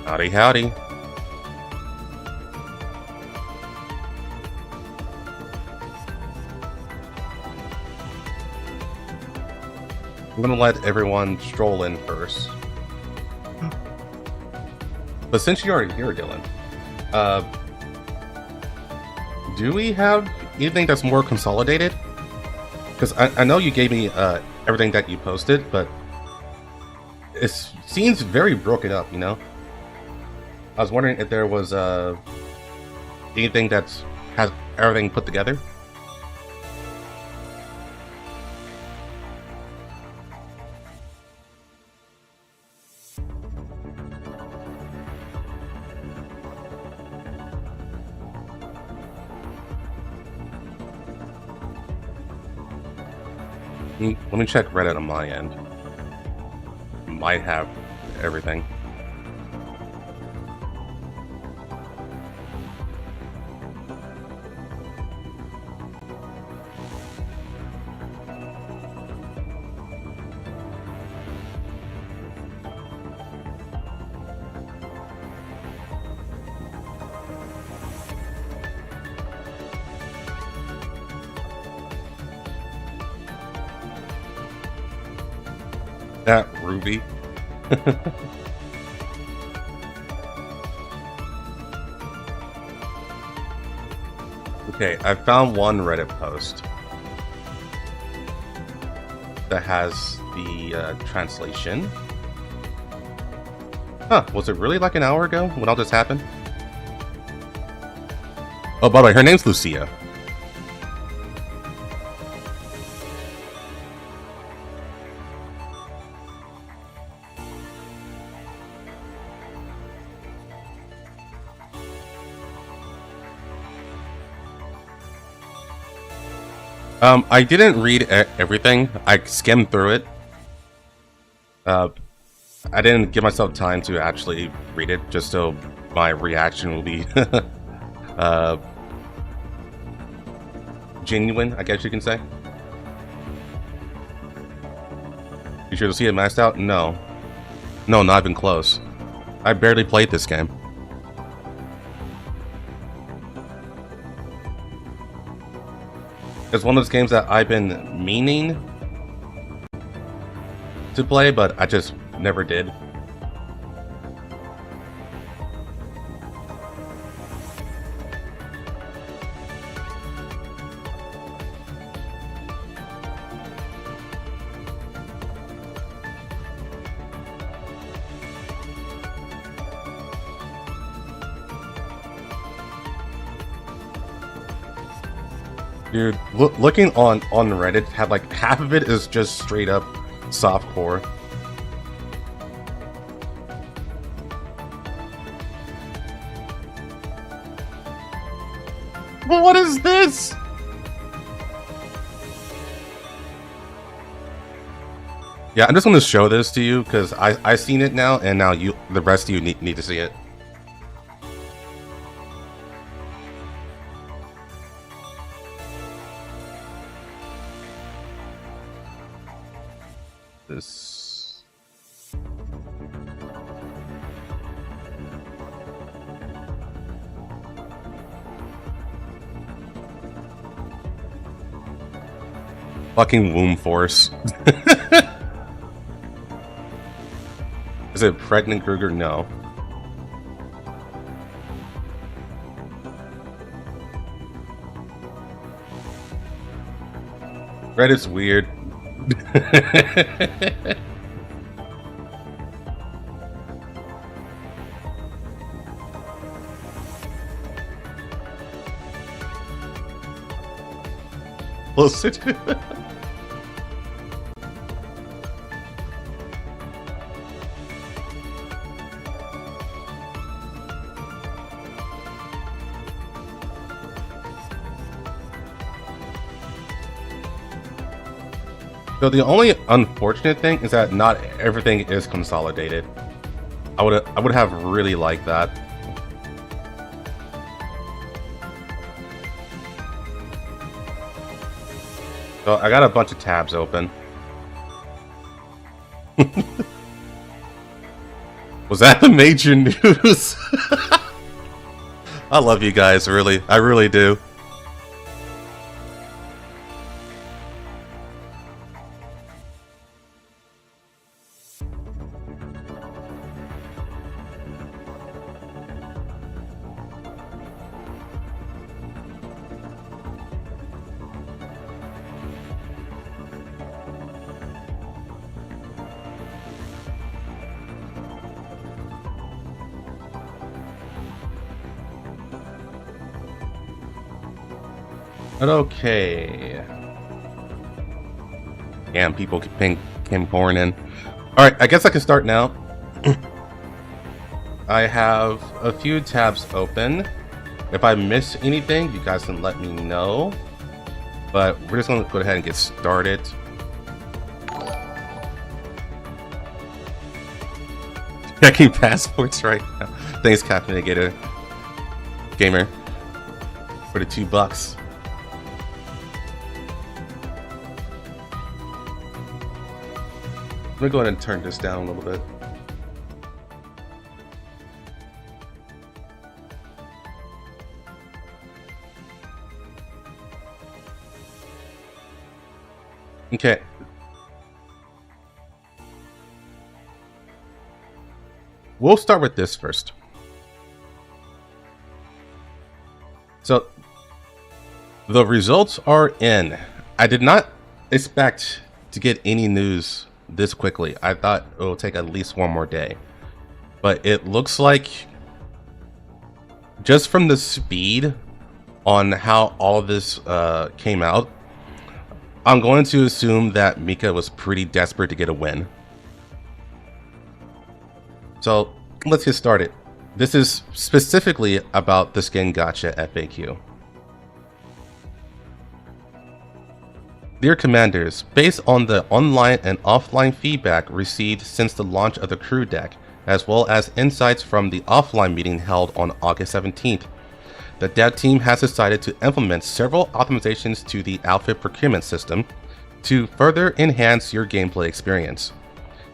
Howdy, howdy. I'm gonna let everyone stroll in first. But since you're already here, Dylan, do we have anything that's more consolidated? Because I know you gave me everything that you posted, but it seems very broken up, you know? I was wondering if there was anything that has everything put together. Let me check Reddit on my end. Might have everything. That Ruby. Okay, I found one Reddit post that has the translation. Huh, was it really like an hour ago when all this happened? Oh, by the way, her name's Lucia. I didn't read everything. I skimmed through it. I didn't give myself time to actually read it, just so my reaction will be genuine, I guess you can say. You sure to see it maxed out? No. No, not even close. I barely played this game. It's one of those games that I've been meaning to play, but I just never did. Dude, looking on Reddit, have like half of it is just straight up softcore. What is this? Yeah, I'm just going to show this to you because I've seen it now, and now the rest of you need to see it. This. Fucking womb force. Is it pregnant Kruger? No. Reddit's weird. Closer to So the only unfortunate thing is that not everything is consolidated. I would have really liked that. So I got a bunch of tabs open. Was that the major news? I love you guys, really. I really do. But okay. Damn, people came pouring in. Alright, I guess I can start now. I have a few tabs open. If I miss anything, you guys can let me know. But we're just gonna go ahead and get started. Checking passports right now. Thanks, Caffeinator Gamer, for the $2. Let me go ahead and turn this down a little bit. Okay. We'll start with this first. So, the results are in. I did not expect to get any news this quickly. I thought it will take at least one more day, but it looks like, just from the speed on how all of this came out, I'm going to assume that Mika was pretty desperate to get a win. So let's get started. This is specifically about the skin gacha FAQ. Dear Commanders, based on the online and offline feedback received since the launch of the crew deck, as well as insights from the offline meeting held on August 17th, the dev team has decided to implement several optimizations to the outfit procurement system to further enhance your gameplay experience.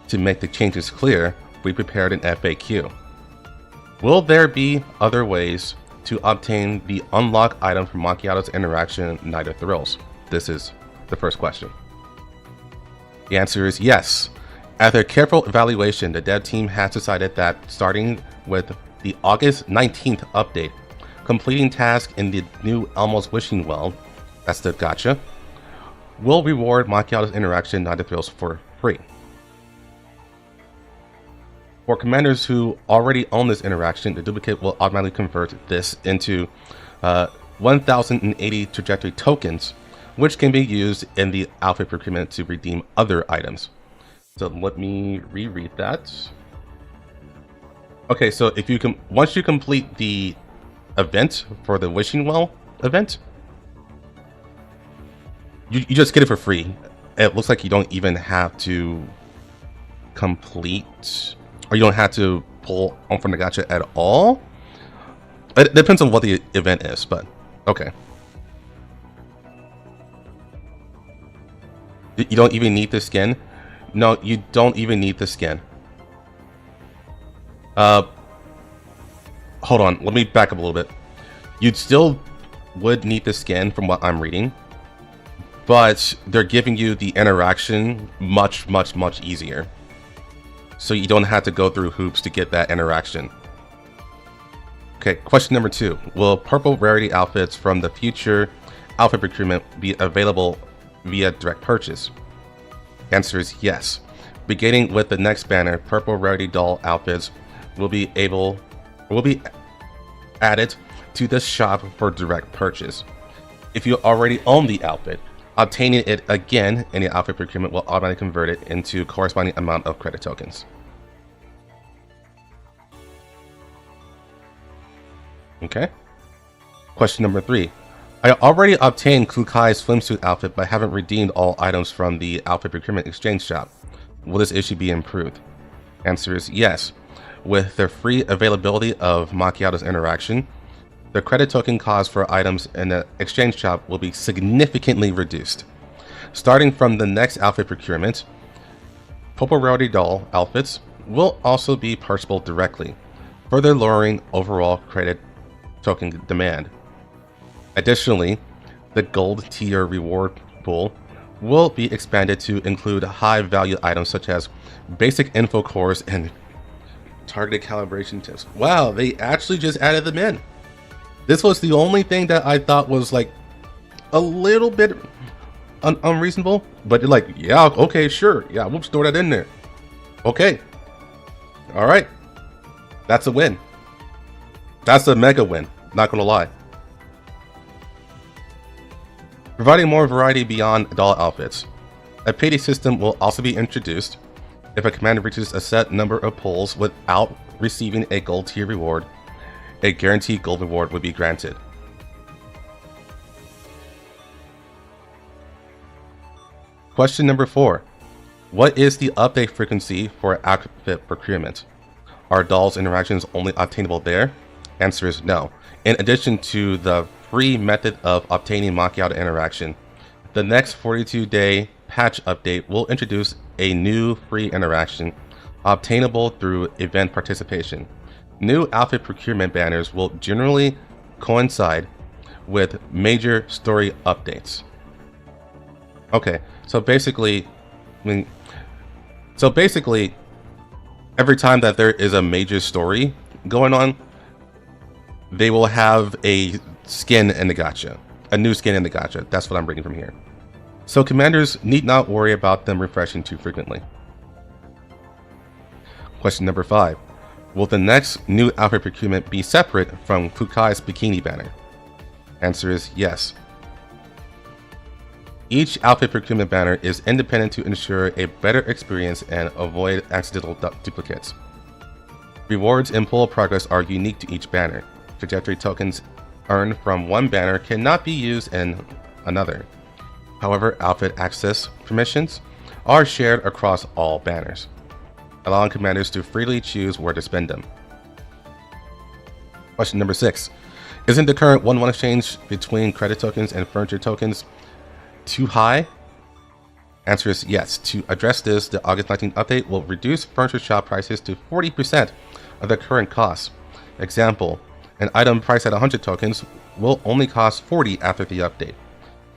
To make the changes clear, we prepared an FAQ. Will there be other ways to obtain the unlock item from Macchiato's interaction Night of Thrills? This is the first question. The answer is yes. After careful evaluation, the dev team has decided that starting with the August 19th update, completing tasks in the new Elmo's Wishing Well, that's the gacha, will reward Macchiato's interaction Night of Thrills for free. For commanders who already own this interaction, the duplicate will automatically convert this into 1080 trajectory tokens, which can be used in the outfit procurement to redeem other items. So let me reread that. Okay, so if you can, once you complete the event for the Wishing Well event, you just get it for free. It looks like you don't even have to complete, or you don't have to pull on from the gacha at all. It depends on what the event is, but okay. You don't even need the skin? No, you don't even need the skin. Hold on, let me back up a little bit. You'd still would need the skin from what I'm reading, but they're giving you the interaction much easier. So you don't have to go through hoops to get that interaction. Okay, question number 2. Will purple rarity outfits from the future outfit procurement be available via direct purchase? Answer is yes. Beginning with the next banner, purple rarity doll outfits will be added to the shop for direct purchase. If you already own the outfit, obtaining it again in the outfit procurement will automatically convert it into corresponding amount of credit tokens. Okay. Question number 3. I already obtained Kukai's swimsuit outfit but haven't redeemed all items from the outfit procurement exchange shop. Will this issue be improved? Answer is yes. With the free availability of Macchiato's interaction, the credit token cost for items in the exchange shop will be significantly reduced. Starting from the next outfit procurement, purple rarity doll outfits will also be purchasable directly, further lowering overall credit token demand. Additionally, the gold tier reward pool will be expanded to include high-value items such as basic info cores and targeted calibration tips. Wow, they actually just added them in. This was the only thing that I thought was like a little bit unreasonable, but they're like, yeah, okay, sure, yeah, we'll store that in there. Okay, all right, that's a win. That's a mega win, not gonna lie. Providing more variety beyond doll outfits, a payday system will also be introduced. If a commander reaches a set number of pulls without receiving a gold tier reward, a guaranteed gold reward would be granted. Question number 4. What is the update frequency for outfit procurement? Are dolls interactions only obtainable there? Answer is no. In addition to the free method of obtaining macchiato interaction, the next 42-day patch update will introduce a new free interaction obtainable through event participation. New outfit procurement banners will generally coincide with major story updates. Okay, so basically, every time that there is a major story going on, they will have a skin in the gacha, a new skin in the gacha. That's what I'm reading from here. So commanders need not worry about them refreshing too frequently. Question number 5. Will the next new outfit procurement be separate from Fukai's bikini banner? Answer is yes. Each outfit procurement banner is independent to ensure a better experience and avoid accidental duplicates. Rewards in pull progress are unique to each banner. Trajectory tokens earned from one banner cannot be used in another. However, outfit access permissions are shared across all banners, allowing commanders to freely choose where to spend them. Question number 6. Isn't the current 1-1 exchange between credit tokens and furniture tokens too high? Answer is yes. To address this, the August 19th update will reduce furniture shop prices to 40% of the current cost. Example, an item priced at 100 tokens will only cost 40 after the update.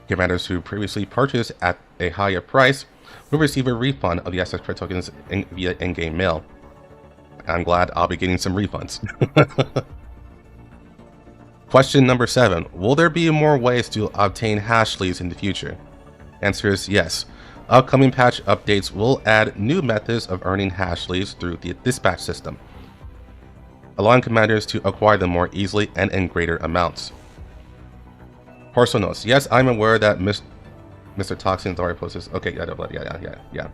Commanders who previously purchased at a higher price will receive a refund of the access credit tokens via in-game mail. I'm glad I'll be getting some refunds. Question number 7. Will there be more ways to obtain hash leads in the future? Answer is yes. Upcoming patch updates will add new methods of earning hash leads through the dispatch system, allowing commanders to acquire them more easily and in greater amounts. Personal notes. Yes, I'm aware that Mr. Toxin's already posted this. Okay, yeah.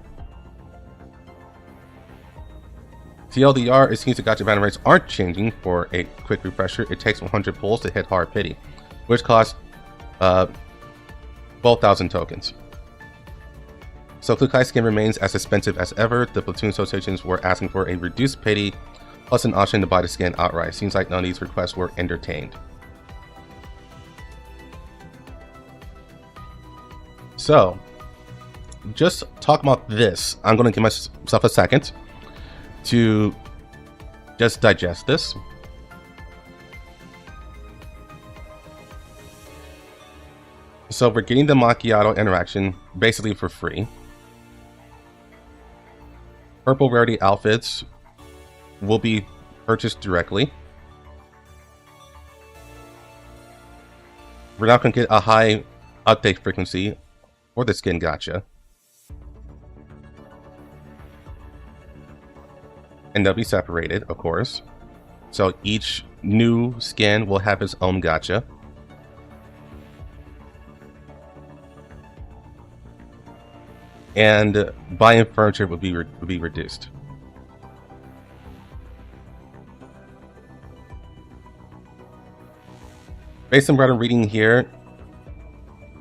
TLDR, it seems the gacha banner rates aren't changing. For a quick refresher, it takes 100 pulls to hit hard pity, which costs 12,000 tokens. So Kukai skin remains as expensive as ever. The platoon associations were asking for a reduced pity plus an option to buy the skin outright. Seems like none of these requests were entertained. So, just talk about this. I'm going to give myself a second to just digest this. So we're getting the macchiato interaction basically for free. Purple rarity outfits will be purchased directly. We're not going to get a high update frequency for the skin gacha. And they'll be separated, of course. So each new skin will have its own gacha. And buying furniture would be reduced. Based on what I'm reading here,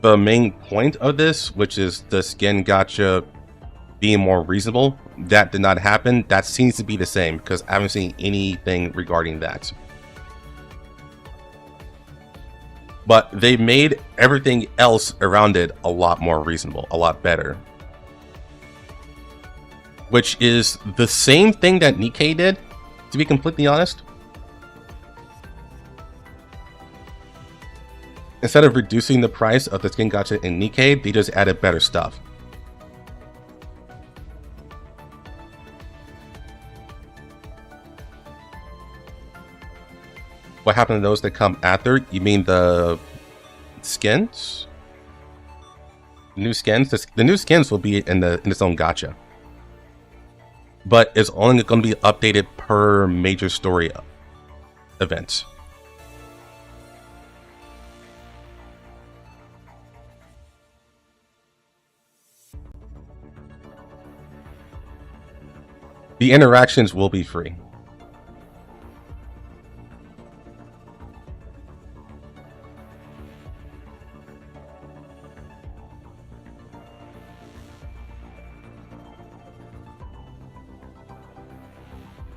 the main point of this, which is the skin gacha being more reasonable, that did not happen. That seems to be the same, because I haven't seen anything regarding that. But they made everything else around it a lot more reasonable, a lot better. which is the same thing that Nikkei did, to be completely honest. Instead of reducing the price of the skin gacha in Nikkei, they just added better stuff. What happened to those that come after? You mean the skins? New skins? The new skins will be in its own gacha. But it's only going to be updated per major story event. The interactions will be free.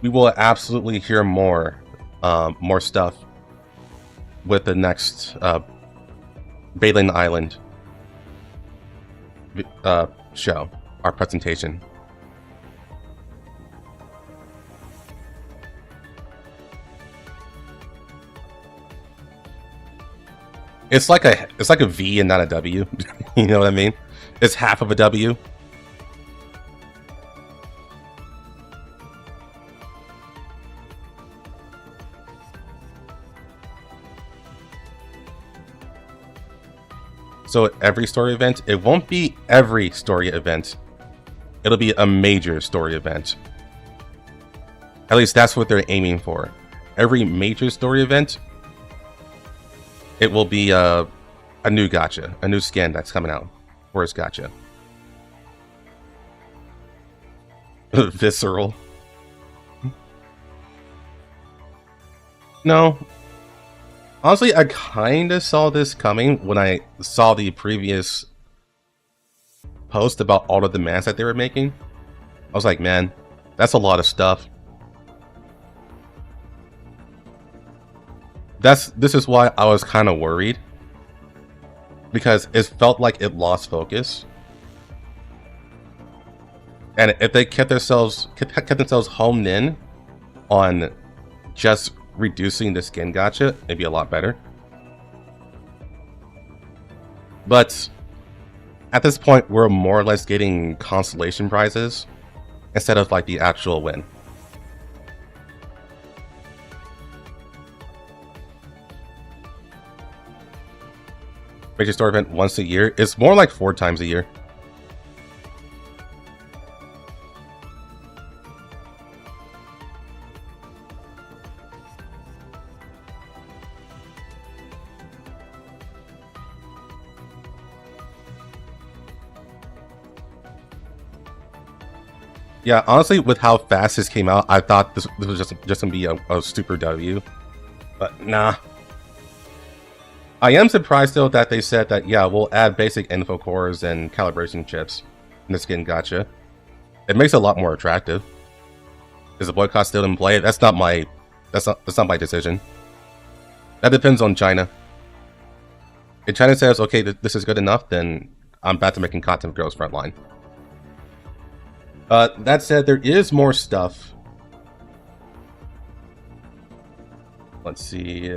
We will absolutely hear more stuff with the next Baleen Island show, our presentation. It's like a V and not a W. You know what I mean? It's half of a W. So every story event, it won't be every story event. It'll be a major story event. At least that's what they're aiming for. Every major story event, it will be a new gacha, a new skin that's coming out for its gacha. Visceral. No. Honestly, I kind of saw this coming when I saw the previous post about all the demands that they were making. I was like, man, that's a lot of stuff. This is why I was kind of worried, because it felt like it lost focus. And if they kept themselves homed in on just reducing the skin gacha, it'd be a lot better. But at this point, we're more or less getting consolation prizes instead of like the actual win. Major story event once a year. It's more like 4 times a year. Yeah, honestly, with how fast this came out, I thought this was just gonna be a super W, but nah. I am surprised though that they said that, yeah, we'll add basic info cores and calibration chips in the skin gacha. It makes it a lot more attractive. Is the boycott still in play? That's not my decision. That depends on China. If China says, okay, this is good enough, then I'm back to making content for Girls Frontline. That said, there is more stuff. Let's see.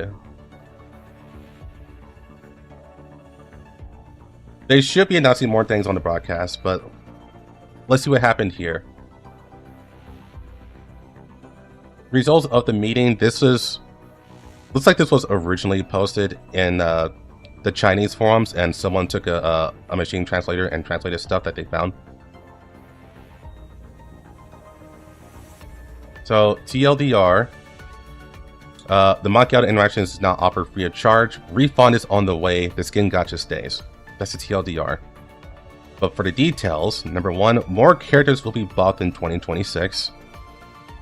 They should be announcing more things on the broadcast, but let's see what happened here. Results of the meeting. Looks like this was originally posted in the Chinese forums, and someone took a machine translator and translated stuff that they found. So TLDR, the Macchiato interaction is now offered free of charge. Refund is on the way. The skin gacha stays. That's the TLDR. But for the details, number 1, more characters will be buffed in 2026.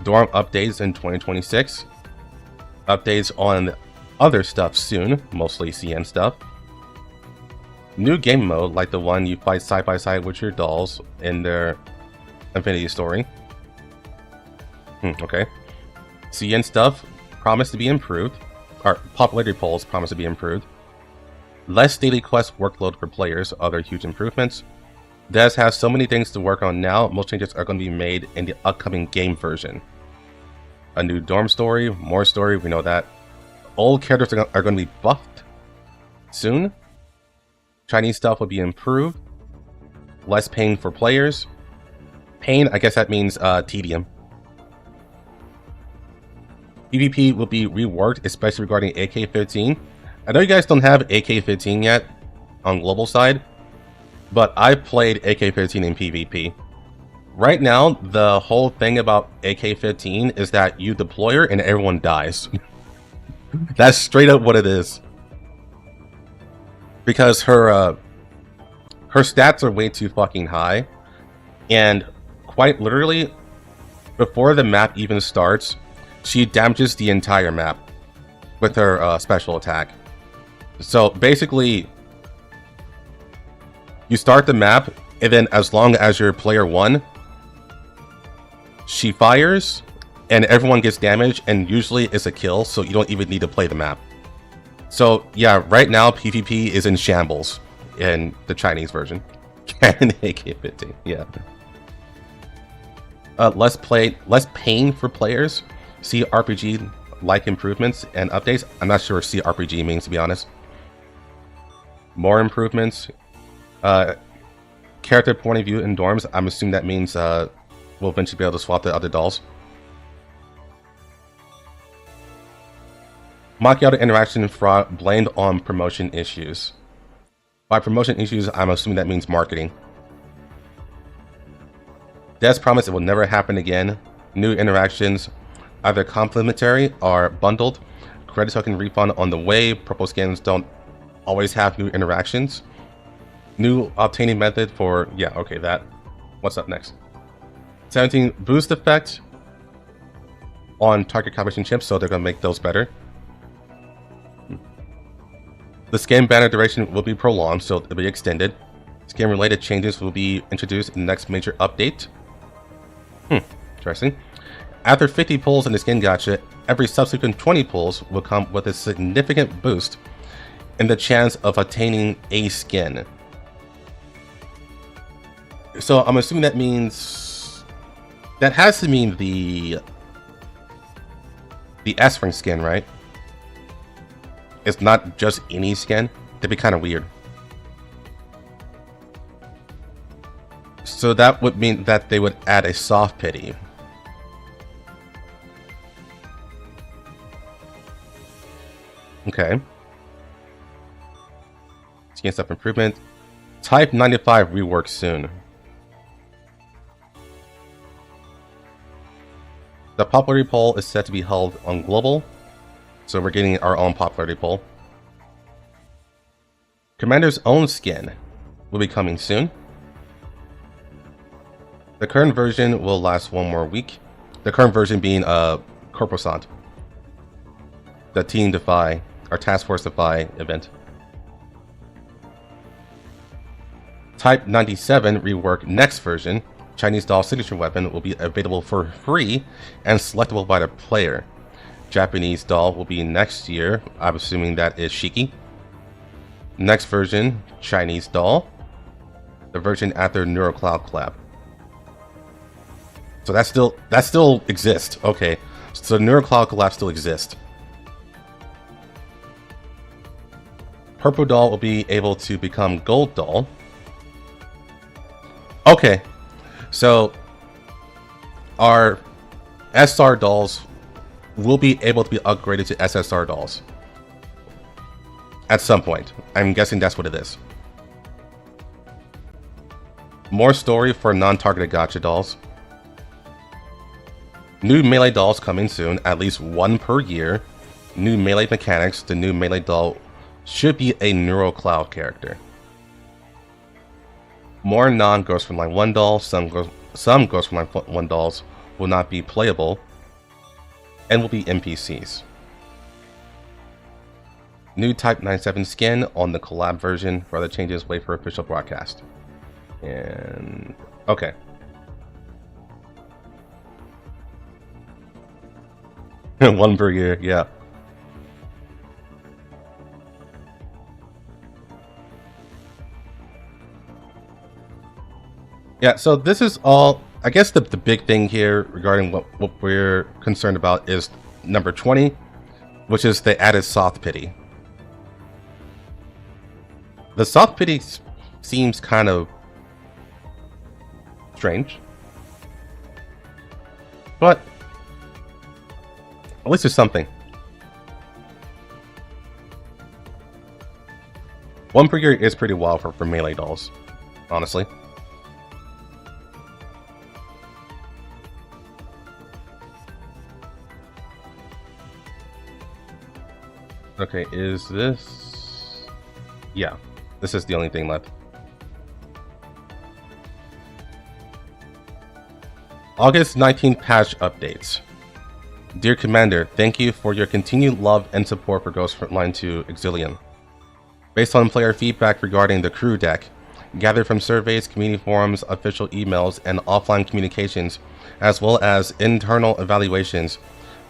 Dorm updates in 2026. Updates on other stuff soon, mostly CN stuff. New game mode, like the one you fight side by side with your dolls in their Infinity Story. Okay. CN stuff promised to be improved. Or popularity polls promised to be improved. Less daily quest workload for players, other huge improvements. Des has so many things to work on now. Most changes are going to be made in the upcoming game version. A new dorm story, more story, we know that. Old characters are going to be buffed soon. Chinese stuff will be improved. Less pain for players. Pain, I guess that means tedium. PvP will be reworked, especially regarding AK-15. I know you guys don't have AK-15 yet on global side, but I've played AK-15 in PvP. Right now, the whole thing about AK-15 is that you deploy her and everyone dies. That's straight up what it is. Because her stats are way too fucking high, and quite literally, before the map even starts, she damages the entire map with her special attack. So basically, you start the map, and then as long as you're player 1, she fires, and everyone gets damaged, and usually it's a kill, so you don't even need to play the map. So yeah, right now PvP is in shambles in the Chinese version. And AK-15, yeah. Less pain for players. See RPG-like improvements and updates. I'm not sure what CRPG means, to be honest. More improvements. Character point of view in dorms. I'm assuming that means we'll eventually be able to swap the other dolls. Macchiato interaction fraud blamed on promotion issues. By promotion issues, I'm assuming that means marketing. Des promised it will never happen again. New interactions, either complimentary or bundled. Credit token refund on the way. Purple skins don't always have new interactions. New obtaining method for, yeah, okay, that. What's up next? 17 boost effect on target combination chips, so they're gonna make those better. The skin banner duration will be prolonged, so it'll be extended. Skin related changes will be introduced in the next major update. Interesting. After 50 pulls in the skin gacha, every subsequent 20 pulls will come with a significant boost in the chance of attaining a skin. So I'm assuming that means... that has to mean the S-Ring skin, right? It's not just any skin. That'd be kind of weird. So that would mean that they would add a soft pity. Okay. Skin stuff improvement. Type 95 rework soon. The popularity poll is set to be held on global, so we're getting our own popularity poll. Commander's own skin will be coming soon. The current version will last one more week. The current version being Corposant, the Team Defy, or Task Force Defy event. Type 97 rework next version. Chinese doll signature weapon will be available for free and selectable by the player. Japanese doll will be next year. I'm assuming that is Shiki. Next version, Chinese doll. The version after NeuroCloud collab. So that still exists. Okay, so NeuroCloud collab still exists. Purple doll will be able to become gold doll. Okay, so our SR dolls will be able to be upgraded to SSR dolls at some point. I'm guessing that's what it is. More story for non-targeted gacha dolls. New melee dolls coming soon, at least one per year. New melee mechanics. The new melee doll should be a NeuroCloud character. More non-Ghost from Line 1 dolls. Some Ghost from Line 1 dolls will not be playable and will be NPCs. New Type 97 skin on the collab version. For other changes, wait for official broadcast. And okay. One per year, yeah. Yeah, so this is all. I guess the big thing here regarding what we're concerned about is number 20, which is the added soft pity. The soft pity seems kind of strange, but at least there's something. 1 per year is pretty wild for melee dolls, honestly. Okay, is this... Yeah, this is the only thing left. August 19th patch updates. Dear Commander, thank you for your continued love and support for Ghost Frontline 2 Exilium. Based on player feedback regarding the crew deck, gathered from surveys, community forums, official emails, and offline communications, as well as internal evaluations,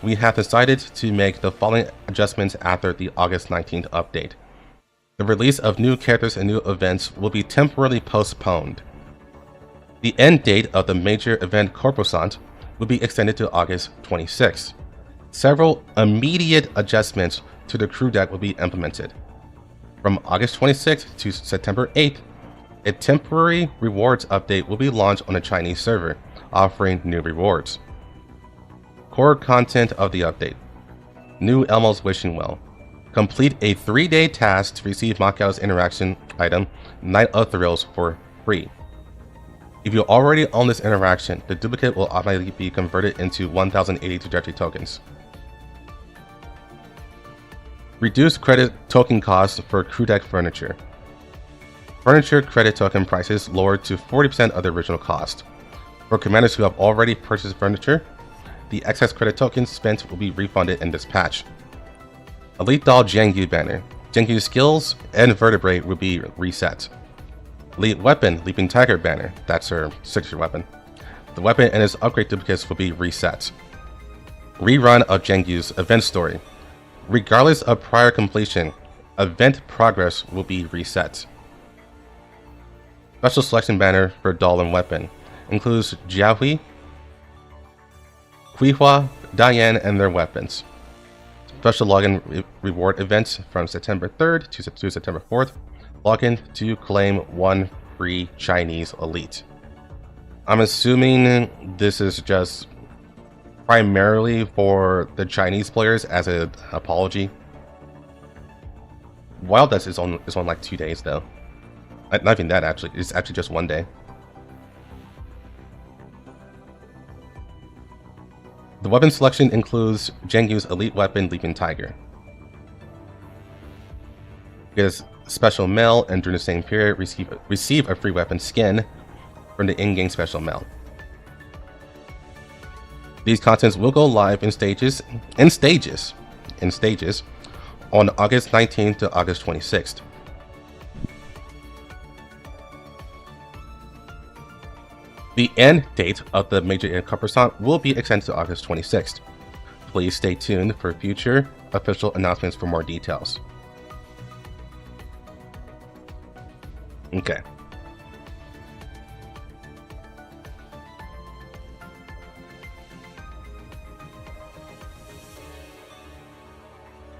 we have decided to make the following adjustments after the August 19th update. The release of new characters and new events will be temporarily postponed. The end date of the major event Corposant will be extended to August 26th. Several immediate adjustments to the crew deck will be implemented. From August 26th to September 8th, a temporary rewards update will be launched on the Chinese server, offering new rewards. Core content of the update. New Elmo's Wishing Well. Complete a 3-day task to receive Macao's interaction item, Night of Thrills, for free. If you already own this interaction, the duplicate will automatically be converted into 1080 trajectory tokens. Reduce credit token costs for crew deck furniture. Furniture credit token prices lowered to 40% of the original cost. For commanders who have already purchased furniture, the excess credit tokens spent will be refunded in this patch. Elite Doll Jiangyu banner. Jiangyu's skills and vertebrae will be reset. Elite Weapon Leaping Tiger banner. That's her signature weapon. The weapon and its upgrade duplicates will be reset. Rerun of Jiangyu's event story. Regardless of prior completion, event progress will be reset. Special selection banner for doll and weapon includes Jiahui, Huihua, Diane, and their weapons. Special login reward events from September 3rd to September 4th. Login to claim 1 free Chinese elite. I'm assuming this is just primarily for the Chinese players as an apology. Wild Dust is on like 2 days though. Not even that actually. It's actually just 1 day. The weapon selection includes Jiangyu's elite weapon, Leaping Tiger. Get a special mail, and during the same period, receive a free weapon skin from the in-game special mail. These contents will go live in stages on August 19th to August 26th. The end date of the major Corposant will be extended to August 26th. Please stay tuned for future official announcements for more details. Okay.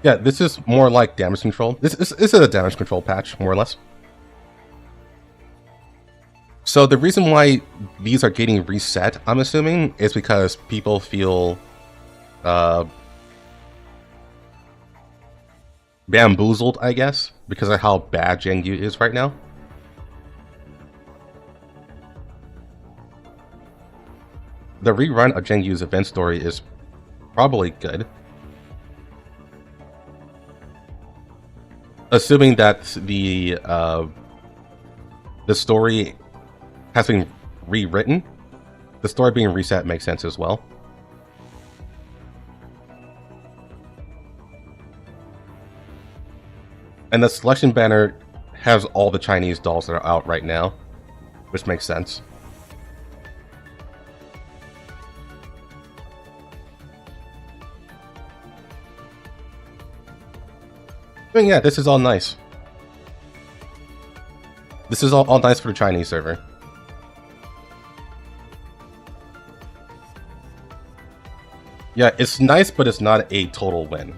Yeah, this is more like damage control. This is a damage control patch, more or less. So the reason why these are getting reset, I'm assuming, is because people feel bamboozled, I guess, because of how bad Jiangyu is right now. The rerun of Jiangyu's event story is probably good. Assuming that the story has been rewritten, the story being reset makes sense as well. And the selection banner has all the Chinese dolls that are out right now, which makes sense. I mean, yeah, this is all nice. This is all nice for the Chinese server. Yeah, it's nice, but it's not a total win.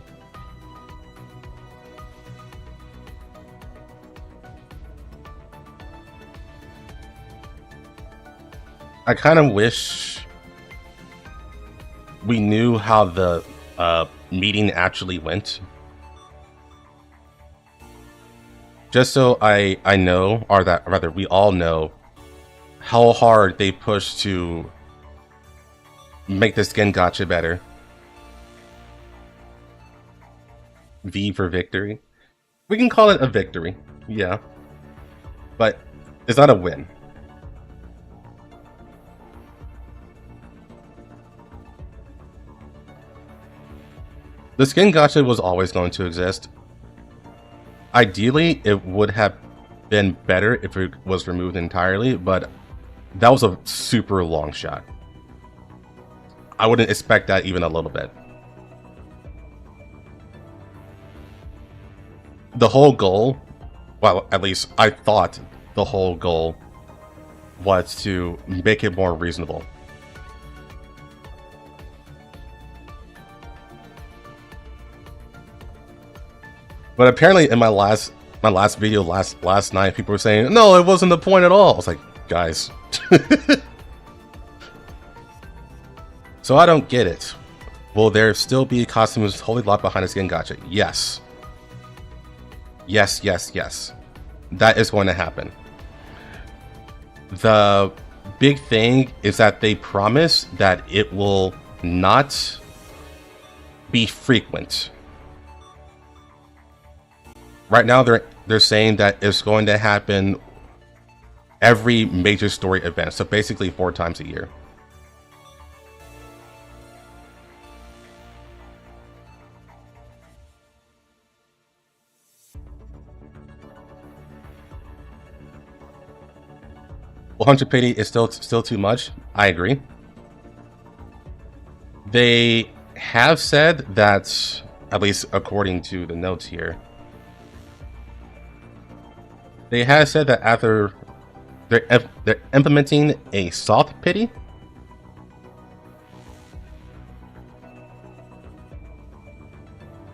I kind of wish we knew how the meeting actually went. Just so I know, or that rather we all know, how hard they pushed to make the skin gacha better. V for victory. We can call it a victory, yeah. But it's not a win. The skin gacha was always going to exist. Ideally, it would have been better if it was removed entirely, but that was a super long shot. I wouldn't expect that even a little bit. The whole goal, well, at least I thought the whole goal was to make it more reasonable. But apparently in my last video last night, people were saying, no, it wasn't the point at all. I was like, guys. So I don't get it. Will there still be costumes totally locked behind a skin gacha? Yes. Yes, yes, yes. That is going to happen. The big thing is that they promise that it will not be frequent. Right now, they're saying that it's going to happen every major story event, so basically 4 times a year. $100 is still too much. I agree. They have said that, at least according to the notes here, they have said that after they're implementing a soft pity.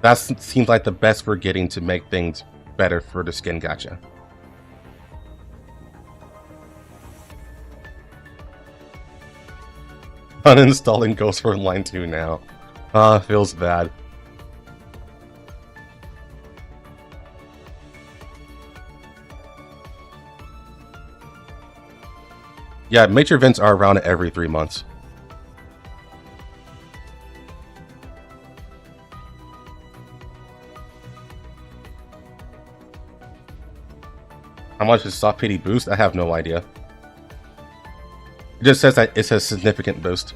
That seems like the best we're getting to make things better for the skin gacha. Uninstalling Ghost for Line 2 now. Feels bad. Yeah, major events are around every 3 months. How much is soft pity boost? I have no idea. It just says that it's a significant boost.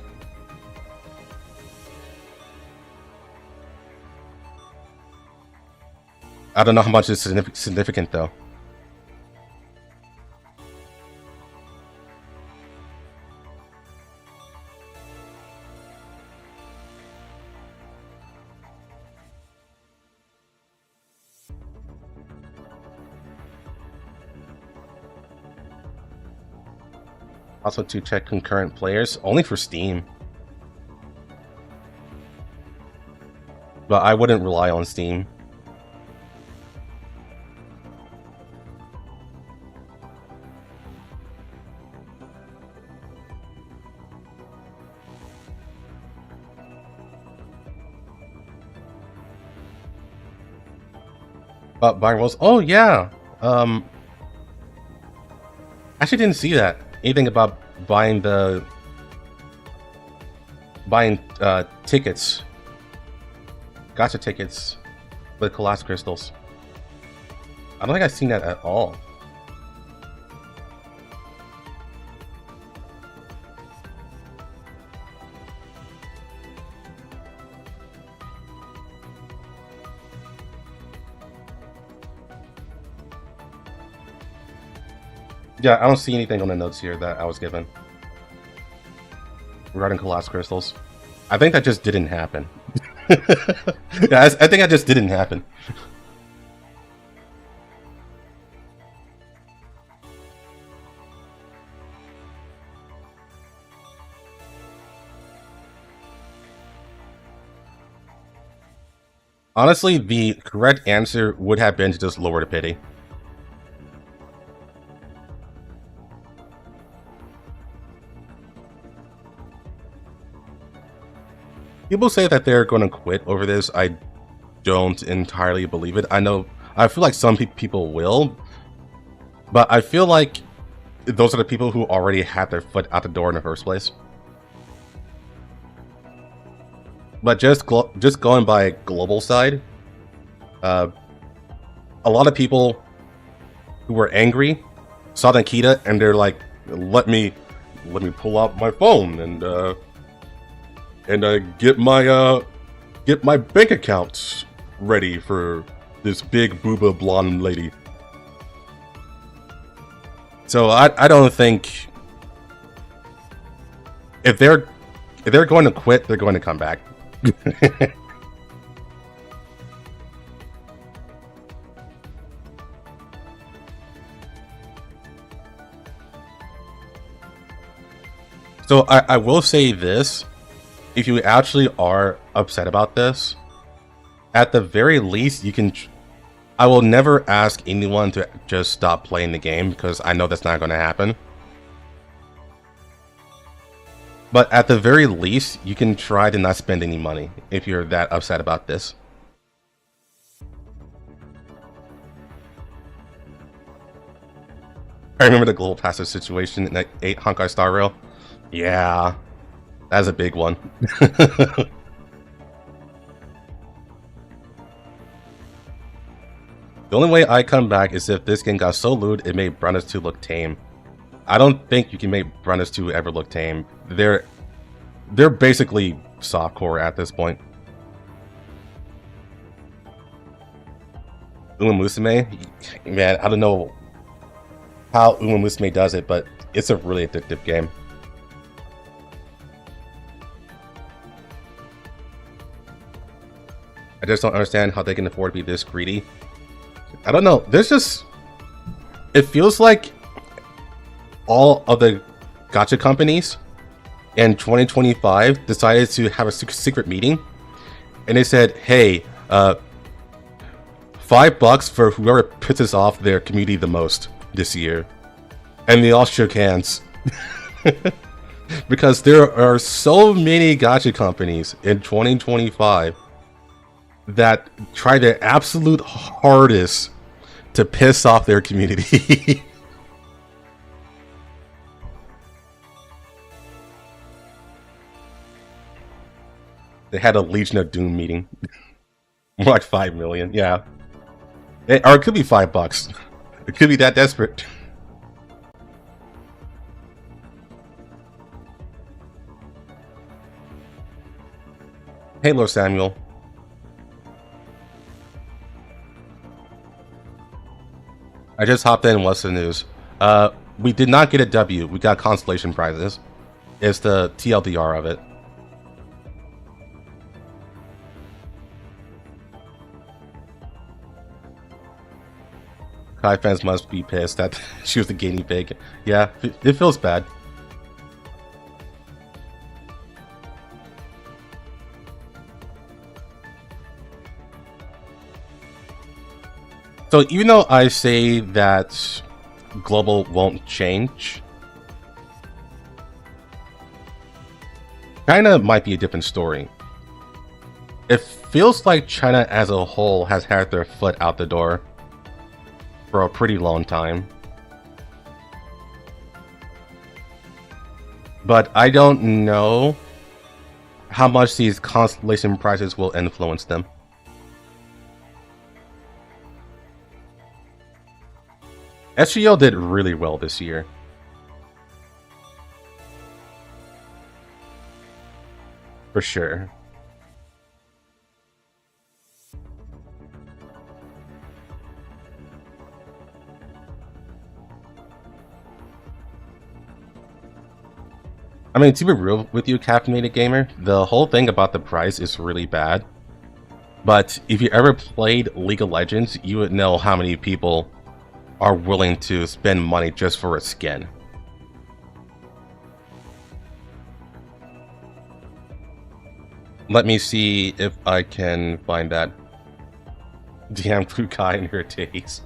I don't know how much is significant though. Also to check concurrent players, only for Steam. But I wouldn't rely on Steam. Buying rolls. Oh yeah. Actually didn't see that. Anything about buying tickets. Gacha tickets with Colossus crystals. I don't think I've seen that at all. Yeah, I don't see anything on the notes here that I was given regarding Colossus crystals. I think that just didn't happen. Yeah, I think that just didn't happen. Honestly, the correct answer would have been to just lower the pity. People say that they're going to quit over this. I don't entirely believe it. I feel like some people will, but I feel like those are the people who already had their foot out the door in the first place. But just going by global side, a lot of people who were angry saw Nikita and they're like, let me pull out my phone and get my bank account ready for this big booba blonde lady. So I don't think if they're going to quit, they're going to come back. So I will say this, if you actually are upset about this, at the very least you can, I will never ask anyone to just stop playing the game because I know that's not going to happen. But at the very least, you can try to not spend any money if you're that upset about this. I remember the Global Passer situation in that 8 Honkai Star Rail. Yeah, that's a big one. The only way I come back is if this game got so lewd it made Brothers 2 look tame. I don't think you can make Brothers 2 ever look tame. They're basically softcore at this point. Uma Musume, man, I don't know how Uma Musume does it, but it's a really addictive game. I just don't understand how they can afford to be this greedy. I don't know. It feels like all of the gacha companies in 2025 decided to have a secret meeting, and they said, "Hey, $5 for whoever pisses off their community the most this year," and they all shook hands. Because there are so many gacha companies in 2025 that try their absolute hardest to piss off their community. They had a Legion of Doom meeting. More like 5 million, yeah. Or it could be $5. It could be that desperate. Hey, Lord Samuel. I just hopped in. What's the news? We did not get a W. We got consolation prizes. It's the TLDR of it. Kai fans must be pissed that she was the guinea pig. Yeah, it feels bad. So even though I say that global won't change, China might be a different story. It feels like China as a whole has had their foot out the door for a pretty long time. But I don't know how much these constellation prizes will influence them. SGL did really well this year. For sure. I mean, to be real with you, Caffeinated Gamer, the whole thing about the price is really bad. But if you ever played League of Legends, you would know how many people are willing to spend money just for a skin. Let me see if I can find that. Damn Kukai in her days.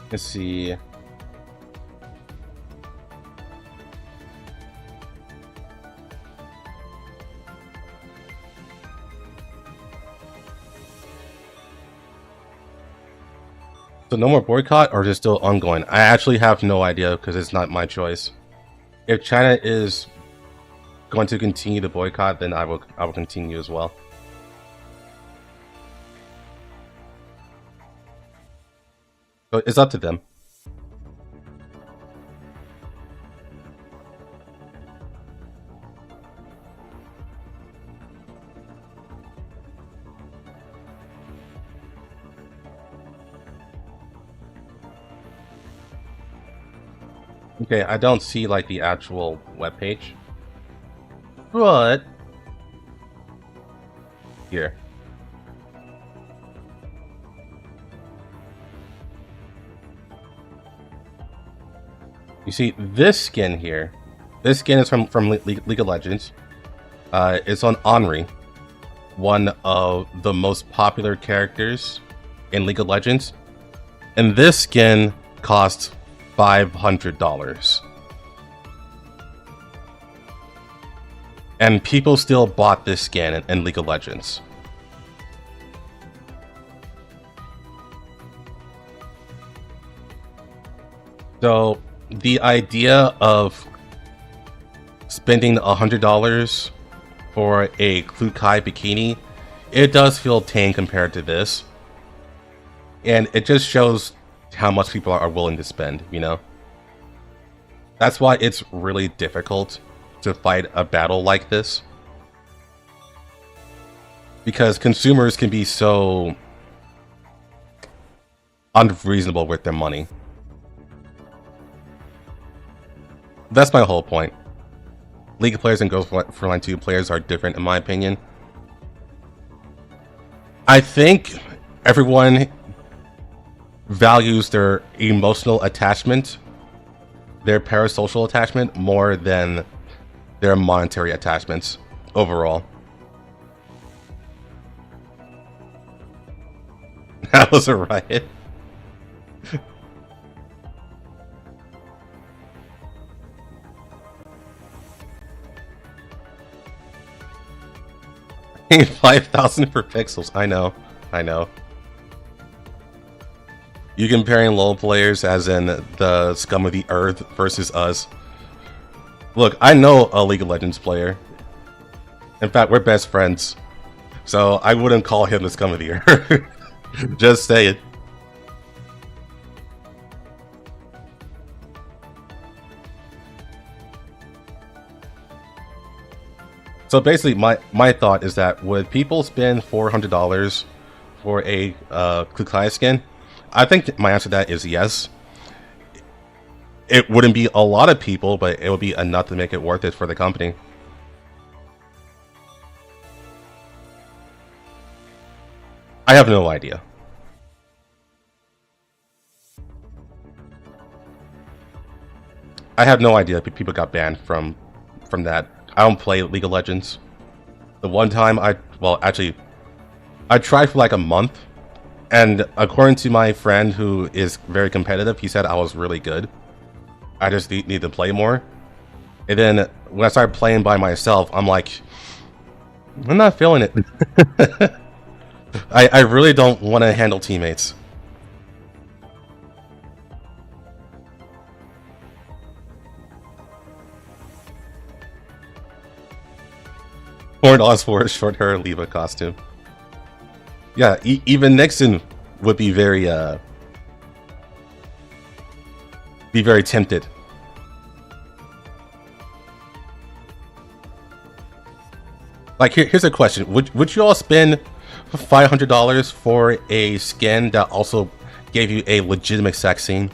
Let's see. So no more boycott, or is it still ongoing? I actually have no idea because it's not my choice. If China is going to continue the boycott, then I will continue as well. So it's up to them. Okay, I don't see like the actual webpage, but here. You see this skin here. This skin is from League of Legends. It's on Henri, one of the most popular characters in League of Legends, and this skin costs $500. And people still bought this skin in League of Legends. So the idea of spending $100 for a Kukai bikini, it does feel tame compared to this. And it just shows how much people are willing to spend, you know? That's why it's really difficult to fight a battle like this. Because consumers can be so unreasonable with their money. That's my whole point. League players and GFL 2 players are different in my opinion. I think everyone values their emotional attachment, their parasocial attachment, more than their monetary attachments overall. That was a riot. $5,000 per pixels. I know. You comparing LoL players as in the scum of the earth versus us. Look, I know a League of Legends player. In fact, we're best friends. So I wouldn't call him the scum of the earth. Just say it. So basically, my thought is that would people spend $400 for a Kukai skin? I think my answer to that is yes. It wouldn't be a lot of people, but it would be enough to make it worth it for the company. I have no idea. I have no idea people got banned from that. I don't play League of Legends. The one time I tried for like a month, and according to my friend who is very competitive, he said I was really good. I just need to play more. And then when I started playing by myself, I'm like, I'm not feeling it. I really don't want to handle teammates. $4 for a short hair Leva costume. Yeah, even Nixon would be very tempted. Like here's a question: Would you all spend $500 for a skin that also gave you a legitimate sex scene?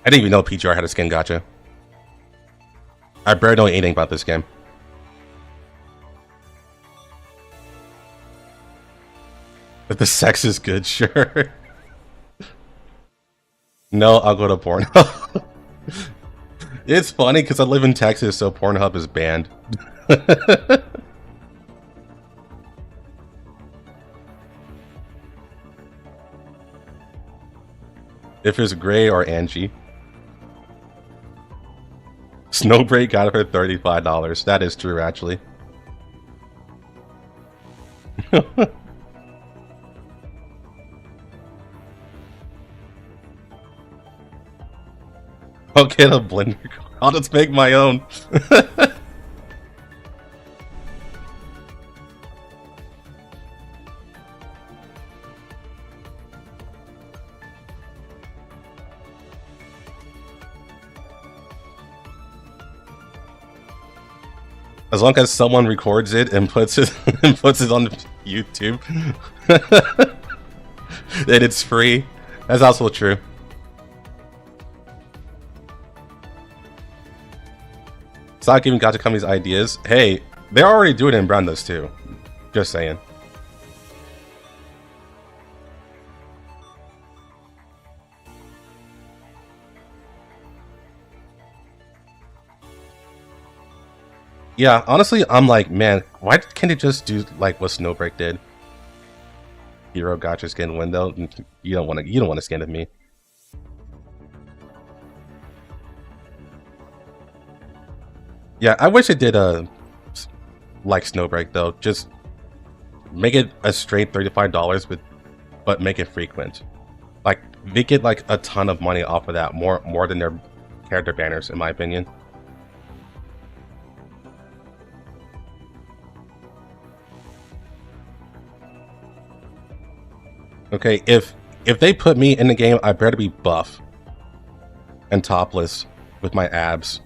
I didn't even know PGR had a skin gacha. I barely know anything about this game. If the sex is good, sure. No, I'll go to Pornhub. It's funny because I live in Texas, so Pornhub is banned. If it's Gray or Angie. Snowbreak got it for $35. That is true, actually. I'll get a blender. I'll just make my own. As long as someone records it and puts it on YouTube, then it's free. That's also true. Stop giving gacha companies ideas. Hey, they're already doing it in Brandos too. Just saying. Yeah, honestly, I'm like, man, why can't they just do like what Snowbreak did? Hero gacha skin window. You don't want to skin of me. Yeah, I wish it did like Snowbreak though. Just make it a straight $35 but make it frequent. Like they get like a ton of money off of that, more than their character banners, in my opinion. Okay, if they put me in the game, I better be buff and topless with my abs.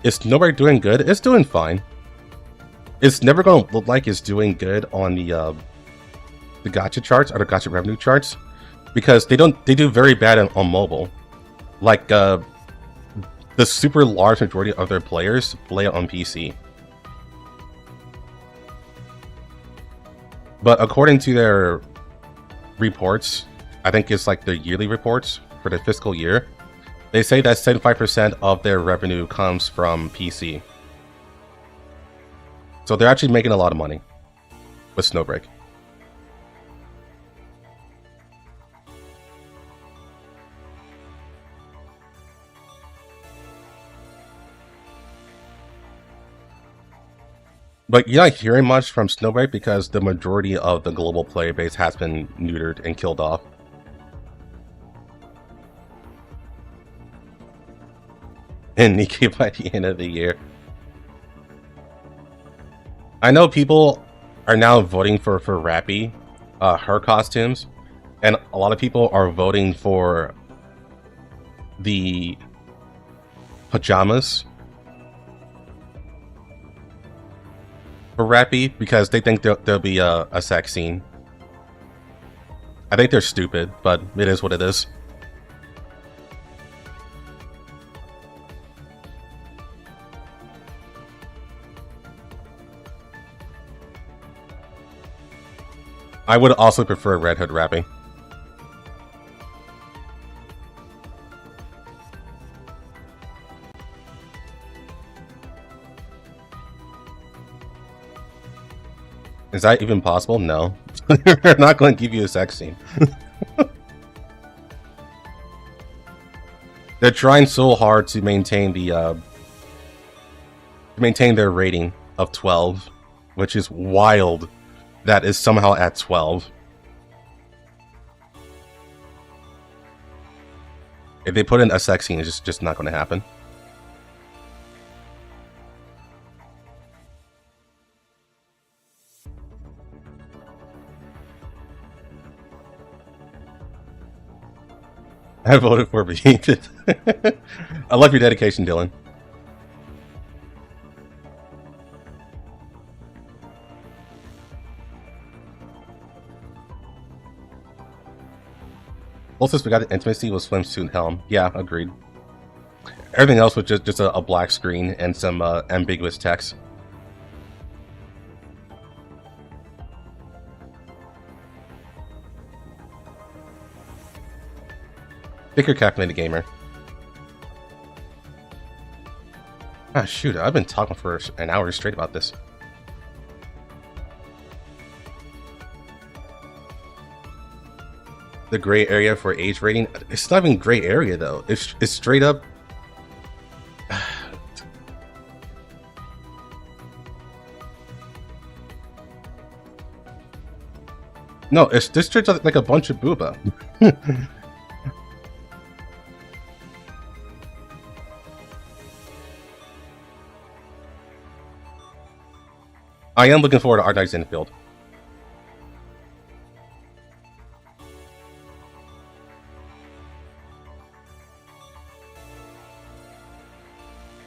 Is Snowbreak doing good? It's doing fine. It's never going to look like it's doing good on the gacha charts or the gacha revenue charts because they do very bad on mobile. Like the super large majority of their players play it on PC. But according to their reports, I think it's like the yearly reports for the fiscal year, they say that 75% of their revenue comes from PC. So they're actually making a lot of money with Snowbreak. But you're not hearing much from Snowbreak because the majority of the global player base has been neutered and killed off. And Nikki by the end of the year. I know people are now voting for Rappy, her costumes, and a lot of people are voting for the pajamas for Rappy because they think there'll be a sex scene. I think they're stupid, but it is what it is. I would also prefer Red Hood Rappy. Is that even possible? No. They're not going to give you a sex scene. They're trying so hard to maintain their rating of 12, which is wild. That is somehow at 12. If they put in a sex scene, it's just not going to happen. I voted for Behemoth. I love your dedication, Dylan. Closest we got to intimacy was swimsuit helm. Yeah, agreed. Everything else was just a black screen and some ambiguous text. Thicker calculated gamer. Ah, shoot, I've been talking for an hour straight about this. The gray area for age rating? It's not even gray area, though. It's straight up... No, it's just straight up like a bunch of booba. I am looking forward to Art Knight's Infield.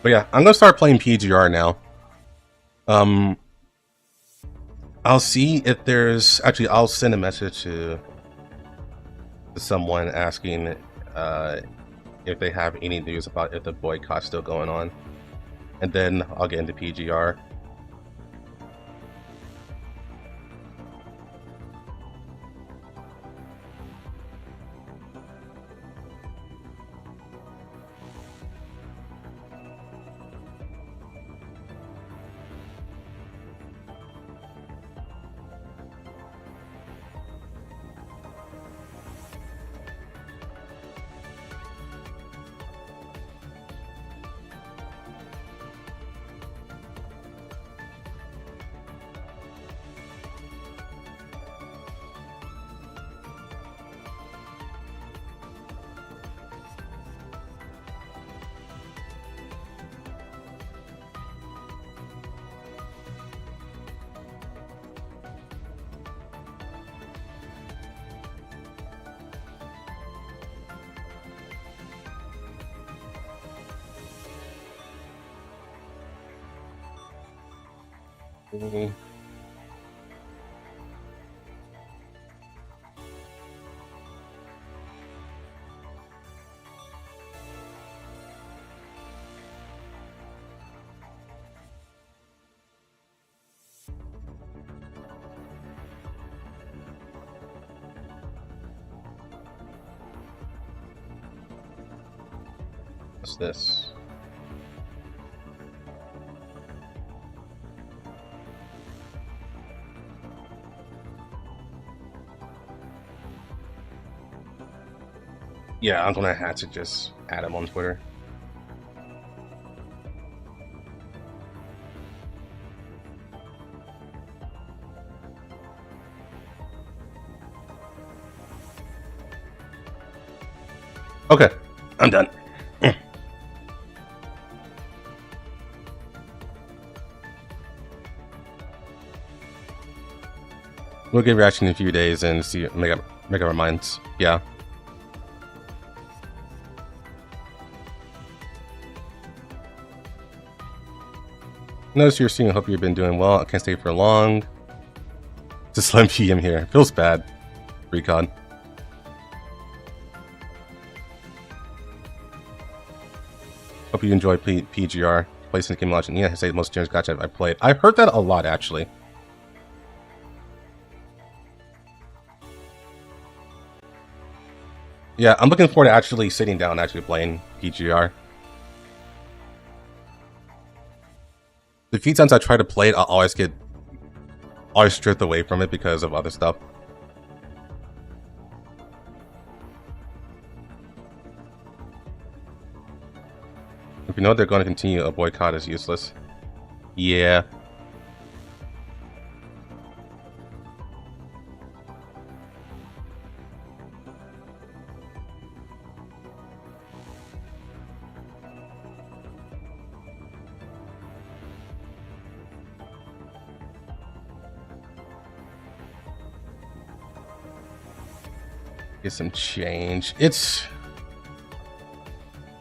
But yeah, I'm gonna start playing PGR now. I'll see if there's... Actually, I'll send a message to someone asking if they have any news about if the boycott's still going on. And then I'll get into PGR. What's this? Yeah, I'm gonna have to just add him on Twitter. Okay, I'm done. We'll give reaction in a few days and see, make up our minds. Yeah. Notice you're seeing. I hope you've been doing well. I can't stay for long. It's a slim PM here. Feels bad. Recon. Hope you enjoy PGR. Placing the game launch. Yeah, I say the most generous gacha I've played. I've heard that a lot, actually. Yeah, I'm looking forward to actually sitting down and actually playing PGR. The few times I try to play it, I always stripped away from it because of other stuff. If you know they're going to continue, a boycott is useless. Yeah. Get some change. It's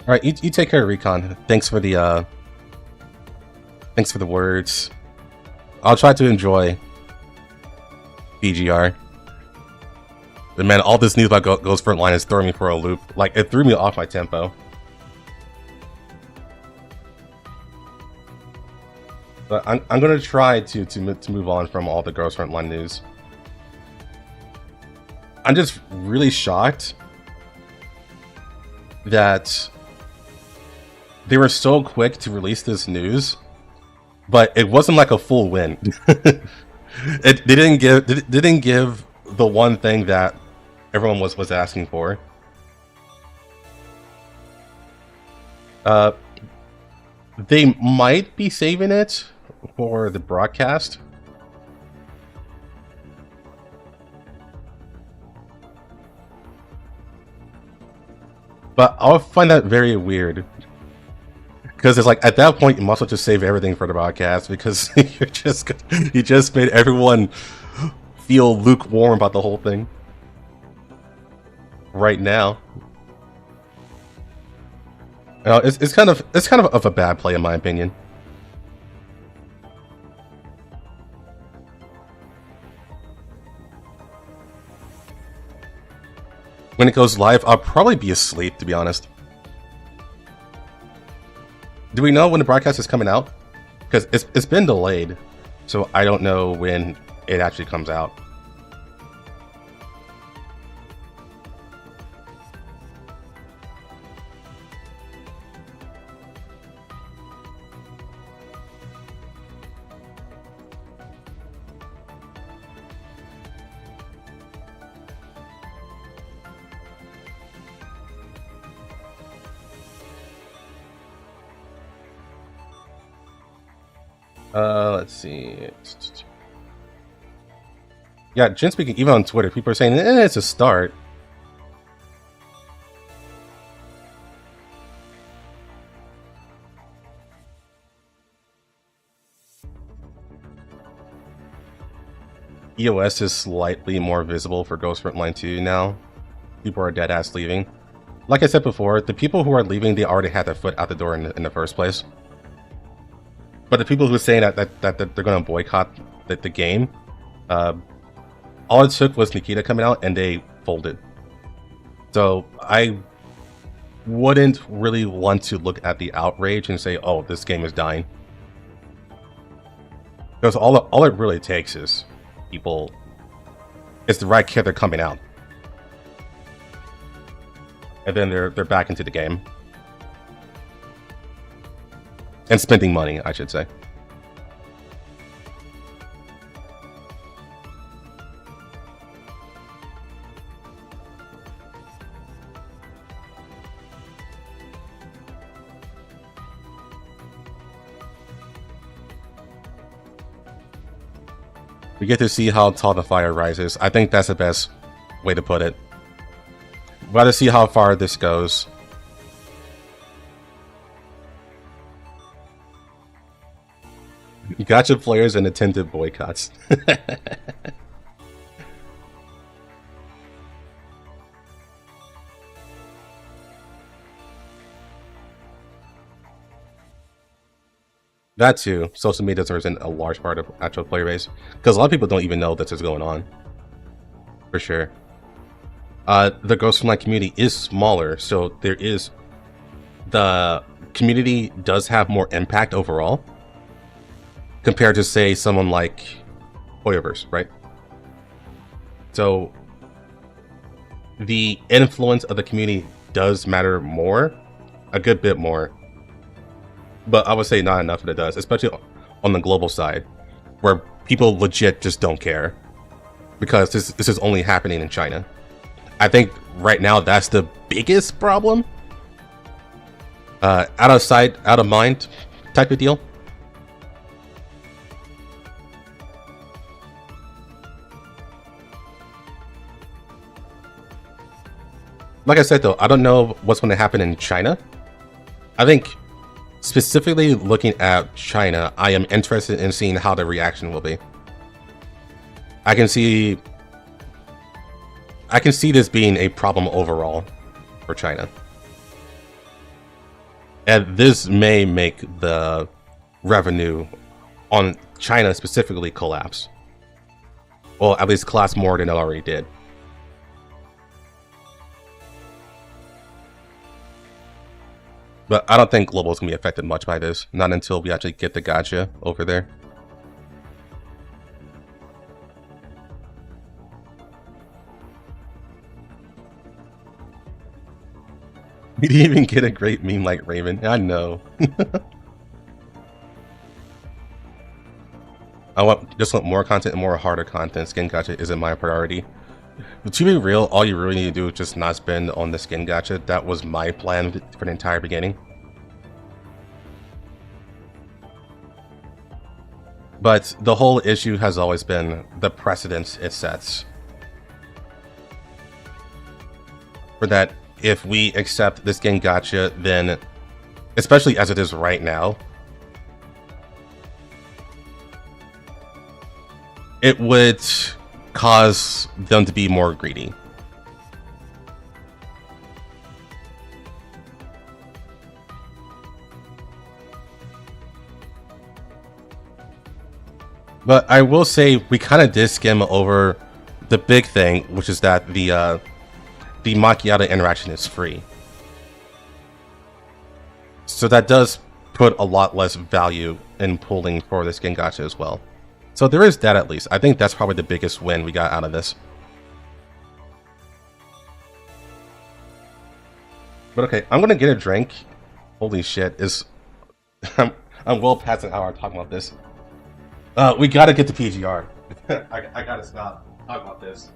all right. You take care of Recon. Thanks for the words. I'll try to enjoy BGR. And man, all this news about Ghost Frontline is throwing me for a loop. Like, it threw me off my tempo. But I'm gonna try to move on from all the Ghost Frontline news. I'm just really shocked that they were so quick to release this news, but it wasn't like a full win. They didn't give the one thing that everyone was asking for. They might be saving it for the broadcast. But I'll find that very weird. Because it's like, at that point, you must well just save everything for the broadcast, because you just made everyone feel lukewarm about the whole thing right now. It's kind of a bad play in my opinion. When it goes live, I'll probably be asleep, to be honest. Do we know when the broadcast is coming out? Because it's been delayed, so I don't know when it actually comes out. Let's see. Yeah, Jin speaking, even on Twitter, people are saying it's a start. EOS is slightly more visible for Ghost Frontline 2 now. People are dead ass leaving. Like I said before, the people who are leaving, they already had their foot out the door in the first place. But the people who are saying that they're going to boycott the game, all it took was Nikita coming out and they folded. So I wouldn't really want to look at the outrage and say, oh, this game is dying. Because all it really takes is people, it's the right kid, they're coming out. And then they're back into the game. And spending money, I should say. We get to see how tall the fire rises. I think that's the best way to put it. We'll have to see how far this goes. Gotcha players and attended boycotts. That too. Social media isn't a large part of actual player base, because a lot of people don't even know this is going on. For sure. The Ghost Frontline community is smaller, so the community does have more impact overall, compared to, say, someone like Hoyoverse, right? So the influence of the community does matter more, a good bit more, but I would say not enough that it does, especially on the global side, where people legit just don't care, because this is only happening in China. I think right now that's the biggest problem. Out of sight, out of mind type of deal. Like I said though, I don't know what's going to happen in China. I think specifically looking at China, I am interested in seeing how the reaction will be. I can see this being a problem overall for China. And this may make the revenue on China specifically collapse. Well, at least collapse more than it already did. But I don't think global is gonna be affected much by this. Not until we actually get the gacha over there. We didn't even get a great meme like Raven. I know. Just want more content and more harder content. Skin gacha isn't my priority. But to be real, all you really need to do is just not spend on the skin gacha. That was my plan for the entire beginning. But the whole issue has always been the precedence it sets. For that, if we accept the skin gacha, then, especially as it is right now, it would cause them to be more greedy. But I will say we kind of did skim over the big thing, which is that the macchiato interaction is free. So that does put a lot less value in pulling for the skin gacha as well. So there is that at least. I think that's probably the biggest win we got out of this. But okay, I'm gonna get a drink. Holy shit, I'm well past an hour talking about this. We gotta get to PGR. I gotta stop talking about this.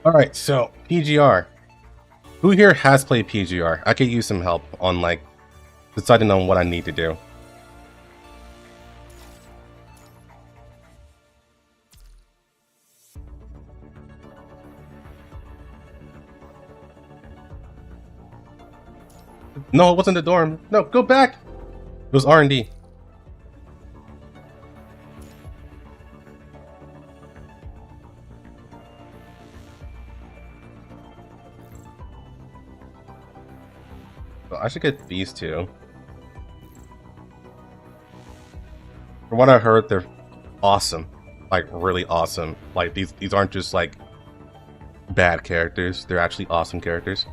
Alright, so PGR. Who here has played PGR? I could use some help on like deciding on what I need to do. No, it wasn't the dorm. No, go back. It was R&D. So I should get these two. From what I heard, they're awesome. Like really awesome. Like these aren't just like bad characters. They're actually awesome characters.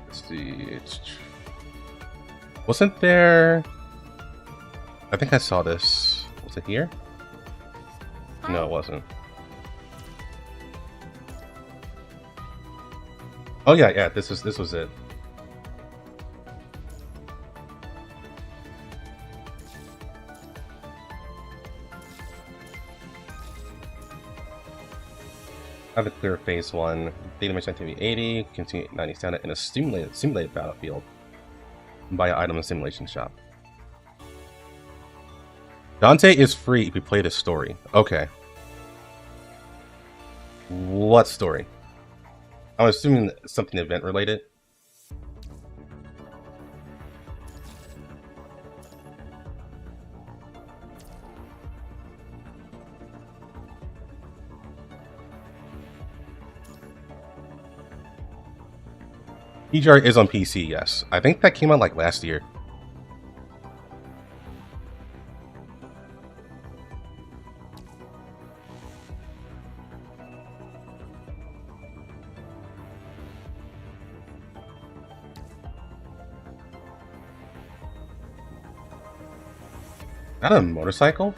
Let's see. Wasn't there? I think I saw this. Was it here? No, it wasn't. Oh yeah, this was it. I have a clear phase 1. Data mission activity 80, continue 90 standard in a simulated battlefield. Buy an item in the simulation shop. Dante is free if you play the story. Okay. What story? I'm assuming something event related. PGR is on PC, yes. I think that came out like last year. Not a motorcycle?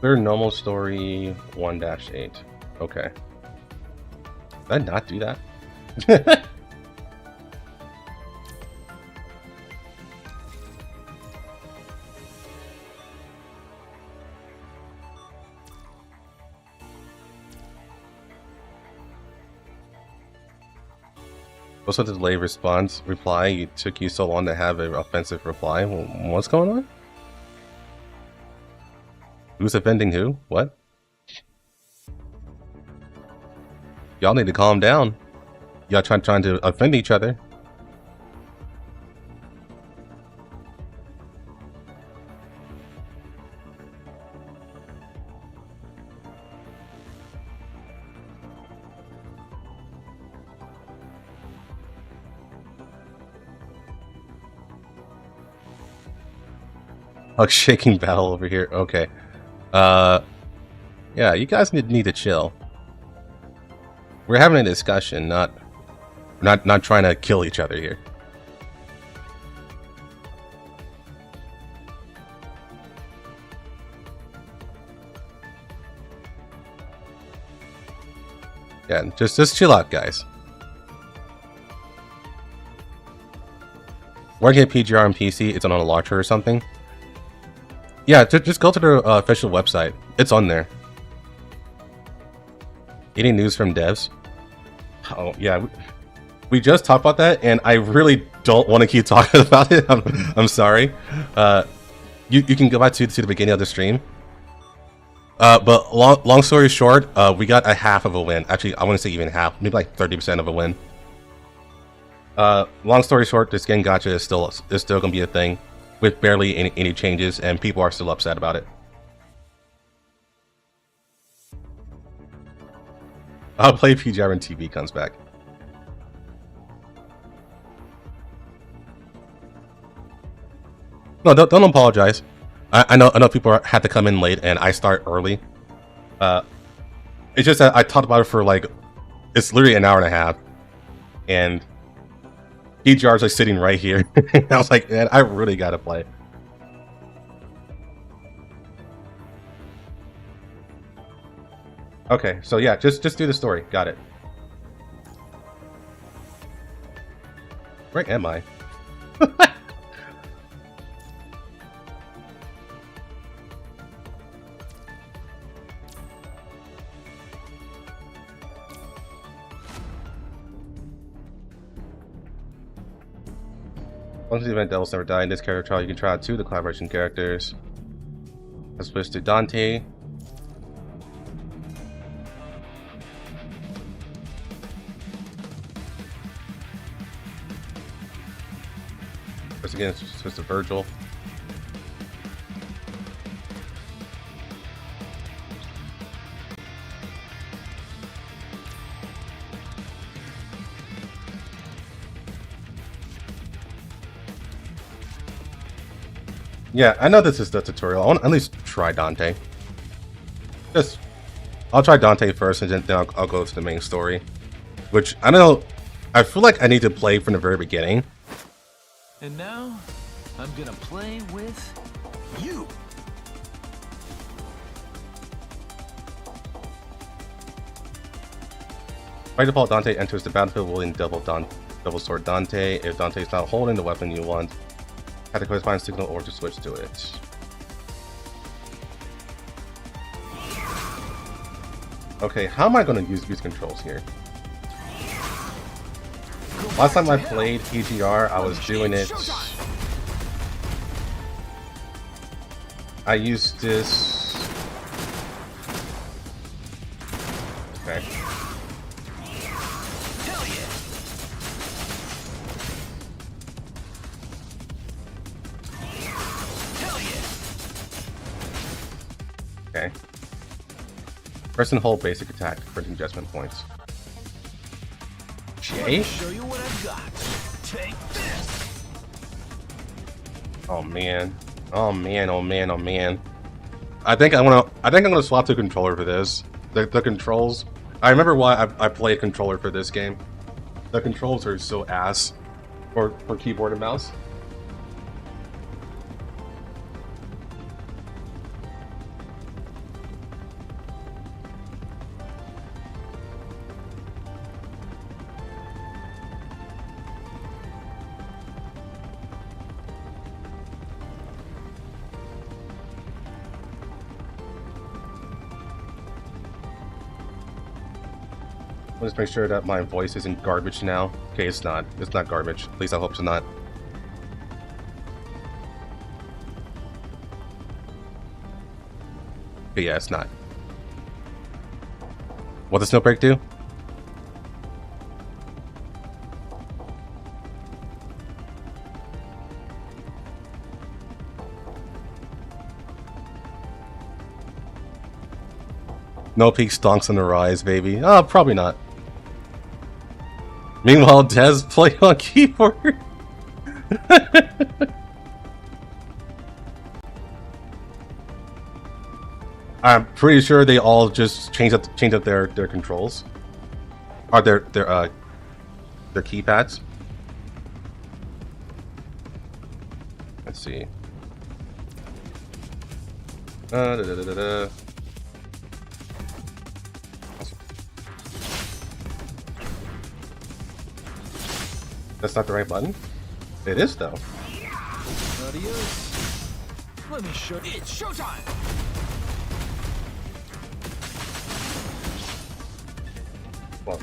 Third normal story 1-8. Okay. Did I not do that? Also, the delayed response reply. It took you so long to have an offensive reply. What's going on? Who's offending who? What? Y'all need to calm down. Y'all trying to offend each other. Oh, shaking battle over here. Okay. Yeah, you guys need to chill. We're having a discussion, not trying to kill each other here. Yeah, just chill out, guys. Where I get PGR on PC, it's on a launcher or something. Yeah, just go to their official website. It's on there. Any news from devs? Oh, yeah. We just talked about that, and I really don't want to keep talking about it. I'm sorry. You can go back to the beginning of the stream. But long story short, we got a half of a win. Actually, I want to say even half. Maybe like 30% of a win. Long story short, this game gacha is still going to be a thing. With barely any changes, and people are still upset about it. I'll play PGR when TV comes back. No, don't apologize. I know people had to come in late, and I start early. It's just that I talked about it for like, it's literally an hour and a half, and PGR's like sitting right here. I was like, man, I really gotta play. Okay, so yeah, just do the story. Got it. Where am I? Once the event, devils never die. In this character trial, you can try out 2 of the collaboration characters. Let's switch to Dante. First again, switch to Virgil. Yeah, I know this is the tutorial. I want to at least try Dante. I'll try Dante first, and then I'll go to the main story. Which, I don't know, I feel like I need to play from the very beginning. And now, I'm gonna play with you. By default, Dante enters the battlefield wielding double sword Dante. If Dante is not holding the weapon you want, have the corresponding signal or to switch to it. Okay, how am I going to use these controls here? Last time I played PGR, I was doing it. I used this. Okay. Okay. Press and hold basic attack for adjustment points. J? Show you what I've got. Take this. Oh man. Oh man, oh man, oh man. I think I'm gonna swap to controller for this. The controls. I remember why I played controller for this game. The controls are so ass for keyboard and mouse. Let's make sure that my voice isn't garbage now. Okay, it's not. It's not garbage. At least I hope it's not. But yeah, it's not. What does Snowbreak do? No peak stonks on the rise, baby. Oh, probably not. Meanwhile, Des play on keyboard. I'm pretty sure they all just changed up their controls, or their keypads. Let's see. Da, da, da, da, da. That's not the right button? It is, though. Adios. Let me show you. It's showtime! Well,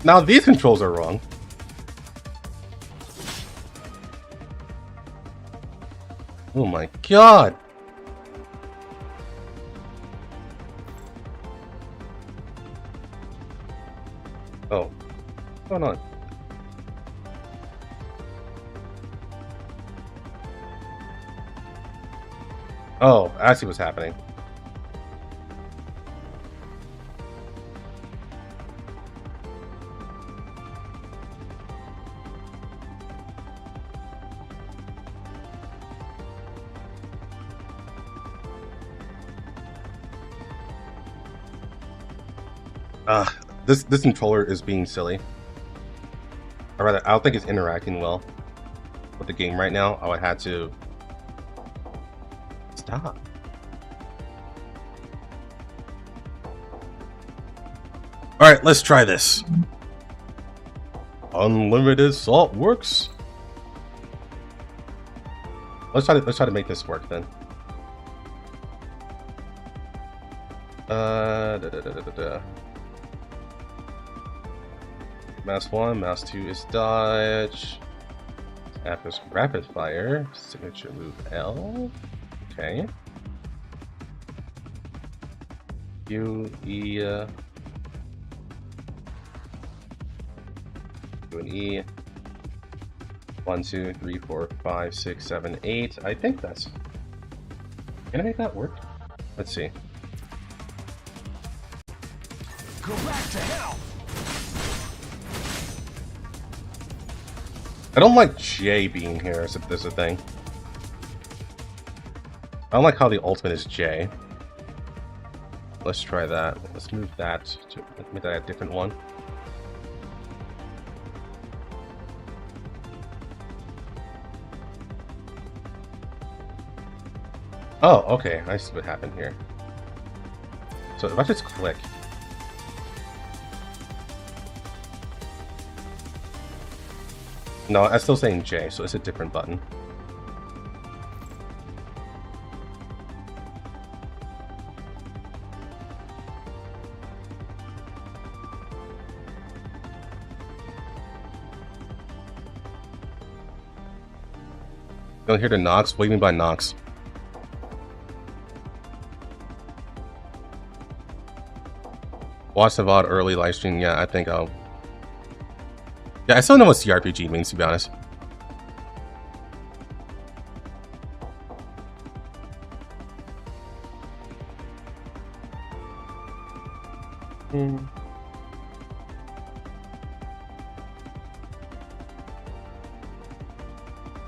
now these controls are wrong. Oh my god! Oh. What's going on? Oh, I see what's happening. This controller is being silly. Or rather, I don't think it's interacting well with the game right now. Oh, I had to stop. All right, let's try this. Unlimited salt works. Let's try to make this work then. Mouse 1, mouse 2 is dodge. App is rapid fire. Signature move L. Okay. U, E, U and E. 1, 2, 3, 4, 5, 6, 7, 8. I think that's. Can I make that work? Let's see. Go back to hell! I don't like J being here as a thing. I don't like how the ultimate is J. Let's try that. Let's move that to make that a different one. Oh, okay. I see what happened here. So if I just click. No, I'm still saying J, so it's a different button. Going here to Nox? What do you mean by Nox? Watch the VOD early live stream. Yeah, I think I'll. Yeah, I still know what CRPG means, to be honest.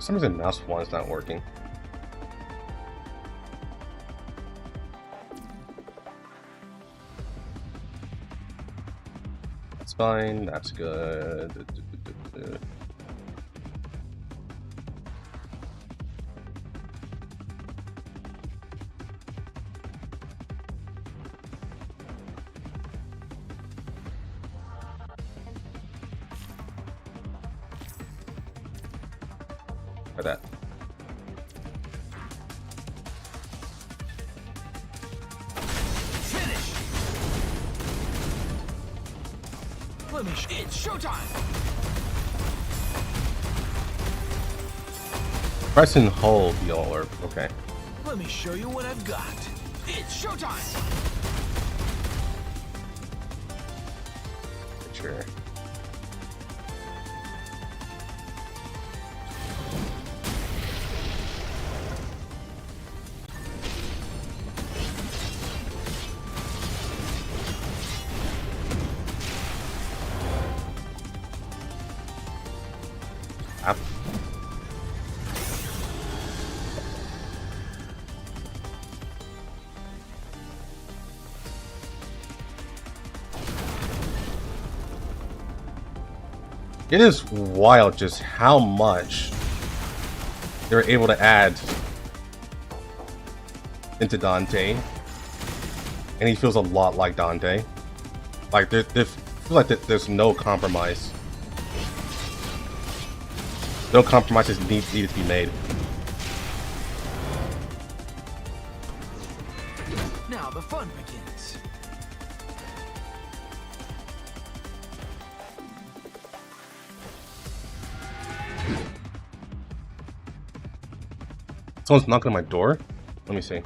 For some reason, mouse 1 is not working. That's fine. That's good. For that. Finish. Let me. It's showtime. Press and hold the alert. Okay. Let me show you what I've got. It's showtime. Sure. Up. It is wild just how much they're able to add into Dante, and he feels a lot like Dante. Like there feels like there's no compromise. No compromises needed to be made. Now the fun begins. Someone's knocking on my door? Let me see.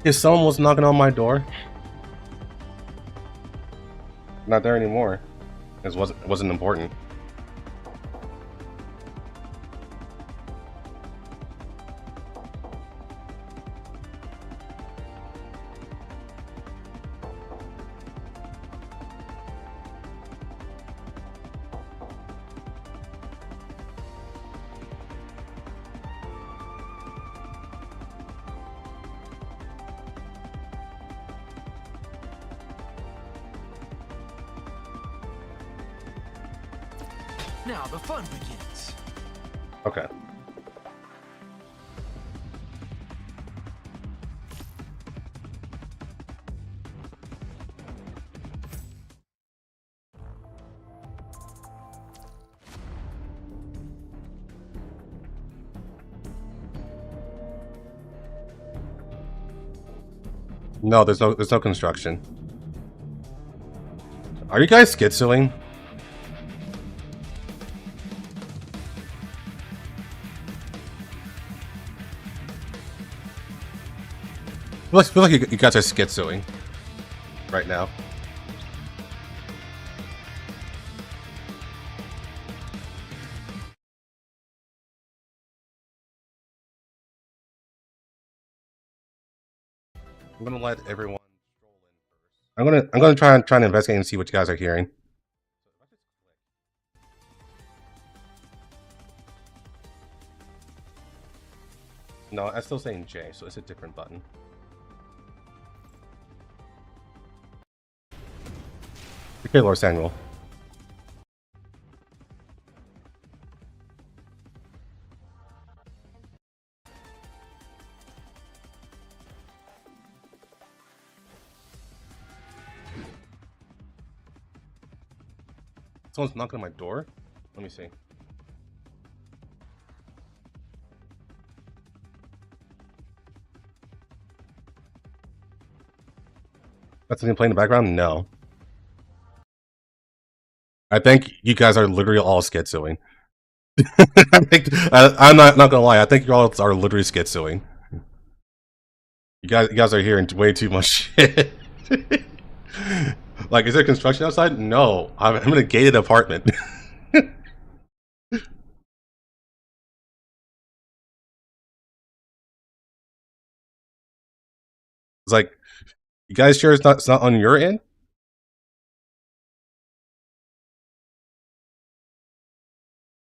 If someone was knocking on my door, not there anymore. It wasn't important. Now the fun begins. Okay. No, there's no construction. Are you guys schizoing? I feel like you guys are schizoing right now. I'm gonna let everyone stroll in first. I'm gonna try and investigate and see what you guys are hearing. No, I'm still saying J, so it's a different button. Okay, Lord Samuel. Someone's knocking on my door? Let me see. That's something playing in the background? No. I think you guys are literally all schizoing. I'm not gonna lie. I think you all are literally schizoing. You guys are hearing way too much shit. Like, is there construction outside? No, I'm in a gated apartment. It's like, you guys sure it's not on your end?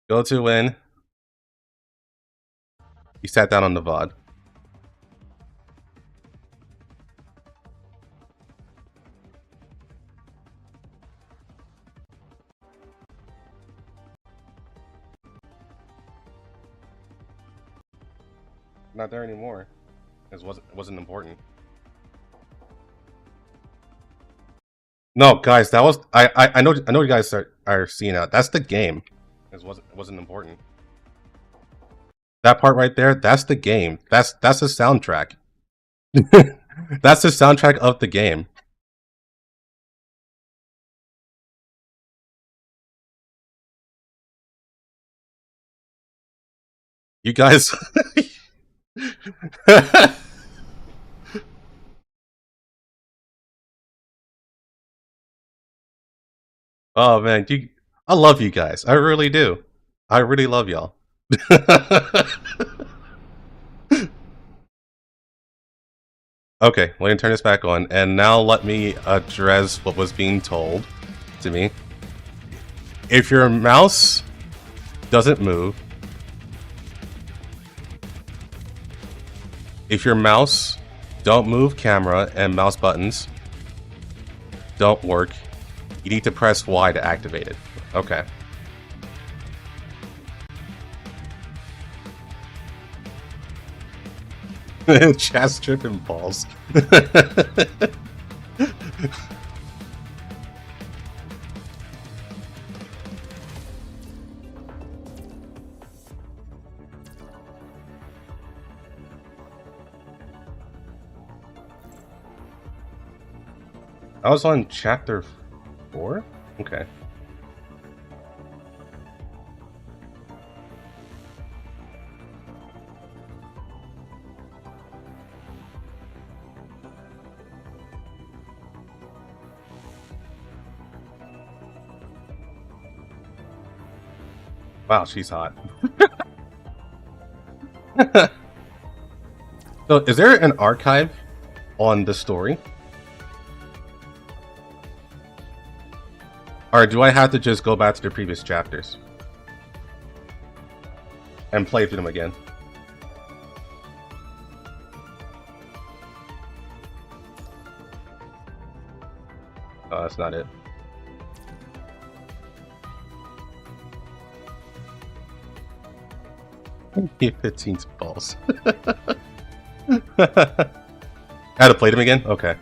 Go to when you sat down on the VOD. Not there anymore. It wasn't important. No, guys, that was I know you guys are seeing that. That's the game. It wasn't important. That part right there, that's the game. That's the soundtrack. That's the soundtrack of the game. You guys. Oh man, I love you guys. I really do. I really love y'all. Okay, let me turn this back on, and now let me address what was being told to me. If your mouse doesn't move, if your mouse don't move camera and mouse buttons don't work, you need to press Y to activate it. Okay. Chat's tripping balls. I was on chapter 4? Okay. Wow, she's hot. So, is there an archive on the story? Or do I have to just go back to the previous chapters and play through them again? Oh, that's not it. He 15 balls. I had to play them again? Okay.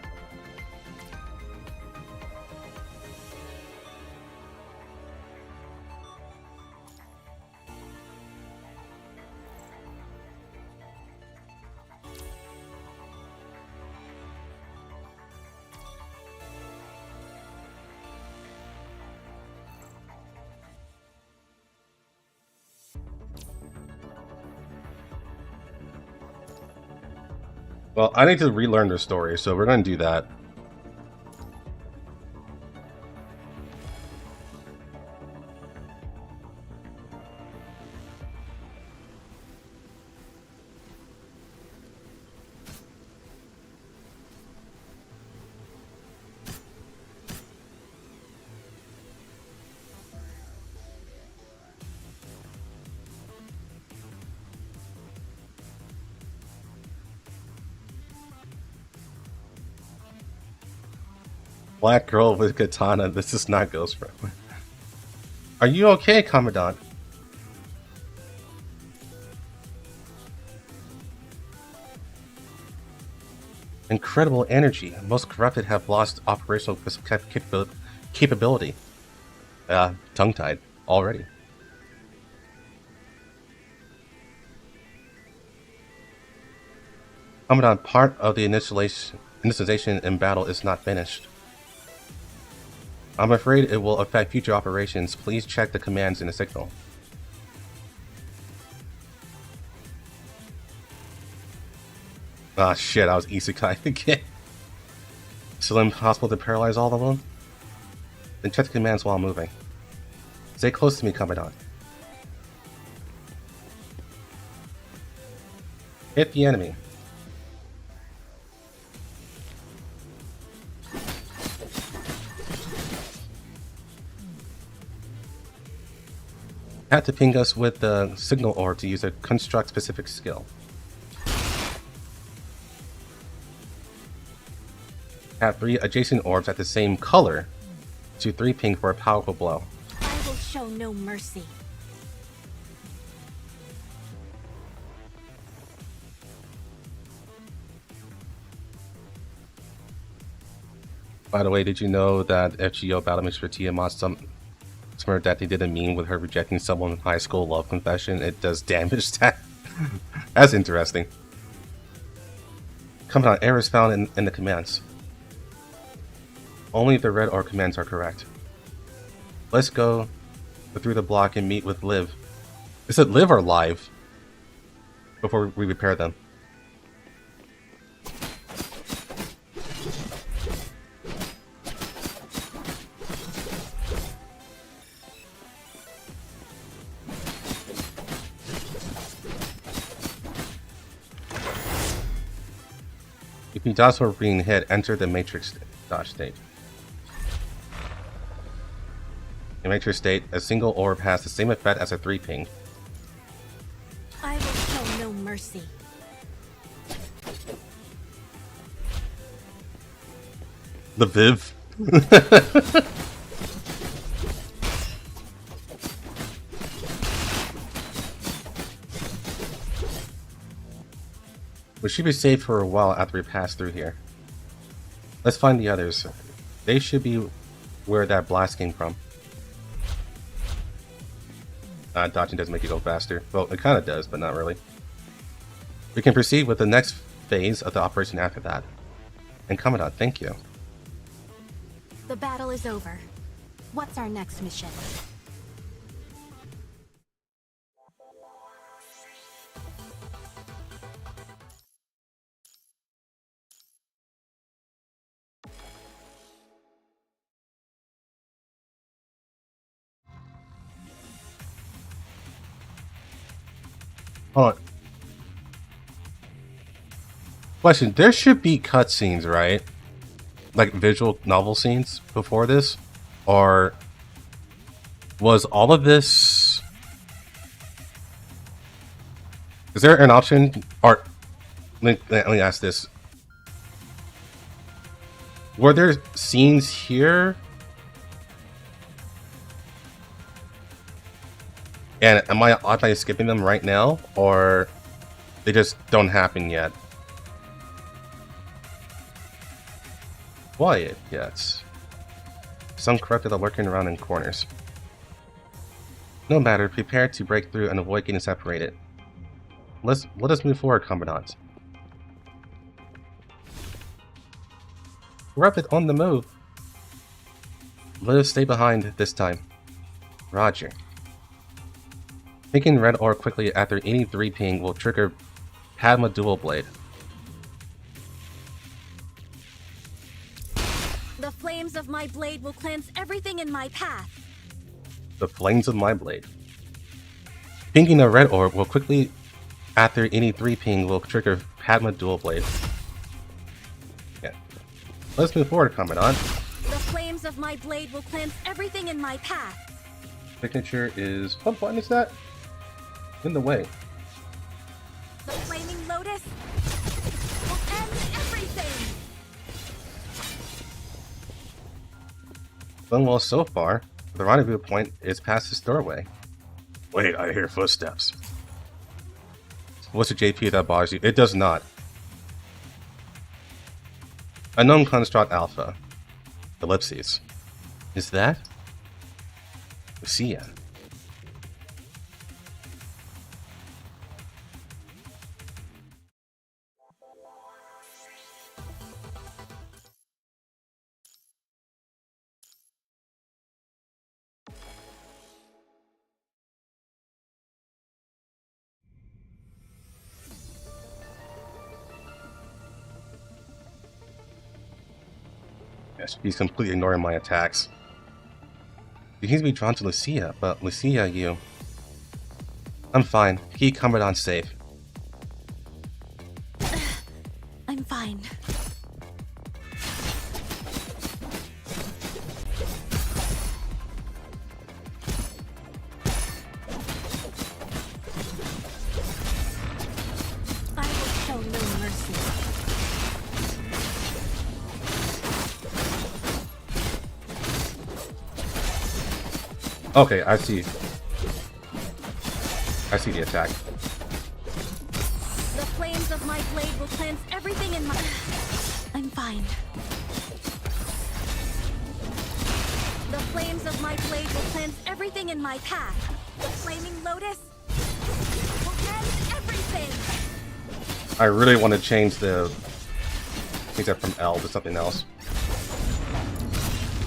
Well, I need to relearn the story, so we're going to do that. Black girl with katana. This is not ghost friendly. Are you okay, Commandant? Incredible energy. Most corrupted have lost operational capability. tongue-tied already. Commandant, part of the initialization in battle is not finished. I'm afraid it will affect future operations. Please check the commands in the signal. Ah, shit, I was isekai again. Still impossible to paralyze all of them? Then check the commands while moving. Stay close to me, Commandant. Hit the enemy. Had to ping us with the signal orb to use a construct specific skill. Have 3 adjacent orbs at the same color to 3 ping for a powerful blow. I will show no mercy. By the way, did you know that FGO Battle Mix for Tiamat smirked that they did a meme with her rejecting someone in high school love confession? It does damage that. That's interesting. Come on, errors found in the commands. Only the red orb commands are correct. Let's go through the block and meet with Liv. Is it Liv or Live? Before we repair them. If you dodge for being hit, enter the matrix dodge state. In matrix state, a single orb has the same effect as a 3 ping. I will show no mercy. The Viv. We should be safe for a while after we pass through here. Let's find the others. They should be where that blast came from. Dodging doesn't make you go faster. Well, it kind of does, but not really. We can proceed with the next phase of the operation after that. And Commandant, thank you. The battle is over. What's our next mission? Hold on. Question, there should be cutscenes, right? Like visual novel scenes before this? Or was all of this... Is there an option? Or let me ask this. Were there scenes here? And am I skipping them right now, or they just don't happen yet? Quiet, yes. Some corrupted are lurking around in corners. No matter, prepare to break through and avoid getting separated. Let us move forward, Commandant. Corrupted on the move. Let us stay behind this time. Roger. Picking red ore quickly after any 3 ping will trigger Padma Dual Blade. The flames of my blade will cleanse everything in my path. The flames of my blade. Pinging a red orb will quickly after any 3 ping will trigger Padma Dual Blade. Yeah. Let's move forward, Commandant. The flames of my blade will cleanse everything in my path. Signature is... What button is that? In the way. The flaming lotus will end everything. Done well so far. The rendezvous point is past this doorway. Wait, I hear footsteps. What's the JP that bothers you? It does not. Unknown construct alpha. Ellipses. Is that? Lucia. Yes, he's completely ignoring my attacks. He seems to be drawn to Lucia, but Lucia, you... I'm fine. Keep Commandant safe. I'm fine. I will show no mercy. Okay, I see. I see the attack. The flames of my blade will cleanse everything in my... I'm fine. The flames of my blade will cleanse everything in my path. The flaming lotus will end everything. I really want to change that from L to something else.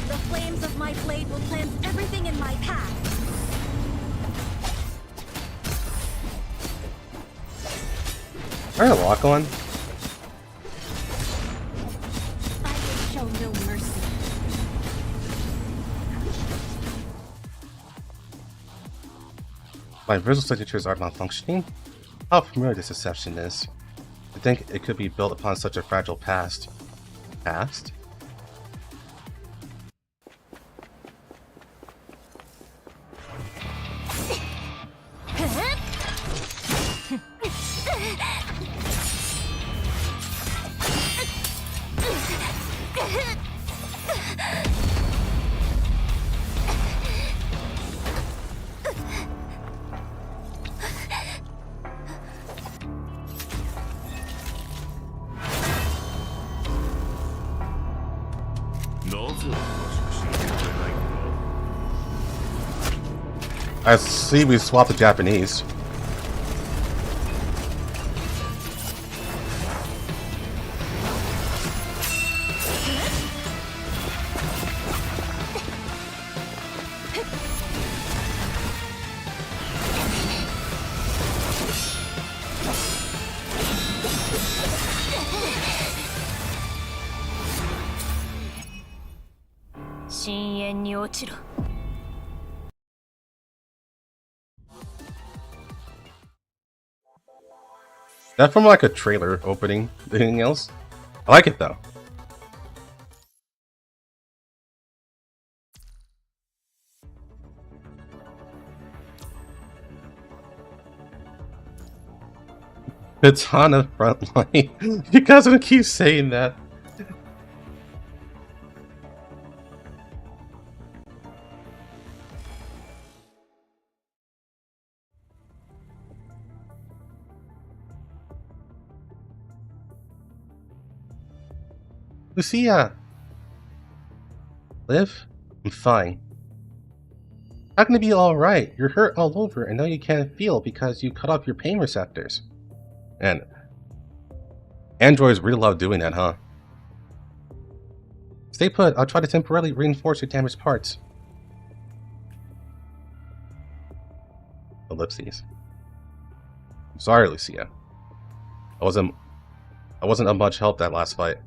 The flames of my blade will cleanse everything in my path. Is there a lock on? I will show no mercy. My visual signatures are malfunctioning? How familiar this deception is. To think it could be built upon such a fragile past. Past? I see we swapped the Japanese. That from like a trailer opening. Anything else? I like it though. Katana frontline. You guys gonna keep saying that. Lucia! Liv? I'm fine. How can it be alright? You're hurt all over and now you can't feel because you cut off your pain receptors. And androids really love doing that, huh? Stay put, I'll try to temporarily reinforce your damaged parts. Ellipses. I'm sorry, Lucia. I wasn't of much help that last fight.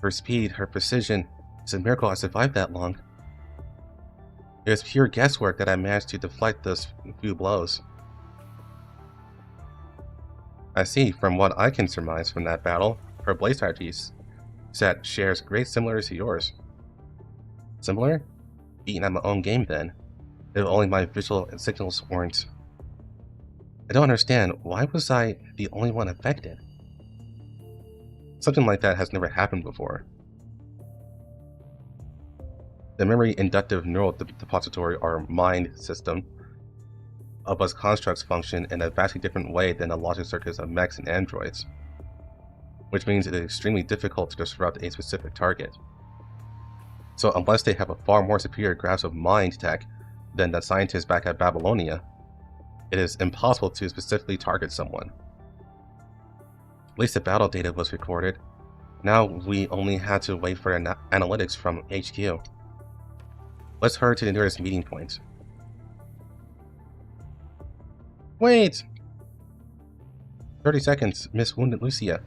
Her speed, her precision, it's a miracle I survived that long. It was pure guesswork that I managed to deflect those few blows. I see, from what I can surmise from that battle, her blade strategies set shares great similarities to yours. Similar? Beaten at my own game then, if only my visual signals weren't. I don't understand, why was I the only one affected? Something like that has never happened before. The memory inductive neural depository, or mind system, of us constructs function in a vastly different way than the logic circuits of mechs and androids, which means it is extremely difficult to disrupt a specific target. So unless they have a far more superior grasp of mind tech than the scientists back at Babylonia, it is impossible to specifically target someone. At least the battle data was recorded. Now we only had to wait for analytics from HQ. Let's hurry to the nearest meeting point. Wait! 30 seconds, Miss Wounded Lucia.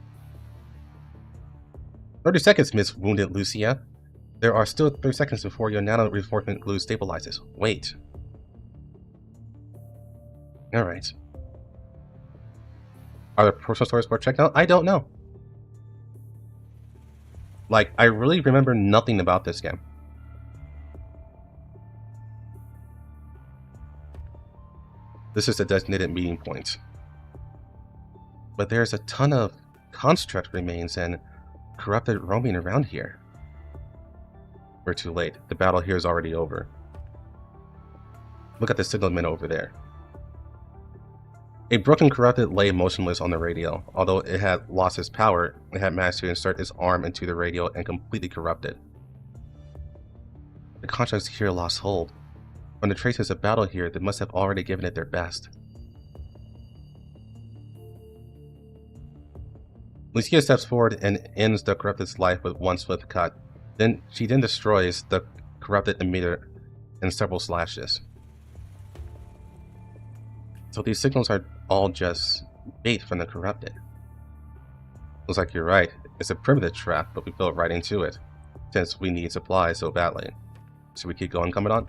30 seconds, Miss Wounded Lucia. There are still 30 seconds before your nano-reinforcement glue stabilizes. Wait. Alright. Are the personal stores worth checking out? I don't know. Like, I really remember nothing about this game. This is the designated meeting point. But there's a ton of construct remains and corrupted roaming around here. We're too late. The battle here is already over. Look at the signalman over there. A broken corrupted lay motionless on the radio. Although it had lost its power, it had managed to insert its arm into the radio and completely corrupt it. The constructs here lost hold. From the traces of battle here, they must have already given it their best. Lucia steps forward and ends the corrupted's life with one swift cut. She then destroys the corrupted emitter in several slashes. So these signals are all just bait from the corrupted. Looks like you're right. It's a primitive trap, but we fell right into it, since we need supplies so badly. Should we keep going, Commandant?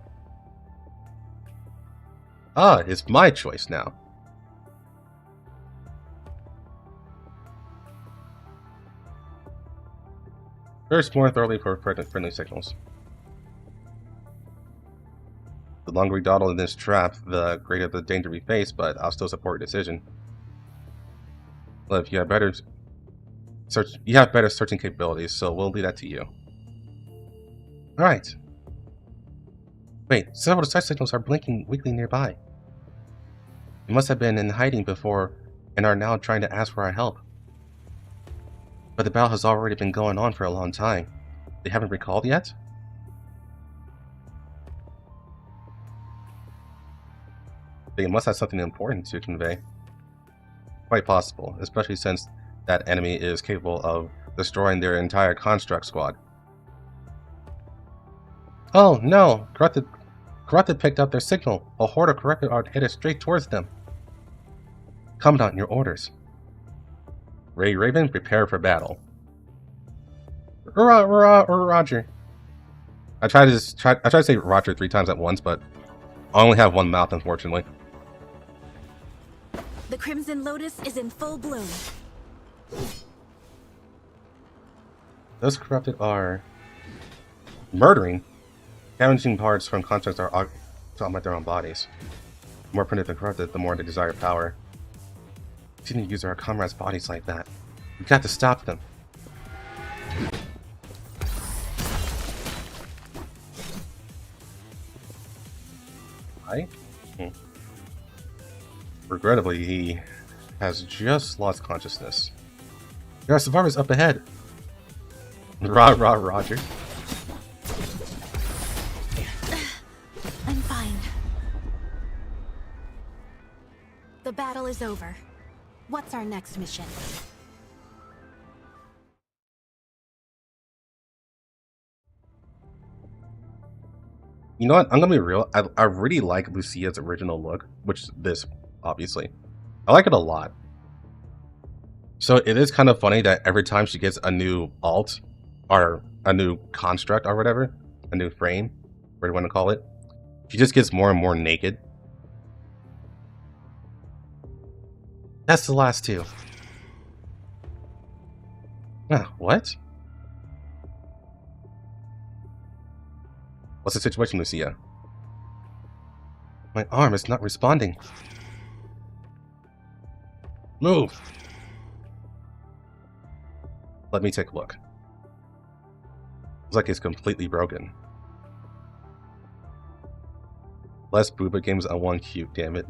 Ah, it's my choice now. Search more thoroughly for friendly signals. The longer we dawdle in this trap, the greater the danger we face, but I'll still support your decision. Well, if you have better searching capabilities, so we'll leave that to you. Alright. Wait, several such signals are blinking weakly nearby. You must have been in hiding before and are now trying to ask for our help. But the battle has already been going on for a long time. They haven't recalled yet? They must have something important to convey. Quite possible, especially since that enemy is capable of destroying their entire construct squad. Oh no! Corrupted picked up their signal. A horde of corrupted are headed straight towards them. Commandant, your orders. Ray Raven, prepare for battle. Roger. I tried to say Roger 3 times at once, but I only have one mouth, unfortunately. The Crimson Lotus is in full bloom. Those corrupted are murdering. Damaging parts from constructs are to augment their own bodies. The more primitive and corrupted, the more they desire power. We shouldn't use our comrades' bodies like that. We've got to stop them. Right? Regrettably, he has just lost consciousness. There are survivors up ahead. Roger. I'm fine. The battle is over. What's our next mission? You know what? I'm gonna be real. I really like Lucia's original look, which is this, obviously. I like it a lot. So it is kind of funny that every time she gets a new alt, or a new construct, or whatever, a new frame, whatever you want to call it, she just gets more and more naked. That's the last two. Ah, what? What's the situation, Lucia? My arm is not responding. Move! Let me take a look. Looks like it's completely broken. Less booba games I want cute, damn it.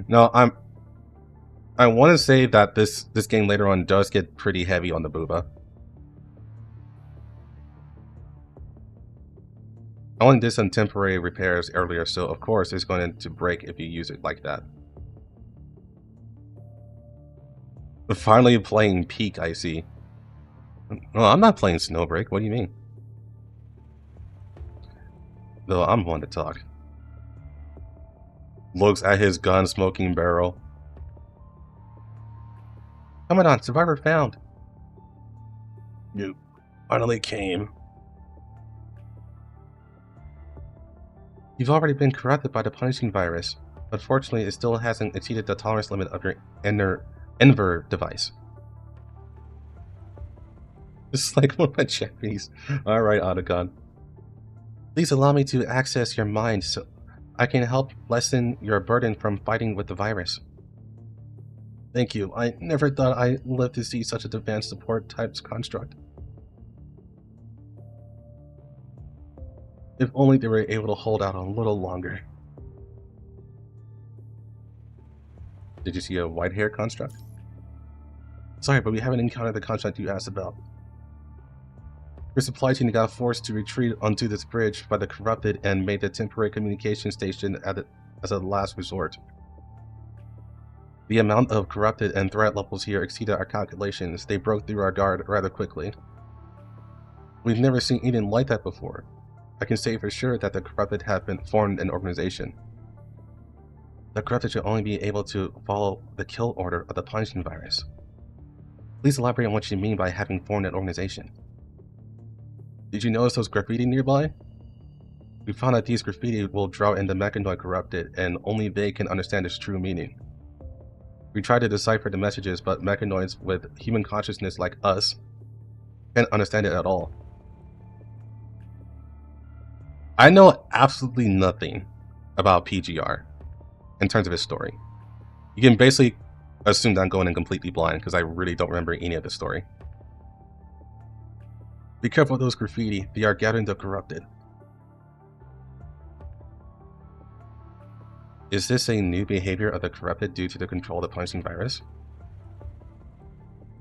No, I want to say that this game later on does get pretty heavy on the booba. I only did some temporary repairs earlier, so of course it's going to break if you use it like that. Finally playing Peak, I see. No, I'm not playing Snowbreak. What do you mean? Though I'm one to talk. Looks at his gun-smoking barrel. Commandant, survivor found. You finally came. You've already been corrupted by the punishing virus. Unfortunately, it still hasn't exceeded the tolerance limit of your Enver device. This is like one of my Japanese. Alright, Otacon. Please allow me to access your mind so I can help lessen your burden from fighting with the virus. Thank you. I never thought I'd live to see such a advanced support types construct. If only they were able to hold out a little longer. Did you see a white hair construct? Sorry, but we haven't encountered the construct you asked about. Your supply chain got forced to retreat onto this bridge by the corrupted and made a temporary communication station as a last resort. The amount of corrupted and threat levels here exceeded our calculations. They broke through our guard rather quickly. We've never seen anything like that before. I can say for sure that the corrupted have been formed an organization. The corrupted should only be able to follow the kill order of the punishing virus. Please elaborate on what you mean by having formed an organization. Did you notice those graffiti nearby? We found that these graffiti will draw in the mechanoid corrupted, and only they can understand its true meaning. We tried to decipher the messages, but mechanoids with human consciousness like us can't understand it at all. I know absolutely nothing about PGR in terms of its story. You can basically assume that I'm going in completely blind because I really don't remember any of the story. Be careful of those graffiti, they are gathering the corrupted. Is this a new behavior of the corrupted due to the control of the punishing virus?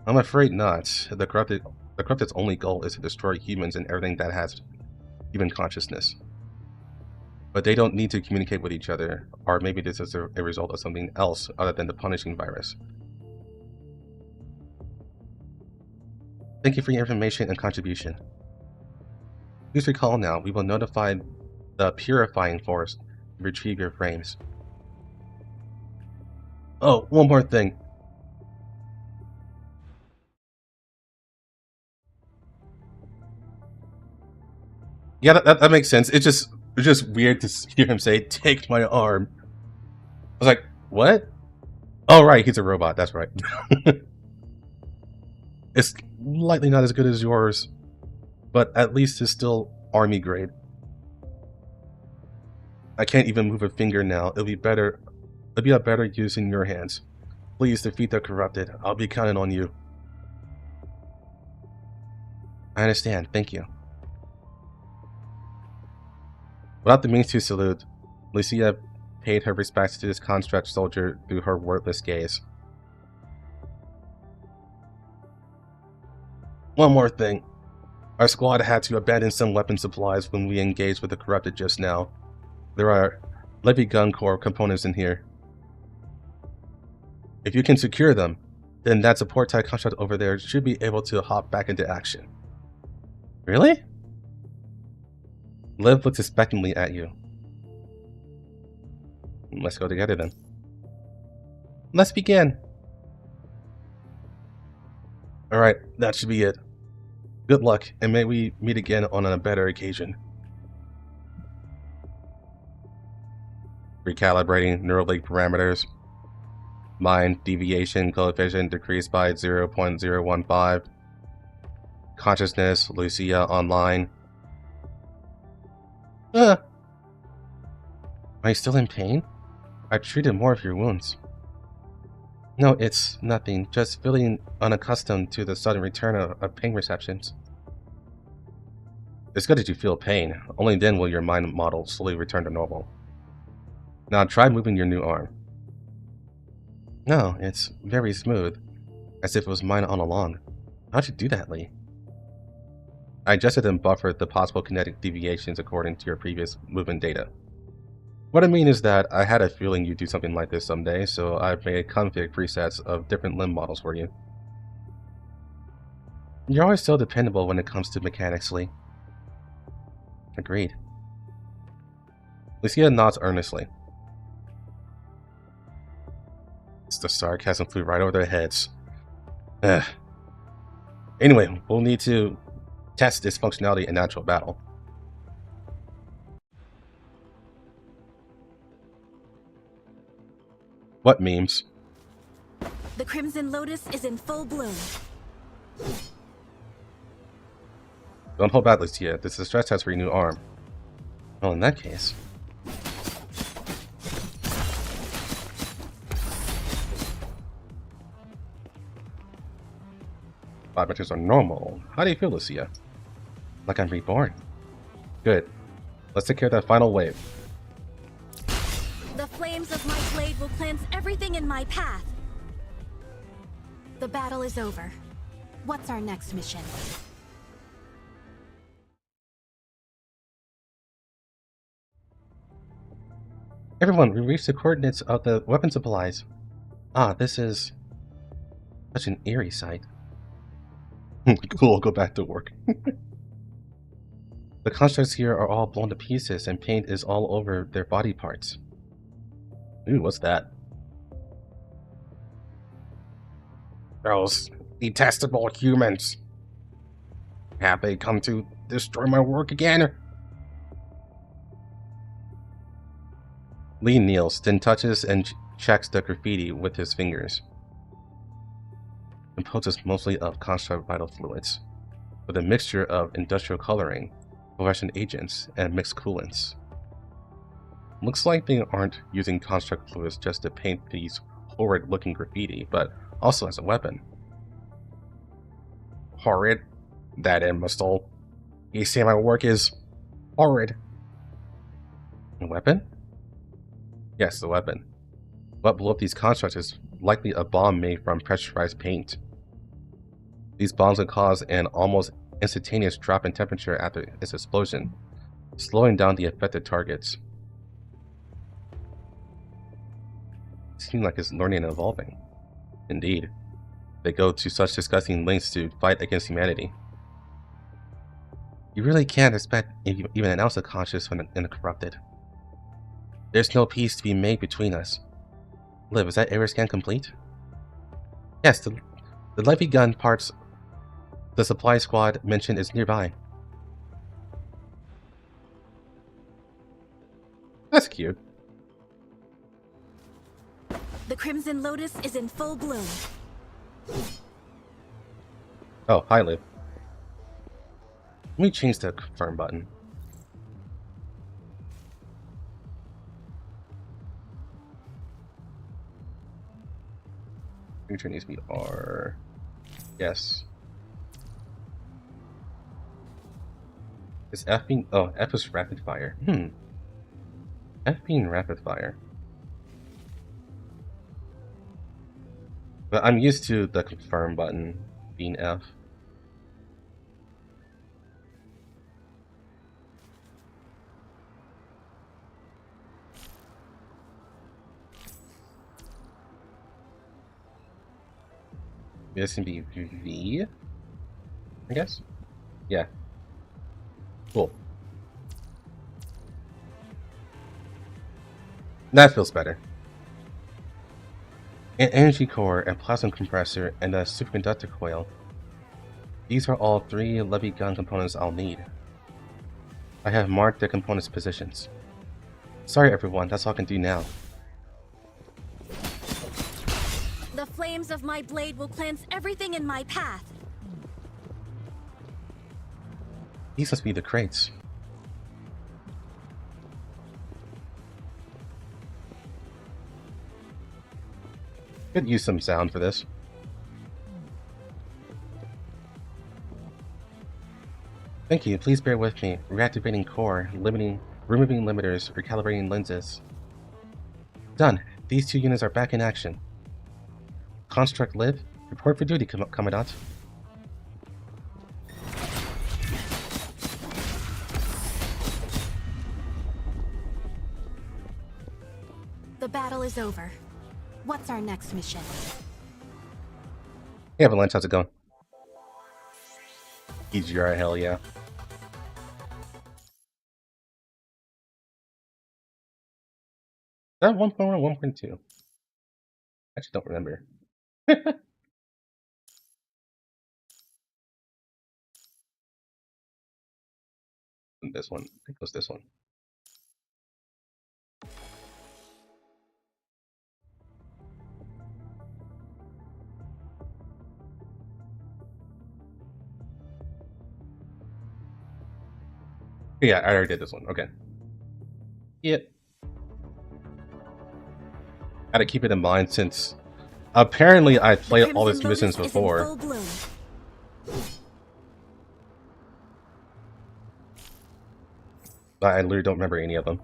I'm afraid not. The corrupted's only goal is to destroy humans and everything that has human consciousness. But they don't need to communicate with each other, or maybe this is a result of something else other than the punishing virus. Thank you for your information and contribution. Please recall now, we will notify the Purifying Force to retrieve your frames. Oh, one more thing. Yeah, that makes sense. It's just weird to hear him say, "Take my arm." I was like, what? Oh, right, he's a robot. That's right. It's slightly not as good as yours, but at least it's still army grade. I can't even move a finger now. It'll be a better use in your hands. Please defeat the corrupted. I'll be counting on you. I understand. Thank you. Without the means to salute, Lucia paid her respects to this construct soldier through her wordless gaze. One more thing. Our squad had to abandon some weapon supplies when we engaged with the corrupted just now. There are Levy Gun Corps components in here. If you can secure them, then that support type construct over there should be able to hop back into action. Really? Liv looks expectantly at you. Let's go together then. Let's begin. Alright, that should be it. Good luck, and may we meet again on a better occasion. Recalibrating neural link parameters. Mind deviation coefficient decreased by 0.015. Consciousness, Lucia online. Are you still in pain? I've treated more of your wounds. No, it's nothing. Just feeling unaccustomed to the sudden return of pain receptions. It's good that you feel pain. Only then will your mind model slowly return to normal. Now try moving your new arm. No, it's very smooth. As if it was mine all along. How'd you do that, Lee? I adjusted and buffered the possible kinetic deviations according to your previous movement data. What I mean is that I had a feeling you'd do something like this someday, so I've made config presets of different limb models for you. You're always so dependable when it comes to mechanics, Lee. Agreed. Lucia nods earnestly. The sarcasm flew right over their heads. Ugh. Anyway, we'll need to test this functionality in actual battle. What memes? The Crimson Lotus is in full bloom. Don't hold back, Lucia. This is a stress test for your new arm. Well, in that case... Biometrics are normal. How do you feel, Lucia? Like I'm reborn. Good. Let's take care of that final wave. The flames of my blade will cleanse everything in my path. The battle is over. What's our next mission? Everyone, we reached the coordinates of the weapon supplies. Ah, this is such an eerie sight. Cool, I'll go back to work. The constructs here are all blown to pieces and paint is all over their body parts. Ooh, what's that? Those detestable humans. Have they come to destroy my work again? Lee kneels, then touches and checks the graffiti with his fingers. Composed is mostly of construct vital fluids, with a mixture of industrial coloring, fluorescent agents, and mixed coolants. Looks like they aren't using construct fluids just to paint these horrid-looking graffiti, but also as a weapon. Horrid? That imbecile. You say my work is horrid. A weapon? Yes, the weapon. What blew up these constructs is likely a bomb made from pressurized paint. These bombs can cause an almost instantaneous drop in temperature after its explosion, slowing down the affected targets. It seems like it's learning and evolving. Indeed. They go to such disgusting lengths to fight against humanity. You really can't expect even an ounce of conscience from the corrupted. There's no peace to be made between us. Liv, is that area scan complete? Yes, the Levy gun parts the supply squad mentioned is nearby. That's cute. The Crimson Lotus is in full bloom. Oh, hi Liv. Let me change the confirm button. Signature needs to be R. Yes. Is F being... Oh, F is rapid fire. F being rapid fire. But I'm used to the confirm button being F. This can be V, I guess? Yeah. Cool. That feels better. An energy core, a plasma compressor, and a superconductor coil. These are all 3 Levy gun components I'll need. I have marked the components' positions. Sorry everyone, that's all I can do now. The flames of my blade will cleanse everything in my path. These must be the crates. Could use some sound for this. Thank you, please bear with me. Reactivating core, removing limiters, recalibrating lenses. Done. These 2 units are back in action. Construct Liv, report for duty, Commandant. The battle is over. What's our next mission? Hey Avalanche, how's it going? EGR, hell yeah. Is that 1.1 or 1.2? I actually don't remember. This one. I think it was this one. Yeah, I already did this one. Okay. Yep. Gotta keep it in mind since apparently I played all these missions before. But I literally don't remember any of them.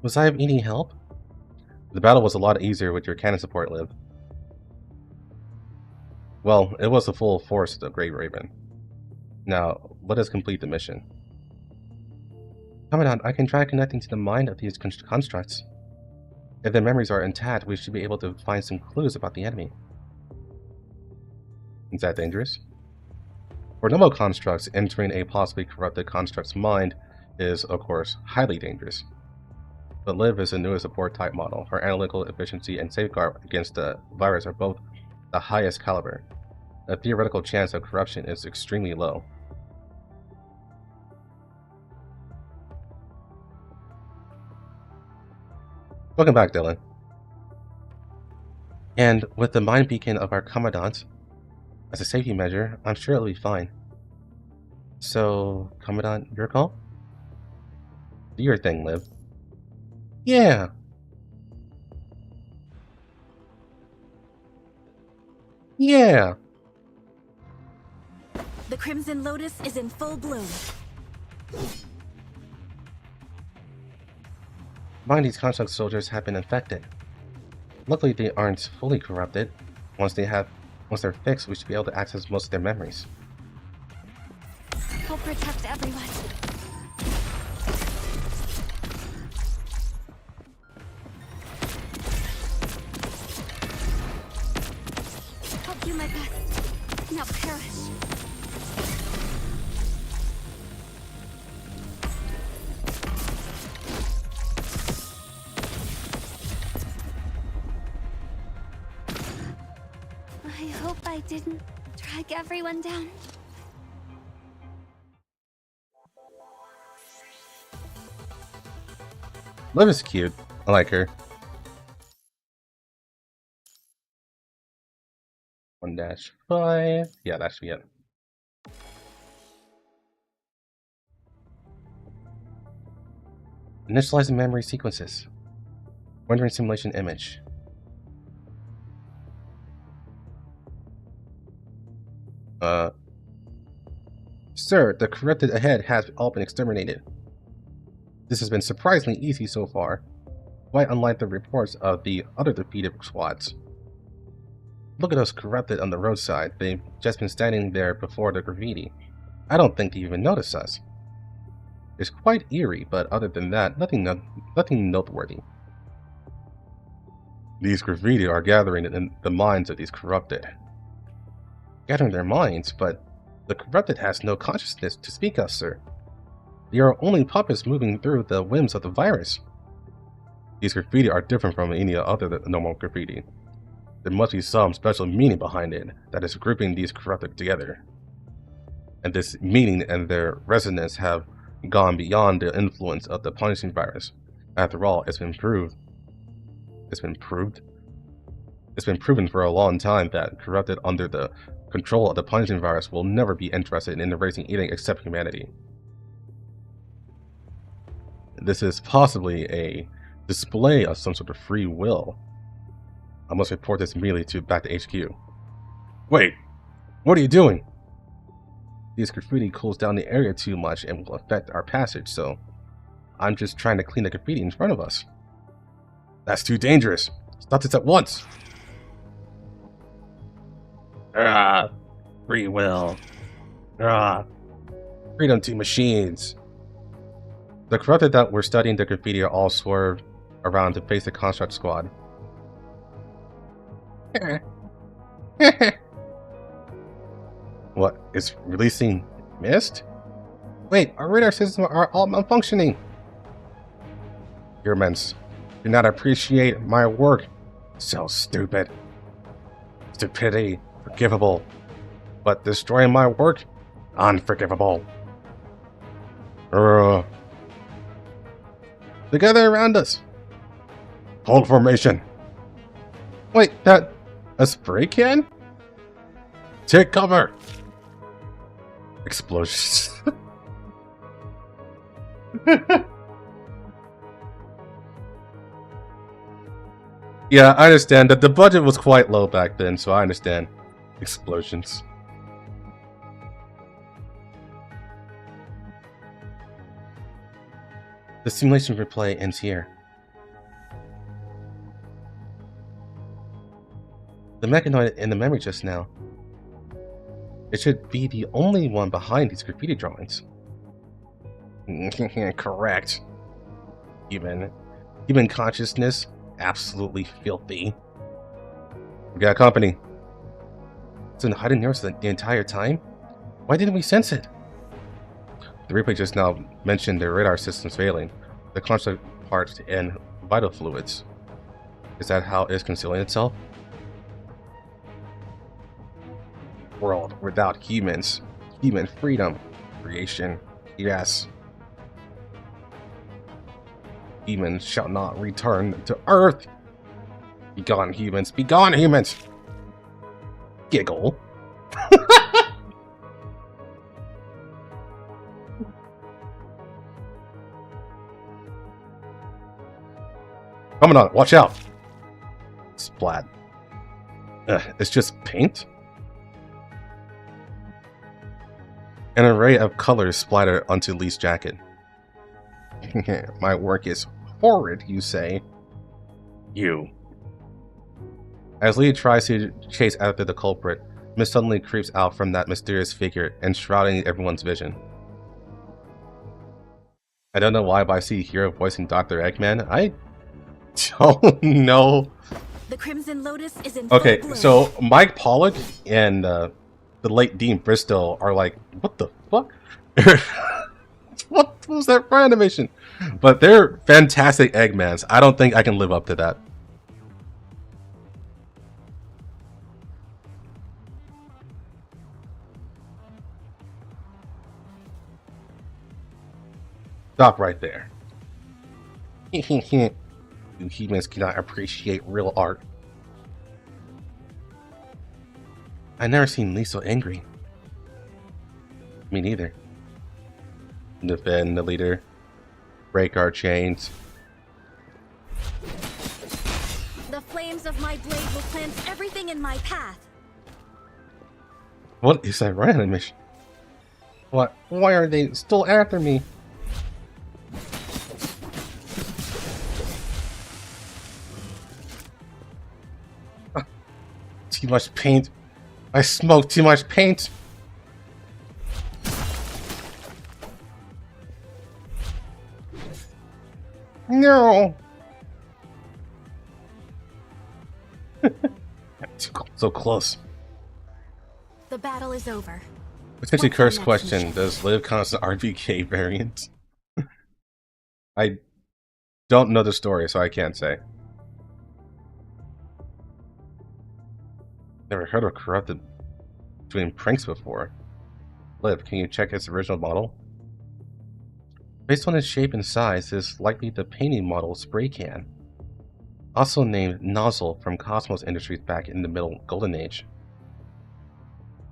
Was I of any help? The battle was a lot easier with your cannon support, Liv. Well, it was the full force of the Great Raven. Now, let us complete the mission. Commandant, I can try connecting to the mind of these constructs. If their memories are intact, we should be able to find some clues about the enemy. Is that dangerous? For normal constructs, entering a possibly corrupted construct's mind is, of course, highly dangerous. But Liv is a newest support type model. Her analytical efficiency and safeguard against the virus are both the highest caliber. The theoretical chance of corruption is extremely low. Welcome back, Dylan. And with the mind beacon of our Commandant, as a safety measure, I'm sure it'll be fine. So, Commandant, your call? Do your thing, Liv. Yeah! Yeah! The Crimson Lotus is in full bloom. Mind these construct soldiers have been infected. Luckily, they aren't fully corrupted. Once they're fixed, we should be able to access most of their memories. I'll protect everyone. I'll do my best. Now perish. I hope I didn't drag everyone down. Liv is cute. I like her. 1-5. Yeah, that should be it. Initializing memory sequences. Rendering simulation image. Sir, the corrupted ahead has all been exterminated. This has been surprisingly easy so far, quite unlike the reports of the other defeated squads. Look at us corrupted on the roadside. They've just been standing there before the graffiti. I don't think they even noticed us. It's quite eerie, but other than that, nothing noteworthy. These graffiti are gathering in the minds of these corrupted. Gathering their minds, but the corrupted has no consciousness to speak of, sir. They are only puppets moving through the whims of the virus. These graffiti are different from any other normal graffiti. There must be some special meaning behind it that is grouping these corrupted together. And this meaning and their resonance have gone beyond the influence of the punishing virus. After all, it's been proven for a long time that corrupted under the control of the punishing virus will never be interested in erasing anything except humanity. This is possibly a display of some sort of free will. I must report this immediately back to HQ. Wait, what are you doing? This graffiti cools down the area too much and will affect our passage, so I'm just trying to clean the graffiti in front of us. That's too dangerous. Stop this at once. Ah, free will. Ah, freedom to machines. The corrupted that were studying the graffiti are all swerved around to face the construct squad. What, is releasing mist? Wait, our radar systems are all malfunctioning. Humans, do not appreciate my work. So stupid. Stupidity, forgivable. But destroying my work, unforgivable. Together around us. Hold formation. Wait, that a spray can? Take cover. Explosions. Yeah, I understand that the budget was quite low back then, so I understand. Explosions. The simulation replay ends here. The mechanoid in the memory just now. It should be the only one behind these graffiti drawings. Correct. Human consciousness, absolutely filthy. We got company. It's been hiding near us the entire time? Why didn't we sense it? The replay just now mentioned the radar systems failing, the construct parts and vital fluids. Is that how it's concealing itself? World without humans. Human freedom. Creation. Yes. Humans shall not return to Earth. Be gone, humans. Be gone, humans. Giggle. Coming on, watch out. Splat. It's just paint? An array of colors splatter onto Lee's jacket. My work is horrid, you say? You. As Lee tries to chase after the culprit, Mist suddenly creeps out from that mysterious figure, enshrouding everyone's vision. I don't know why, but I see Hero voicing Dr. Eggman. I don't know. The Crimson Lotus is in Okay, full bloom. so Mike Pollock and the late Dean Bristow are like, what the fuck? What was that for animation? But they're fantastic Eggmans. I don't think I can live up to that. Stop right there. You humans cannot appreciate real art. I've never seen Lee so angry. Me neither. Defend the leader. Break our chains. The flames of my blade will cleanse everything in my path. What is that right animation? What? Why are they still after me? Too much paint. I smoked too much paint. No. So close. The battle is over. Potentially What's cursed our next question. mission? Does Liv count as an RBK variant? I don't know the story, so I can't say. Never heard of corrupted doing pranks before. Liv, can you check its original model? Based on its shape and size, it is likely the painting model spray can, also named Nozzle from Cosmos Industries back in the Middle Golden Age.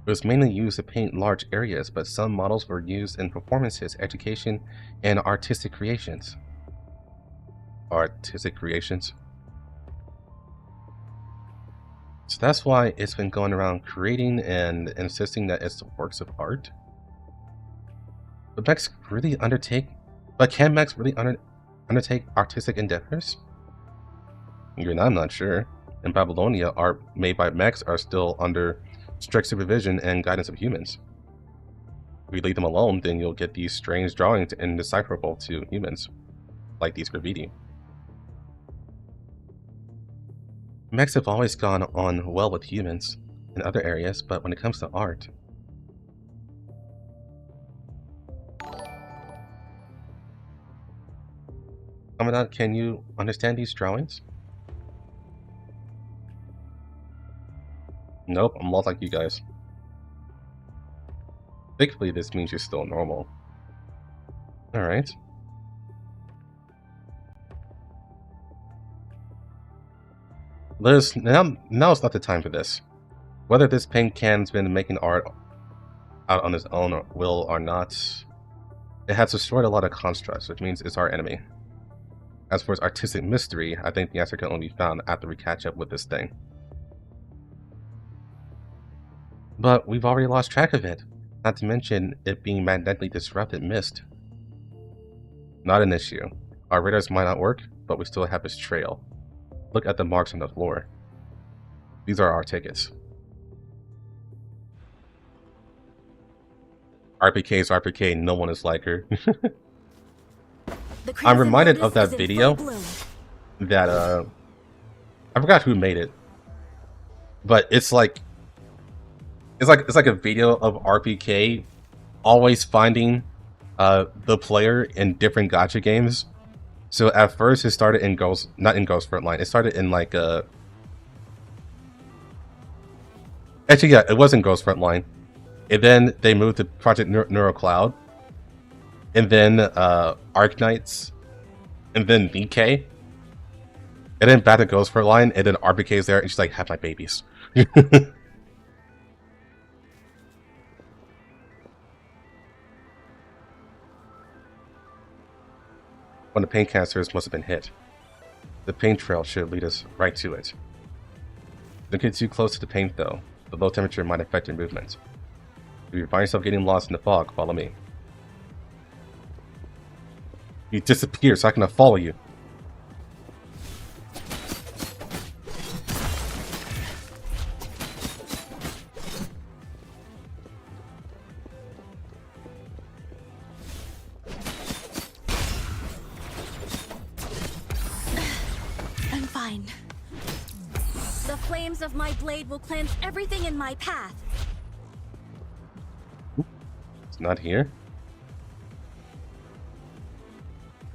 It was mainly used to paint large areas, but some models were used in performances, education, and artistic creations. Artistic creations? So that's why it's been going around creating and insisting that it's works of art. But can mechs really undertake artistic endeavors? Even I'm not sure. In Babylonia, art made by mechs are still under strict supervision and guidance of humans. If you leave them alone, then you'll get these strange drawings indecipherable to humans, like these graffiti. Mechs have always gone on well with humans in other areas, but when it comes to art... Commandant, can you understand these drawings? Nope, I'm lost like you guys. Thankfully, this means you're still normal. Alright. Now's not the time for this. Whether this paint can's been making art out on its own will or not, it has destroyed a lot of constructs, which means it's our enemy. As for its artistic mystery, I think the answer can only be found after we catch up with this thing. But we've already lost track of it, not to mention it being magnetically disrupted mist. Not an issue. Our radars might not work, but we still have its trail. Look at the marks on the floor. These are our tickets. RPK's RPK, no one is like her. I'm reminded of that video that I forgot who made it, but it's like a video of RPK always finding the player in different gacha games. So at first it started in not in Ghost Frontline. It started in like actually yeah, it was in Ghost Frontline, and then they moved to Project Neurocloud, and then Arknights, and then DK, and then back to Ghost Frontline, and then RPK's there, and she's like, "Have my babies." When the paint canisters must have been hit. The paint trail should lead us right to it. Don't get too close to the paint though. The low temperature might affect your movement. If you find yourself getting lost in the fog, follow me. You disappear so I can follow you. I'm fine. The flames of my blade will cleanse everything in my path. It's not here.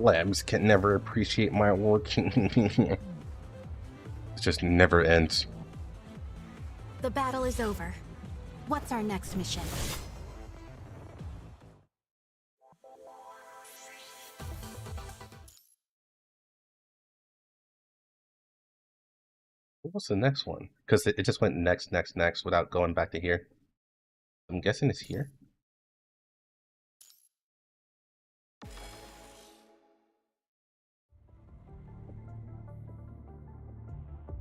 Labs can never appreciate my work. It just never ends. The battle is over. What's our next mission? What's the next one? Because it just went next without going back to here. I'm guessing it's here.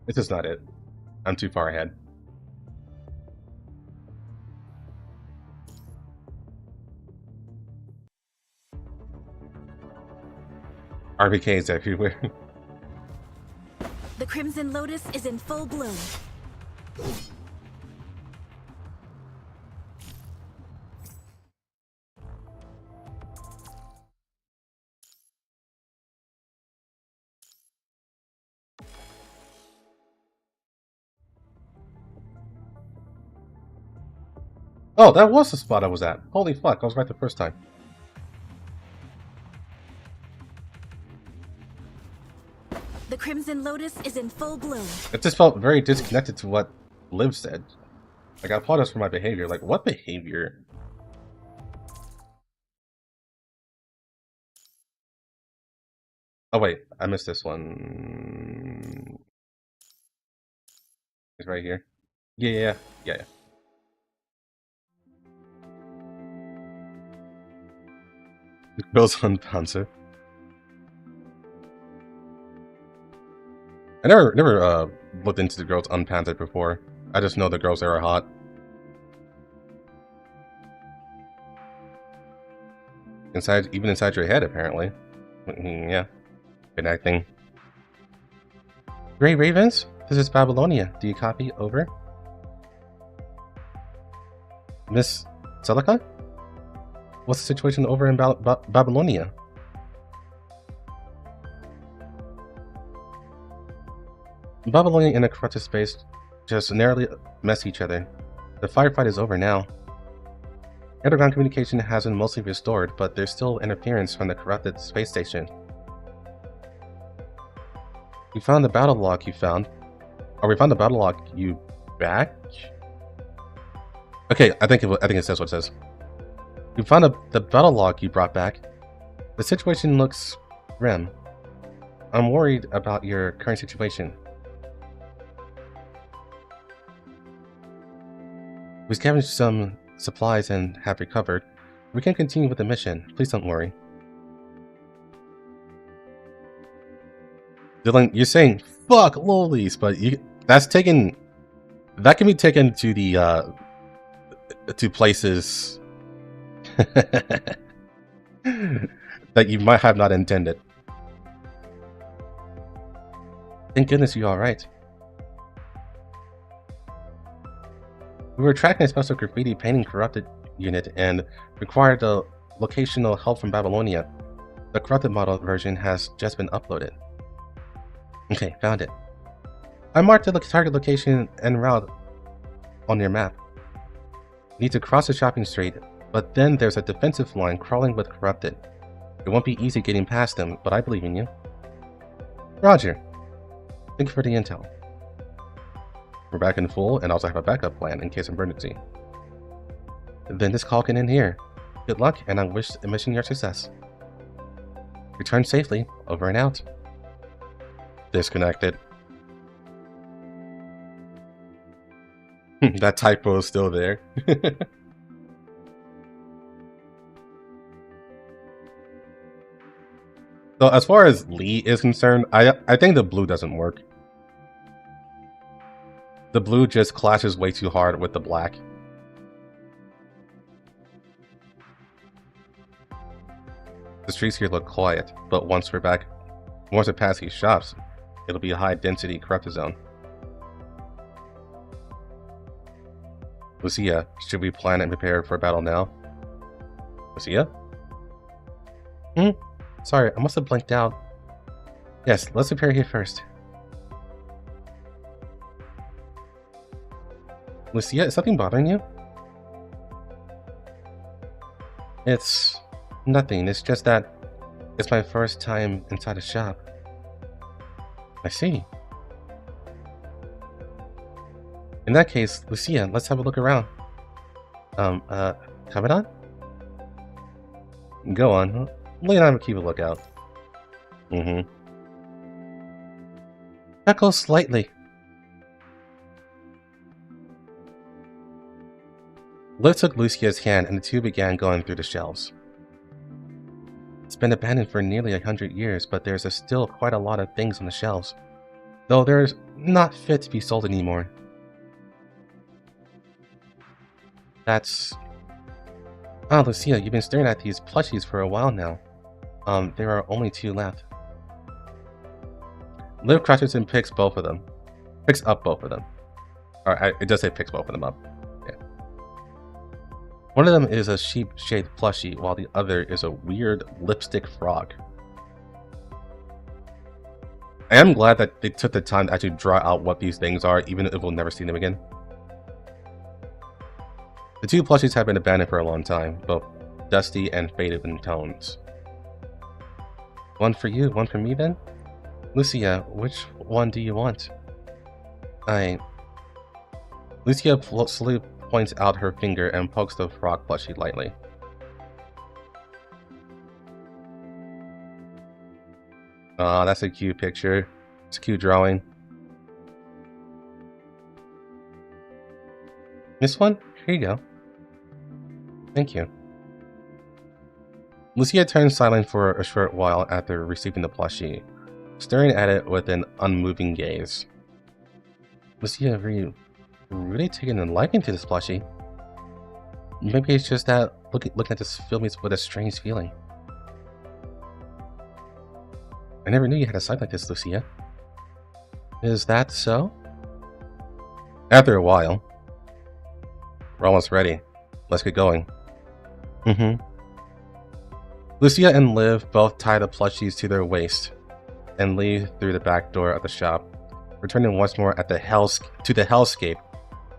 This is not it. I'm too far ahead. RPK is everywhere. The Crimson Lotus is in full bloom. Oh, that was the spot I was at. Holy fuck, I was right the first time. The Crimson Lotus is in full bloom. It just felt very disconnected to what Liv said. Like, I apologize for my behavior. Like, what behavior? Oh wait, I missed this one. It's right here. Yeah. Girls on Panzer. I never looked into the girls unpanthered before. I just know the girls there are hot. Even inside your head, apparently. Yeah. Good acting. Grey Ravens, this is Babylonia. Do you copy? Over. Miss Celica? What's the situation over in Babylonia? Babylonia and the corrupted space just narrowly mess each other. The firefight is over now. Underground communication has been mostly restored, but there's still interference from the corrupted space station. We found the battle log you found. Or we found the battle log you back? Okay, I think it says what it says. We found the battle log you brought back. The situation looks grim. I'm worried about your current situation. We scavenged some supplies and have recovered. We can continue with the mission. Please don't worry. Dylan, you're saying fuck lolies, but that can be taken to the to places that you might have not intended. Thank goodness you're alright. We were tracking a special graffiti painting corrupted unit and required the locational help from Babylonia. The corrupted model version has just been uploaded. Okay, found it. I marked the target location and route on your map. Need to cross the shopping street, but then there's a defensive line crawling with corrupted. It won't be easy getting past them, but I believe in you. Roger. Thank you for the intel. We're back in full and also have a backup plan in case of emergency. Then this call can end here. Good luck, and I wish the mission your success. Return safely. Over and out. Disconnected. That typo is still there. So as far as Lee is concerned, I think the blue doesn't work. The blue just clashes way too hard with the black. The streets here look quiet, but once we're past these shops, it'll be a high-density corrupted zone. Lucia, should we plan and prepare for battle now? Lucia? Sorry, I must have blanked out. Yes, let's prepare here first. Lucia, is something bothering you? It's nothing, it's just that it's my first time inside a shop. I see. In that case, Lucia, let's have a look around. Commandant? Go on. Lay on and keep a lookout. Echo slightly. Liv took Lucia's hand and the two began going through the shelves. It's been abandoned for nearly 100 years, but there's still quite a lot of things on the shelves. Though they're not fit to be sold anymore. That's... Ah, Lucia, you've been staring at these plushies for a while now. There are only 2 left. Liv crouches and picks both of them. Picks up both of them. Or, it does say picks both of them up. Yeah. One of them is a sheep-shaped plushie, while the other is a weird lipstick frog. I am glad that they took the time to actually draw out what these things are, even if we'll never see them again. The 2 plushies have been abandoned for a long time, both dusty and faded in tones. One for you, one for me then? Lucia, which one do you want? Lucia slowly points out her finger and pokes the frog plushie lightly. Aw, that's a cute picture. It's a cute drawing. This one? Here you go. Thank you. Lucia turned silent for a short while after receiving the plushie, staring at it with an unmoving gaze. Lucia, were you really taking a liking to this plushie? Maybe it's just that looking at this film with a strange feeling. I never knew you had a side like this, Lucia. Is that so? After a while. We're almost ready. Let's get going. Lucia and Liv both tie the plushies to their waist and leave through the back door of the shop, returning once more at the hellscape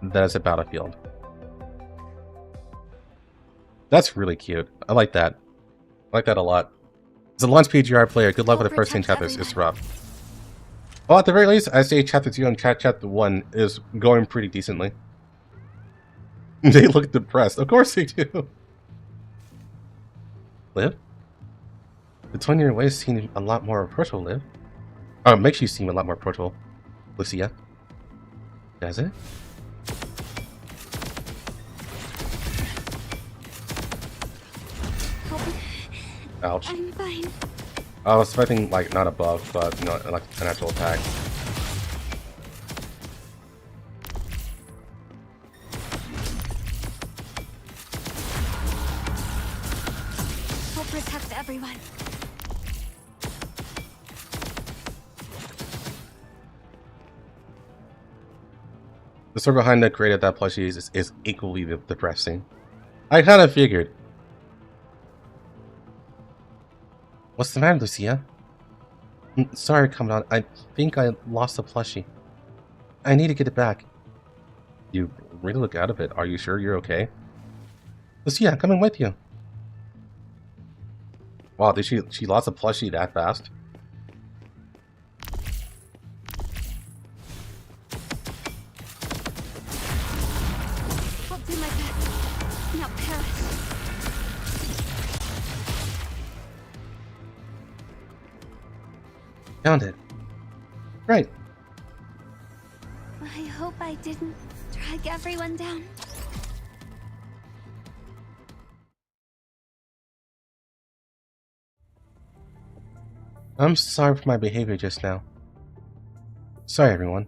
that is a battlefield. That's really cute. I like that. I like that a lot. As a launch PGR player, good luck with the first 10 chapters. It's rough. Well, at the very least, I say chapter 2 and chapter 1 is going pretty decently. They look depressed. Of course they do. Liv? The tone in your waist seems a lot more approachable, Liv. Oh, it makes you seem a lot more approachable, Lucia. Does it? Ouch. I'm fine. I was expecting, like, not a buff, but, you know, like an actual attack. I'll protect everyone. The story behind the creator of that plushie is equally depressing. I kind of figured. What's the matter, Lucia? Sorry, Commandant. I think I lost the plushie. I need to get it back. You really look out of it. Are you sure you're okay? Lucia, I'm coming with you. Wow, did she lost the plushie that fast? I'll do my best. Now perish. Found it. Right. I hope I didn't drag everyone down. I'm sorry for my behavior just now. Sorry, everyone.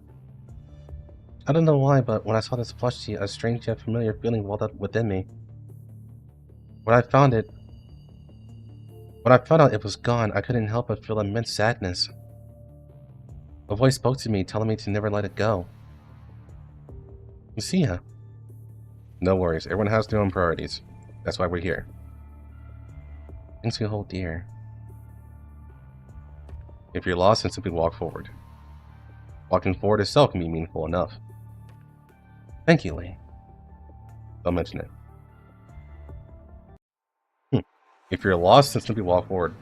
I don't know why, but when I saw this plushie, a strange yet familiar feeling welled up within me. When I found out it was gone, I couldn't help but feel immense sadness. A voice spoke to me, telling me to never let it go. Lucia. No worries, everyone has their own priorities. That's why we're here. Things can hold dear. If you're lost, then simply walk forward. Walking forward itself can be meaningful enough. Thank you, Lee. Don't mention it. If you're lost, then simply walk forward.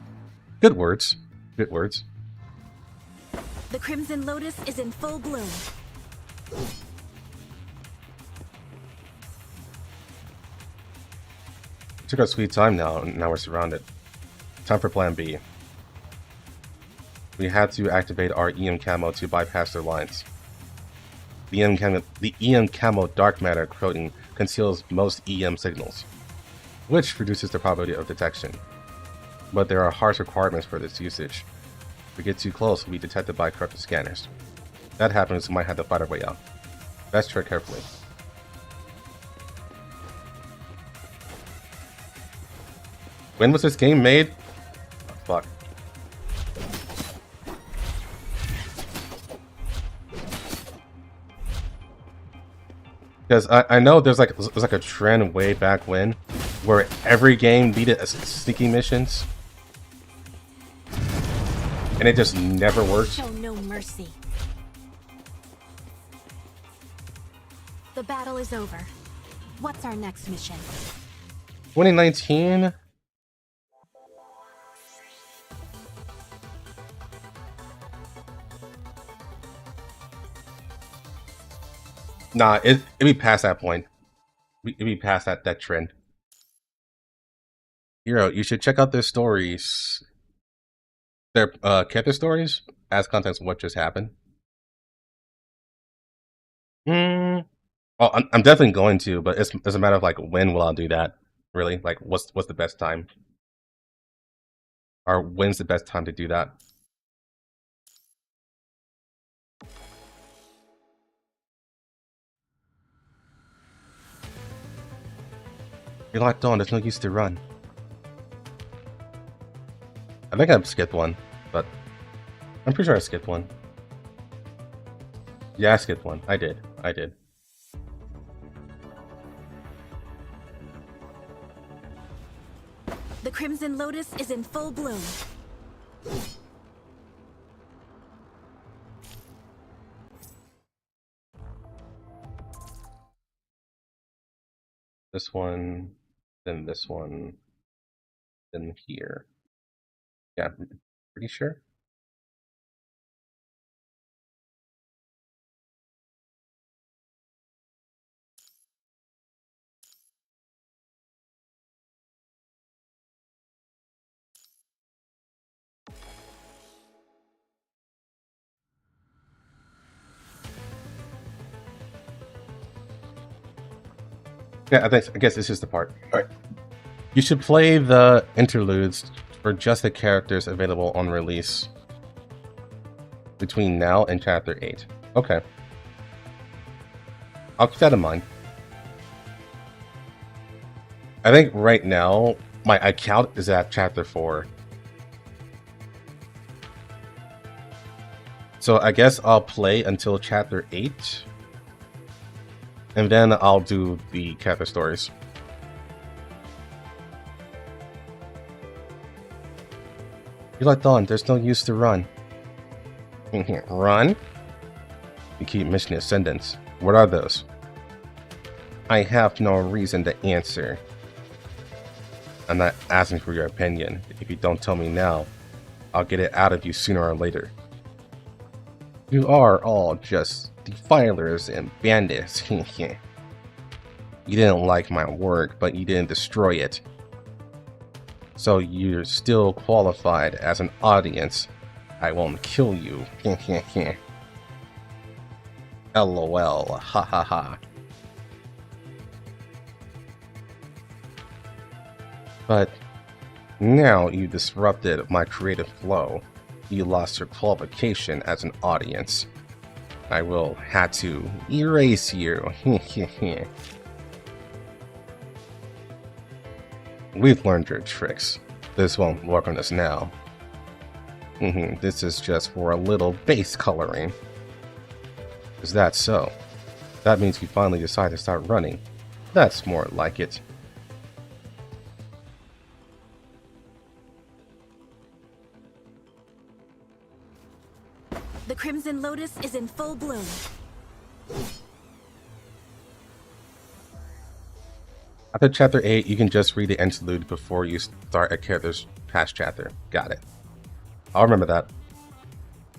Good words. Good words. The Crimson Lotus is in full bloom. Took our sweet time now, and now we're surrounded. Time for plan B. We had to activate our EM camo to bypass their lines. The EM camo dark matter coating conceals most EM signals, which reduces the probability of detection. But there are harsh requirements for this usage. If we get too close, we'll be detected by corrupted scanners. If that happens, we might have to fight our way out. Best tread carefully. When was this game made? Oh, fuck. Because I know there's like a trend way back when where every game needed sneaking missions, and it just never worked. Show no mercy. The battle is over. What's our next mission? 2019. Nah, it'd be past that point. It'd be past that trend. Hero, you should check out their stories. Their character stories as context of what just happened. Oh, I'm definitely going to, but it's a matter of like when will I do that? Really, like what's the best time? Or when's the best time to do that? You're locked on, there's no use to run. I think I skipped one, but I'm pretty sure I skipped one. Yeah, I skipped one. I did. The Crimson Lotus is in full bloom. This one, then this one, then here. Yeah, pretty sure. Yeah, I guess this is the part. All right. You should play the interludes for just the characters available on release between now and Chapter 8. Okay. I'll keep that in mind. I think right now, my account is at Chapter 4. So I guess I'll play until Chapter 8. And then I'll do the character stories. You let on, there's no use to run. Run? You keep missing ascendants. What are those? I have no reason to answer. I'm not asking for your opinion. If you don't tell me now, I'll get it out of you sooner or later. You are all just defilers and bandits. You didn't like my work, but you didn't destroy it. So you're still qualified as an audience. I won't kill you. LOL. Ha ha ha. But now you disrupted my creative flow. You lost your qualification as an audience. I will have to erase you. We've learned your tricks. This won't work on us now. This is just for a little base coloring. Is that so? That means you finally decide to start running. That's more like it. The Crimson Lotus is in full bloom. After Chapter 8, you can just read the interlude before you start a character's past chapter. Got it. I'll remember that.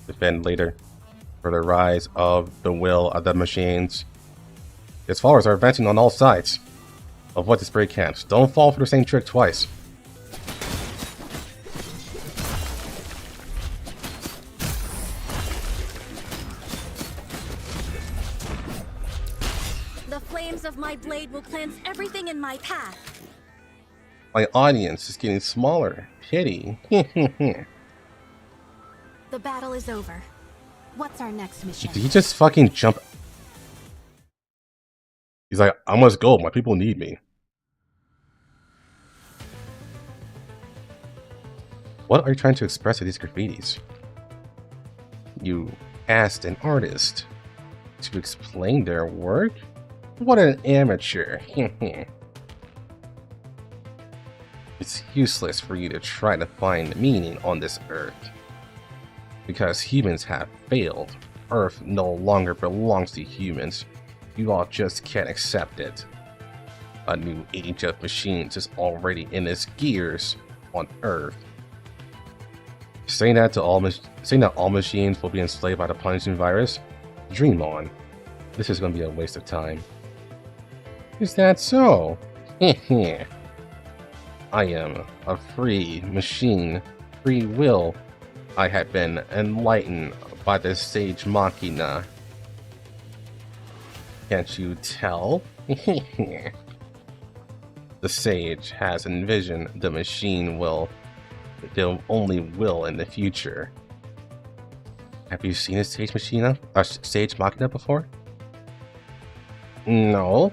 Defend later. For the rise of the will of the machines. Its followers are advancing on all sides. Avoid the spray camps. Don't fall for the same trick twice. The flames of my blade will cleanse everything in my path. My audience is getting smaller. Pity. The battle is over. What's our next mission? Did he just fucking jump? He's like, I must go. My people need me. What are you trying to express with these graffitis? You asked an artist to explain their work? What an amateur. It's useless for you to try to find meaning on this earth. Because humans have failed. Earth no longer belongs to humans. You all just can't accept it. A new age of machines is already in its gears on Earth. Saying that all machines will be enslaved by the punishing virus? Dream on. This is going to be a waste of time. Is that so? I am a free machine. Free will. I have been enlightened by the sage machina. Can't you tell? The sage has envisioned the machine will only will in the future. Have you seen a sage machina or sage machina before? No.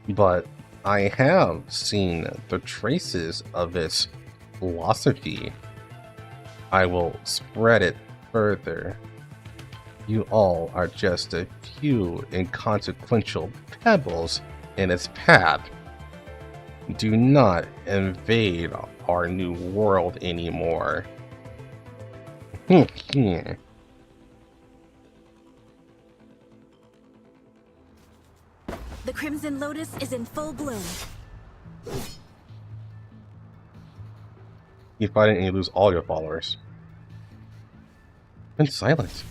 But I have seen the traces of its philosophy. I will spread it further. You all are just a few inconsequential pebbles in its path. Do not invade our new world anymore. The Crimson Lotus is in full bloom. You fight it and you lose all your followers. Been silent.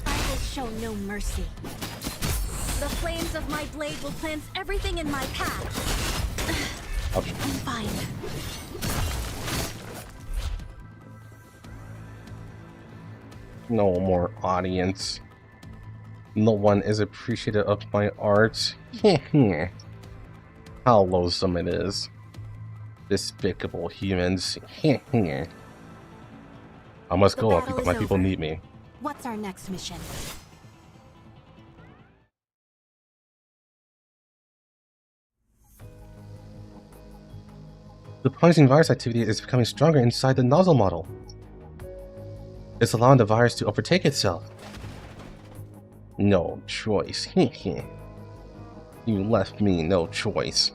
I will show no mercy. The flames of my blade will cleanse everything in my path. Ouch. I'm fine. No more audience. No one is appreciative of my art. How loathsome it is. Despicable humans. I must The go battle because is my people over. need me. What's our next mission? The punishing virus activity is becoming stronger inside the nozzle model. It's allowing the virus to overtake itself. No choice. You left me no choice.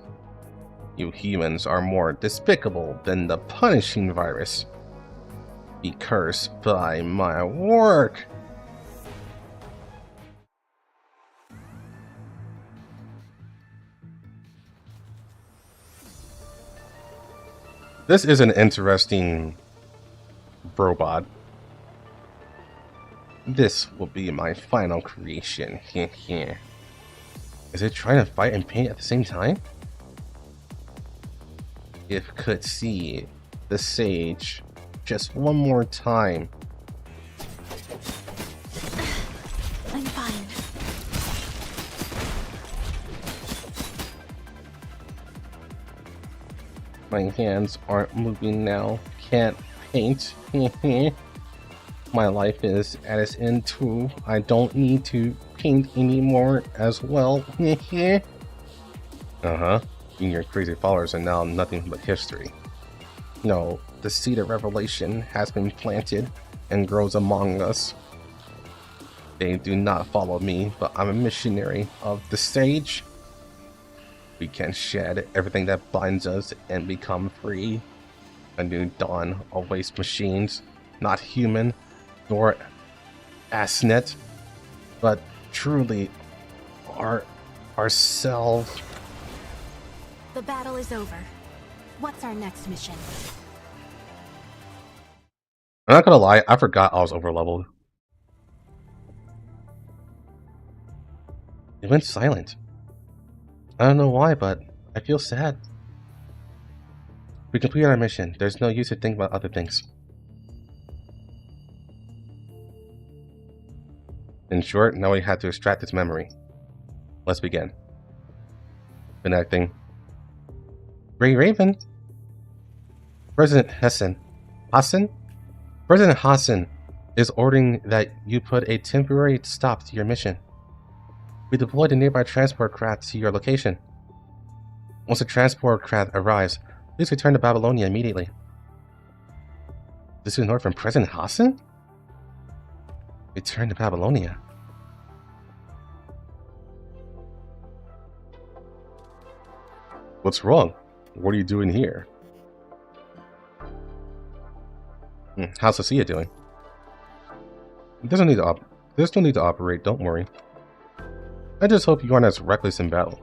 You humans are more despicable than the punishing virus. Be cursed by my work. This is an interesting robot. This will be my final creation. Is it trying to fight and paint at the same time? If could see the sage just one more time. I'm fine. My hands aren't moving now. Can't paint. My life is at its end too. I don't need to paint anymore as well. Uh-huh. You and your crazy followers are now nothing but history. No, the seed of revelation has been planted and grows among us. They do not follow me, but I'm a missionary of the sage. We can shed everything that binds us and become free. A new dawn awaits machines, not human, nor assnet, but truly ourselves. The battle is over. What's our next mission? I'm not gonna lie, I forgot I was overleveled. It went silent. I don't know why, but I feel sad. We completed our mission. There's no use to think about other things. In short, now we have to extract its memory. Let's begin. Connecting. Gray Raven. President Hassan. President Hassan is ordering that you put a temporary stop to your mission. We deployed a nearby transport craft to your location. Once the transport craft arrives, please return to Babylonia immediately. This is an order from President Hassan? Return to Babylonia. What's wrong? What are you doing here? How's Cecilia doing? There's no need to operate, don't worry. I just hope you aren't as reckless in battle.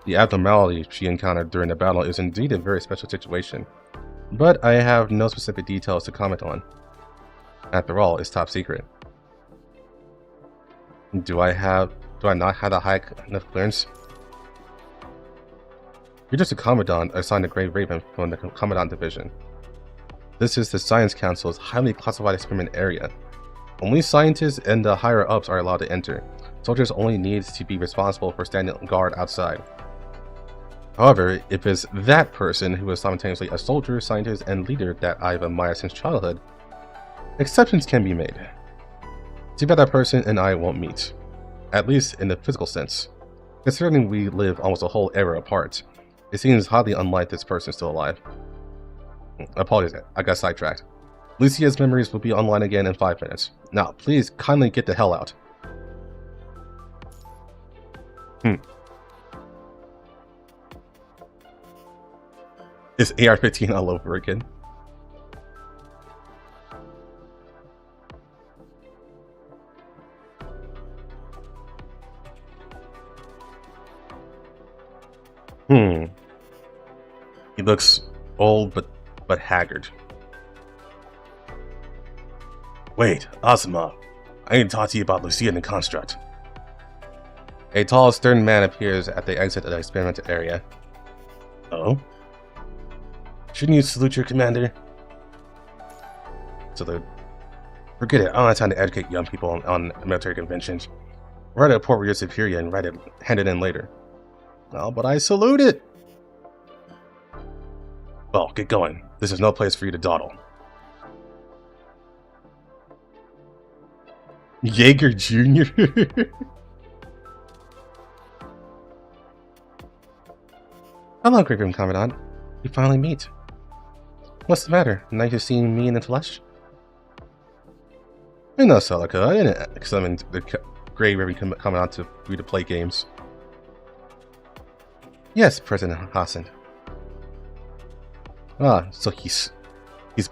The abnormality she encountered during the battle is indeed a very special situation, but I have no specific details to comment on. After all, it's top secret. Do I not have the high enough clearance? You're just a Commandant assigned to Grey Raven from the Commandant Division. This is the Science Council's highly classified experiment area. Only scientists and the higher-ups are allowed to enter. Soldiers only need to be responsible for standing guard outside. However, if it's that person who is simultaneously a soldier, scientist, and leader that I've admired since childhood, exceptions can be made. Too bad that person and I won't meet. At least in the physical sense. Considering we live almost a whole era apart, it seems highly unlike this person still alive. Apologies, I got sidetracked. Lucia's memories will be online again in 5 minutes. Now, please kindly get the hell out. It's AR-15 all over again. He looks old but haggard. Wait, Asuma. I need to talk to you about Lucia and the construct. A tall, stern man appears at the exit of the experimental area. Oh? Shouldn't you salute your commander? Salute. Forget it, I don't have time to educate young people on military conventions. Write a report with your superior and hand it in later. Oh, but I salute it! Well, get going. This is no place for you to dawdle. Jaeger Jr. Hello, Great Room Commandant. We finally meet. What's the matter? Nice to seeing me in the flesh? I know, Celica. I didn't examine the Grey Ribbon Commandant to you to play games. Yes, President Hassan. Ah, so he's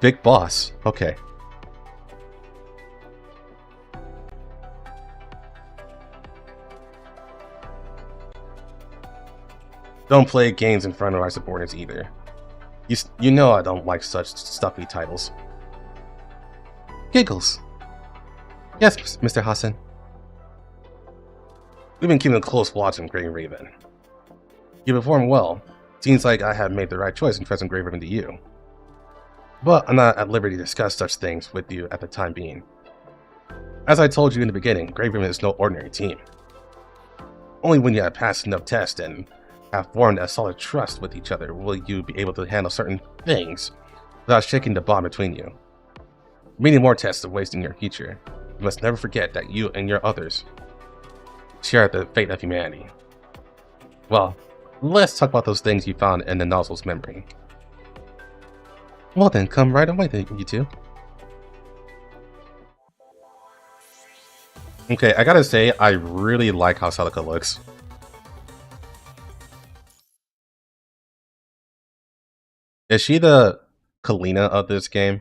big boss. Okay. Don't play games in front of our subordinates either. You know I don't like such stuffy titles. Giggles. Yes, Mr. Hassan. We've been keeping a close watch on Grey Raven. You performed well. Seems like I have made the right choice in trusting Grey Raven to you. But I'm not at liberty to discuss such things with you at the time being. As I told you in the beginning, Grey Raven is no ordinary team. Only when you have passed enough tests and have formed a solid trust with each other will you be able to handle certain things without shaking the bond between you. Many more tests are wasting your future. You must never forget that you and your others share the fate of humanity. Well, let's talk about those things you found in the nozzle's memory. Well then, come right away then, you two. Okay, I gotta say, I really like how Celica looks. Is she the Kalina of this game?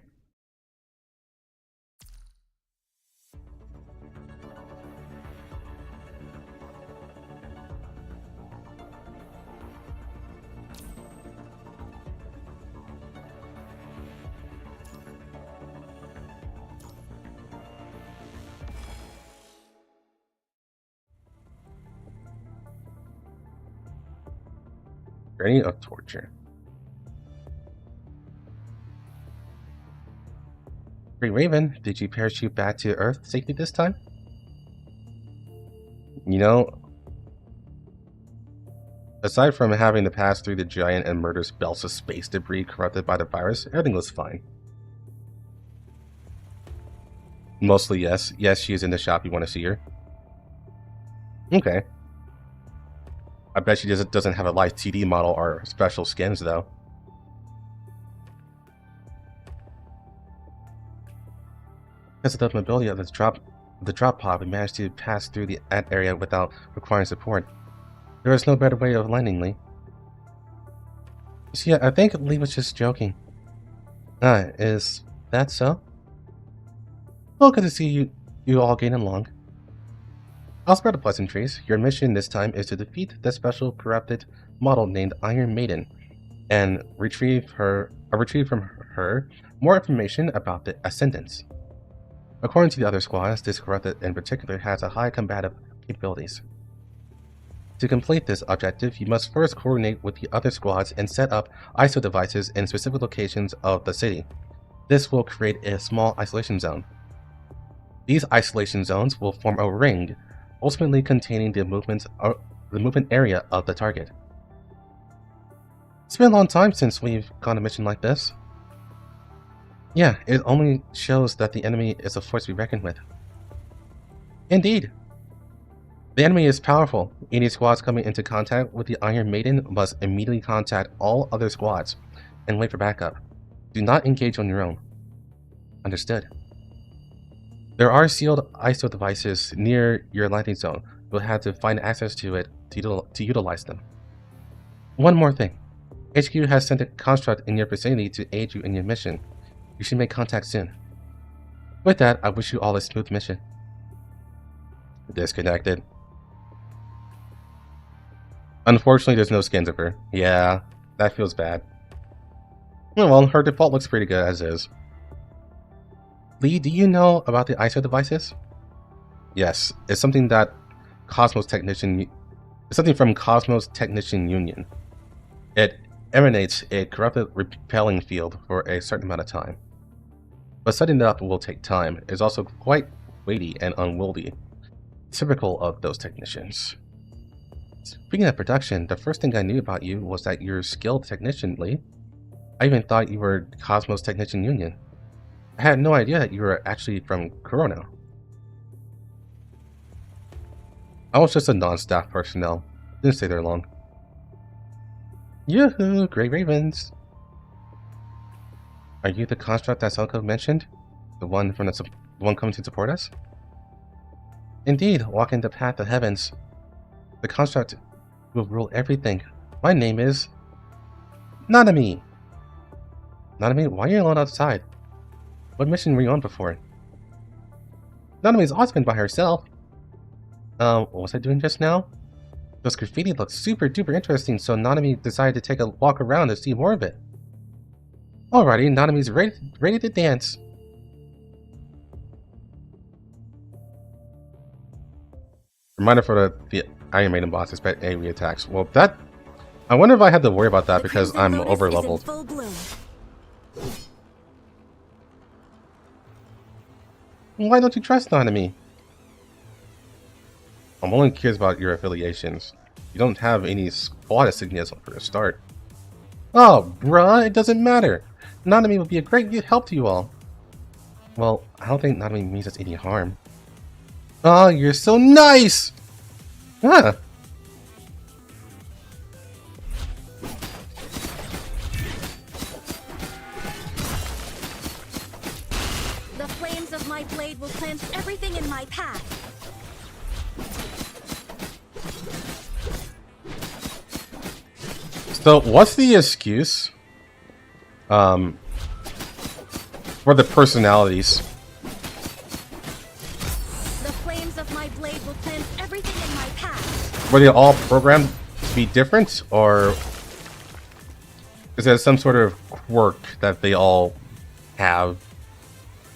Journey of torture. Grey Raven, did you parachute back to Earth safely this time? You know, aside from having to pass through the giant and murderous belts of space debris corrupted by the virus, everything was fine. Mostly yes. Yes, she is in the shop. You want to see her? Okay. I bet she doesn't have a live TD model or special skins, though. Because of the mobility of the drop pod, we managed to pass through the area without requiring support. There is no better way of landing, Lee. See, I think Lee was just joking. Is that so? Well, good to see you all getting along. I'll spread the pleasantries. Your mission this time is to defeat the special corrupted model named Iron Maiden and retrieve from her more information about the Ascendants. According to the other squads, this corrupted in particular has a high combative capabilities. To complete this objective, you must first coordinate with the other squads and set up ISO devices in specific locations of the city. This will create a small isolation zone. These isolation zones will form a ring, ultimately containing the movement area of the target. It's been a long time since we've gone a mission like this. Yeah, it only shows that the enemy is a force to be reckoned with. Indeed. The enemy is powerful. Any squads coming into contact with the Iron Maiden must immediately contact all other squads and wait for backup. Do not engage on your own. Understood. There are sealed ISO devices near your landing zone. You'll have to find access to it to utilize them. One more thing. HQ has sent a construct in your vicinity to aid you in your mission. You should make contact soon. With that, I wish you all a smooth mission. Disconnected. Unfortunately, there's no skins of her. Yeah, that feels bad. Well, her default looks pretty good as is. Lee, do you know about the ISO devices? Yes, it's something that it's something from Cosmos Technician Union. It emanates a corrupted repelling field for a certain amount of time. But setting it up will take time. It's also quite weighty and unwieldy, typical of those technicians. Speaking of production, the first thing I knew about you was that you're a skilled technician, Lee. I even thought you were Cosmos Technician Union. I had no idea that you were actually from Kurono. I was just a non-staff personnel. Didn't stay there long. Yoo-hoo, Grey Ravens! Are you the construct that Selko mentioned? The one coming to support us? Indeed, walking the path of heavens. The construct will rule everything. My name is... Nanami! Nanami, why are you alone outside? What mission were you on before? Nanami's always been by herself. What was I doing just now? Those graffiti looked super duper interesting, so Nanami decided to take a walk around to see more of it. Alrighty, Nanami's ready to dance. Reminder for the Iron Maiden boss, expect AoE attacks. Well, that... I wonder if I had to worry about that because I'm over leveled. Why don't you trust Nanami? I'm only curious about your affiliations. You don't have any squad insignias for the start. Oh, bruh, it doesn't matter. Nanami would be a great help to you all. Well, I don't think Nanami means us any harm. Oh, you're so nice! Huh. The flames of my blade will cleanse everything in my path. So, what's the excuse for the personalities? The flames of my blade will cleanse everything in my path. Were they all programmed to be different, or is there some sort of quirk that they all have?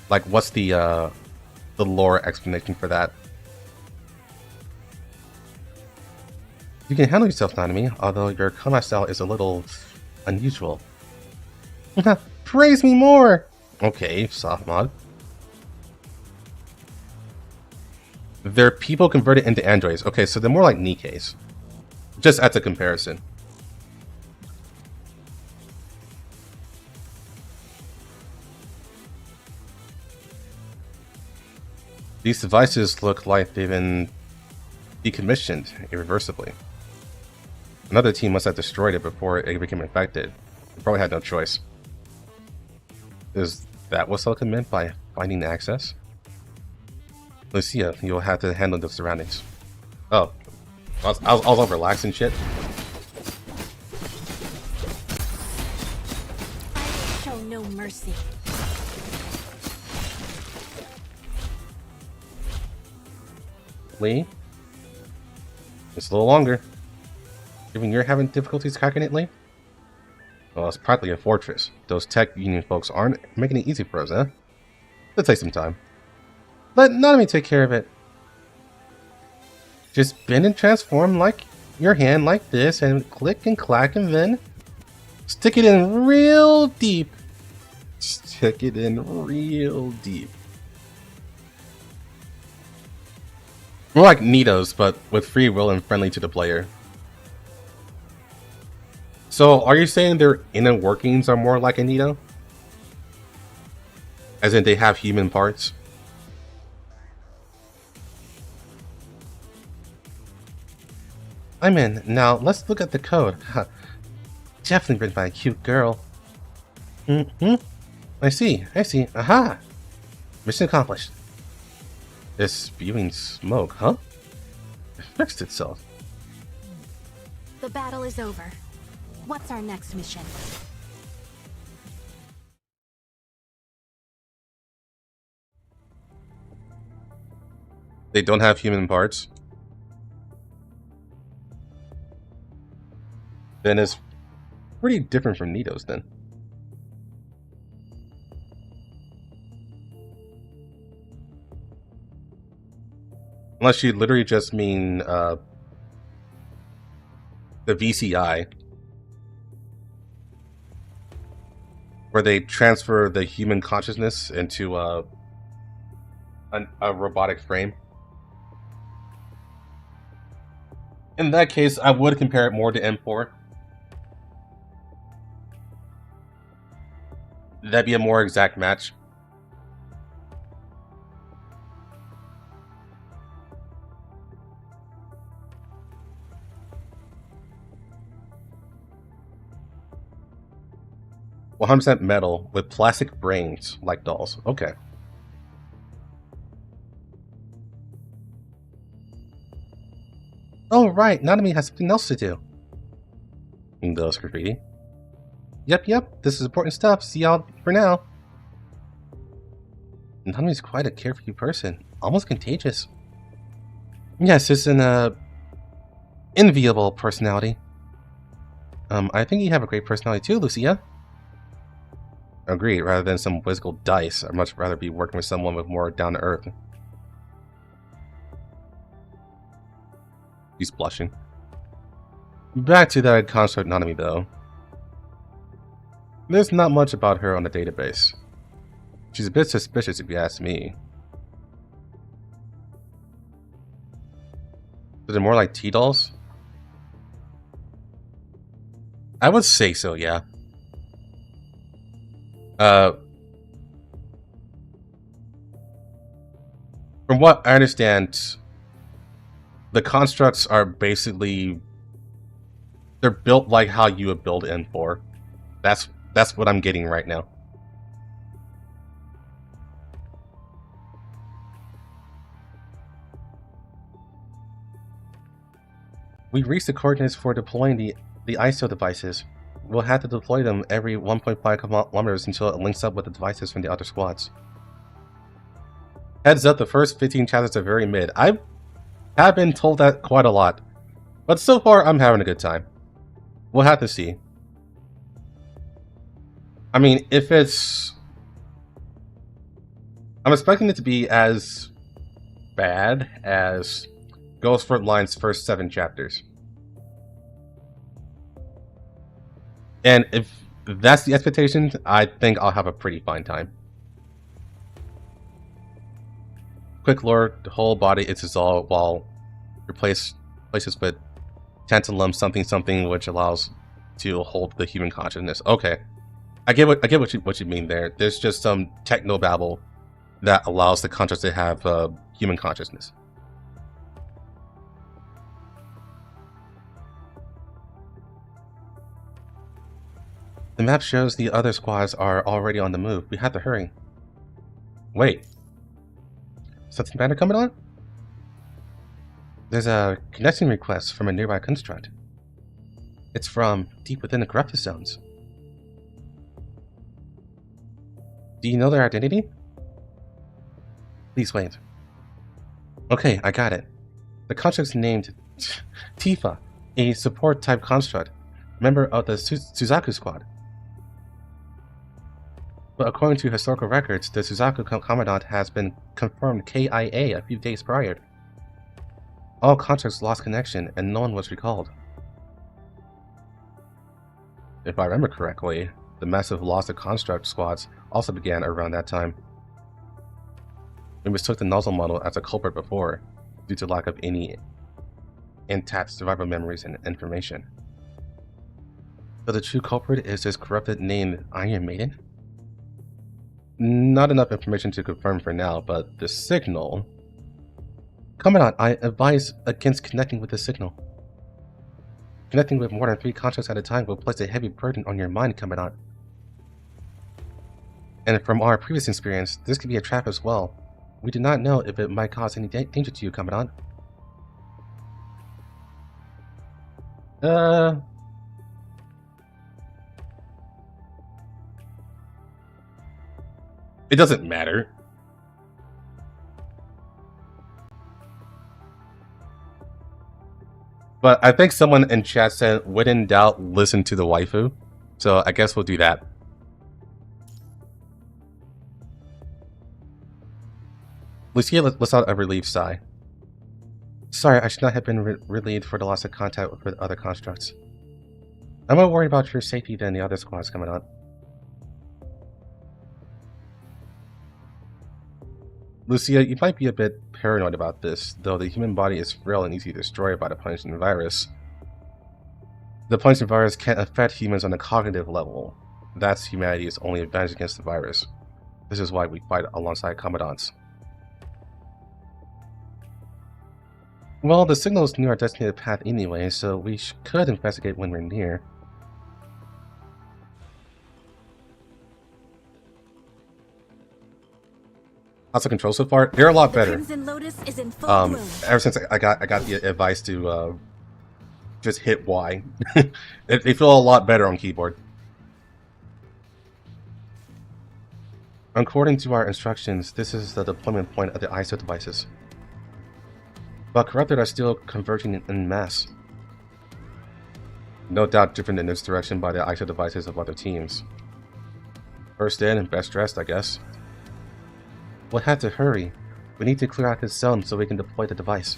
Like, what's the lore explanation for that? You can handle yourself, Nanami, although your combat style is a little unusual. Praise me more! Okay, soft mod. They're people converted into androids. Okay, so they're more like Nikes. Just as a comparison. These devices look like they've been decommissioned irreversibly. Another team must have destroyed it before it became infected. They probably had no choice. Is that what Selka meant by finding access? Lucia, you'll have to handle the surroundings. Oh, I was all relaxing shit. I will show no mercy. Lee? Just a little longer. Given you're having difficulties cracking it, Lee? Well, it's practically a fortress. Those tech union folks aren't making it easy for us, huh? It'll take some time. Let Nanami take care of it. Just bend and transform like your hand like this, and click and clack, and then stick it in real deep. Stick it in real deep. More like Nitos, but with free will and friendly to the player. So, are you saying their inner workings are more like a Nito? As in they have human parts? I'm in. Now, let's look at the code. Definitely written by a cute girl. I see. Aha! Mission accomplished. It's spewing smoke, huh? It fixed itself. The battle is over. What's our next mission? They don't have human parts. Then it's pretty different from Nito's then. Unless you literally just mean the VCI, where they transfer the human consciousness into a robotic frame. In that case, I would compare it more to M4. That'd be a more exact match. Well, 100% metal with plastic brains like dolls. Okay. Oh, right. Nanami has something else to do. Those graffiti. Yep. This is important stuff. See y'all for now. Nanami's quite a carefree person. Almost contagious. Yes, it's an enviable personality. I think you have a great personality too, Lucia. Agreed. Rather than some whimsical dice, I'd much rather be working with someone with more down to earth. He's blushing. Back to that construct Nanami though. There's not much about her on the database. She's a bit suspicious if you ask me. Is it more like T-dolls? I would say so, yeah. From what I understand, the constructs are basically, they're built like how you would build N4. That's what I'm getting right now. We reached the coordinates for deploying the ISO devices. We'll have to deploy them every 1.5 kilometers until it links up with the devices from the other squads. Heads up, the first 15 chapters are very mid. I have been told that quite a lot, but so far I'm having a good time. We'll have to see. I mean, if it's... I'm expecting it to be as bad as Ghost Frontline's first 7 chapters. And if that's the expectation, I think I'll have a pretty fine time. Quick lore, the whole body is dissolved while replaces with tantalum something which allows to hold the human consciousness. Okay. I get what you mean there. There's just some techno babble that allows the conscious to have human consciousness. The map shows the other squads are already on the move. We have to hurry. Wait. Something better coming on? There's a connection request from a nearby construct. It's from deep within the corrupted zones. Do you know their identity? Please wait. Okay, I got it. The construct's named Tifa, a support-type construct, member of the Suzaku squad. But according to historical records, the Suzaku Commandant has been confirmed KIA a few days prior. All constructs lost connection, and no one was recalled. If I remember correctly, the massive loss of construct squads also began around that time. We mistook the nozzle model as a culprit before, due to lack of any intact survival memories and information. So the true culprit is this corrupted named Iron Maiden? Not enough information to confirm for now, but the signal... Commandant, I advise against connecting with the signal. Connecting with more than 3 constructs at a time will place a heavy burden on your mind, Commandant. And from our previous experience, this could be a trap as well. We do not know if it might cause any danger to you, Commandant. It doesn't matter. But I think someone in chat said, when in doubt, listen to the waifu. So I guess we'll do that. Lucia lets out a relieved sigh. Sorry, I should not have been relieved for the loss of contact with other constructs. I'm more worried about your safety than the other squads coming on. Lucia, you might be a bit paranoid about this, though the human body is frail and easily destroyed by the punishing virus. The punishing virus can't affect humans on a cognitive level. That's humanity's only advantage against the virus. This is why we fight alongside commandants. Well, the signal is near our designated path anyway, so we could investigate when we're near. How's the control so far? They're a lot better. Ever since I got the advice to just hit Y, they feel a lot better on keyboard. According to our instructions, this is the deployment point of the ISO devices. But corrupted are still converging en masse. No doubt driven in this direction by the ISO devices of other teams. First in and best dressed, I guess. We'll have to hurry. We need to clear out this zone so we can deploy the device.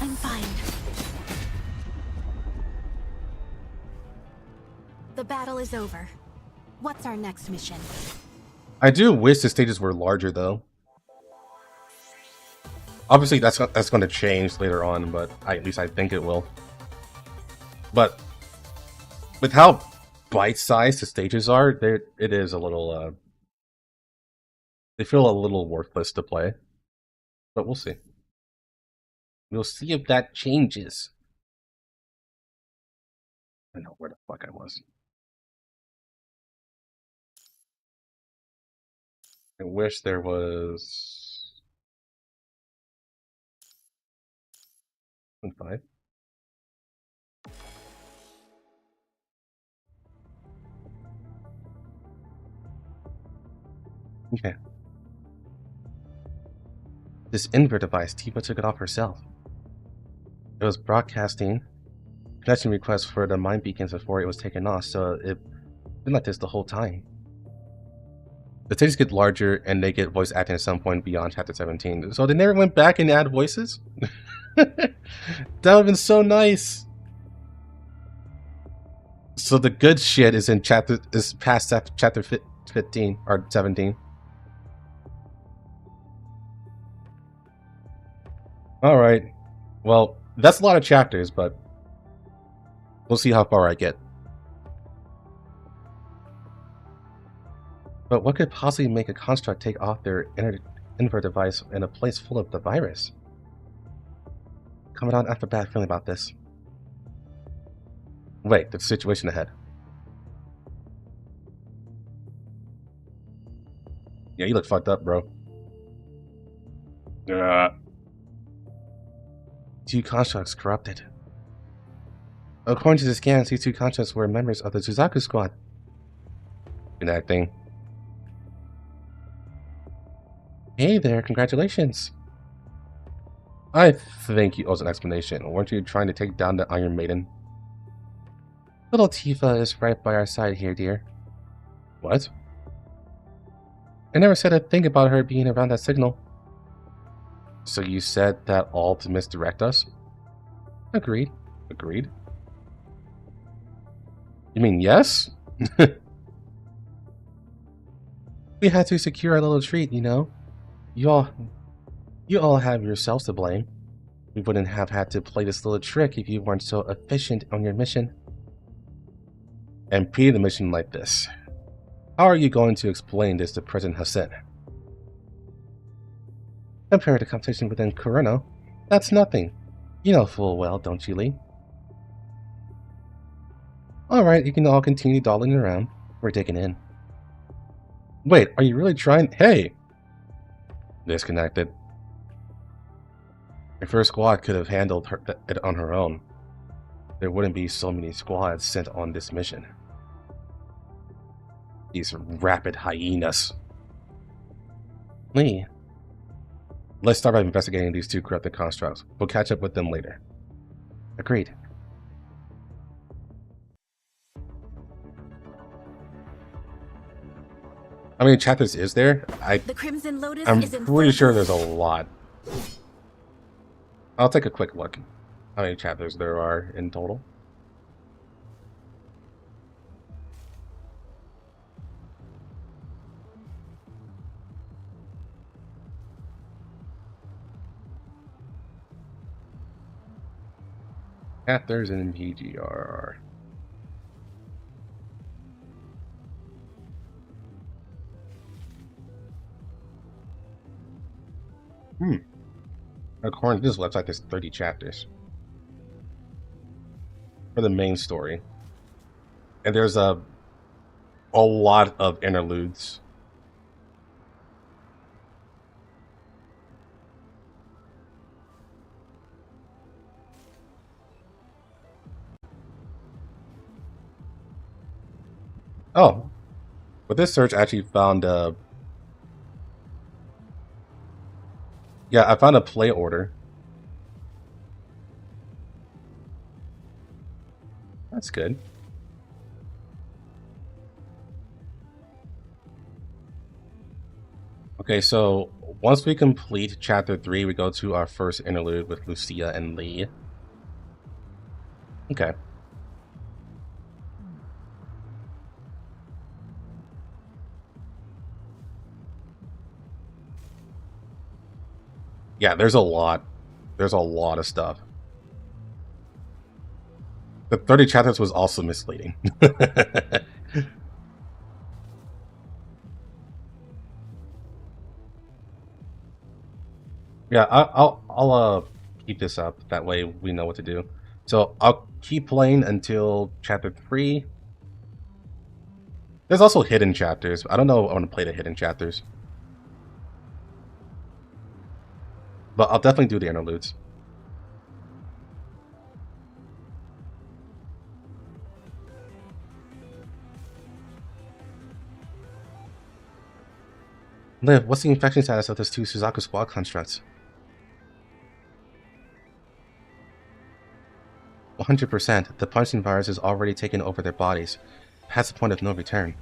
I'm fine. The battle is over. What's our next mission? I do wish the stages were larger, though. Obviously, that's going to change later on, but at least I think it will. But with how bite-sized the stages are, it is a little. They feel a little worthless to play, but we'll see. We'll see if that changes. I don't know where the fuck I was. I wish there was. 5. Okay. This invert device, Tifa took it off herself. It was broadcasting connection requests for the mind beacons before it was taken off, so it's been like this the whole time. The stages get larger and they get voice acting at some point beyond chapter 17. So they never went back and add voices? That would have been so nice. So the good shit is past chapter 15 or 17. All right. Well, that's a lot of chapters, but we'll see how far I get. But what could possibly make a construct take off their invert device in a place full of the virus? Coming on after bad feeling about this. Wait, the situation ahead. Yeah, you look fucked up, bro. Two constructs corrupted. According to the scans, these two constructs were members of the Suzaku squad. In that thing. Hey there, congratulations. I think you owe an explanation. Weren't you trying to take down the Iron Maiden? Little Tifa is right by our side here, dear. What? I never said a thing about her being around that signal. So you said that all to misdirect us? Agreed. Agreed. You mean yes? We had to secure our little treat, you know? You all have yourselves to blame. We wouldn't have had to play this little trick if you weren't so efficient on your mission. And repeat the mission like this. How are you going to explain this to President Hassan? Compared to competition within Corona, that's nothing. You know full well, don't you, Lee? Alright, you can all continue dawdling around. We're digging in. Wait, are you really trying? Hey! Disconnected. If her squad could have handled it on her own, there wouldn't be so many squads sent on this mission. These rapid hyenas. Lee, let's start by investigating these two corrupted constructs. We'll catch up with them later. Agreed. How many chapters is there? The Crimson Lotus I'm is in pretty full sure there's a lot. I'll take a quick look. How many chapters there are in total? Chapters in PGRR. According to this website, there's 30 chapters for the main story, and there's a lot of interludes. Oh, but this search actually found yeah, I found a play order. That's good. Okay, so once we complete chapter 3, we go to our first interlude with Lucia and Lee. Okay. Yeah, there's a lot. There's a lot of stuff. The 30 chapters was also misleading. Yeah, I'll keep this up. That way we know what to do. So I'll keep playing until chapter 3. There's also hidden chapters. I don't know if I want to play the hidden chapters. But I'll definitely do the interludes. Liv, what's the infection status of those two Suzaku squad constructs? 100%. The punching virus has already taken over their bodies, past the point of no return.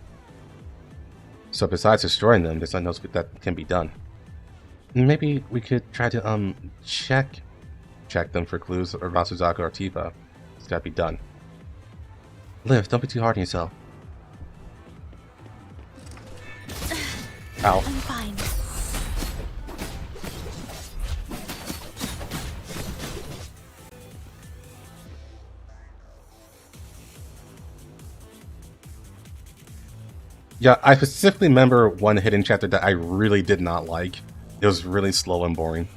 So besides destroying them, there's nothing else that can be done. Maybe we could try to check them for clues around Suzaku or Tifa. It's gotta be done. Liv, don't be too hard on yourself. Ow. I'm fine. Yeah, I specifically remember one hidden chapter that I really did not like. It was really slow and boring.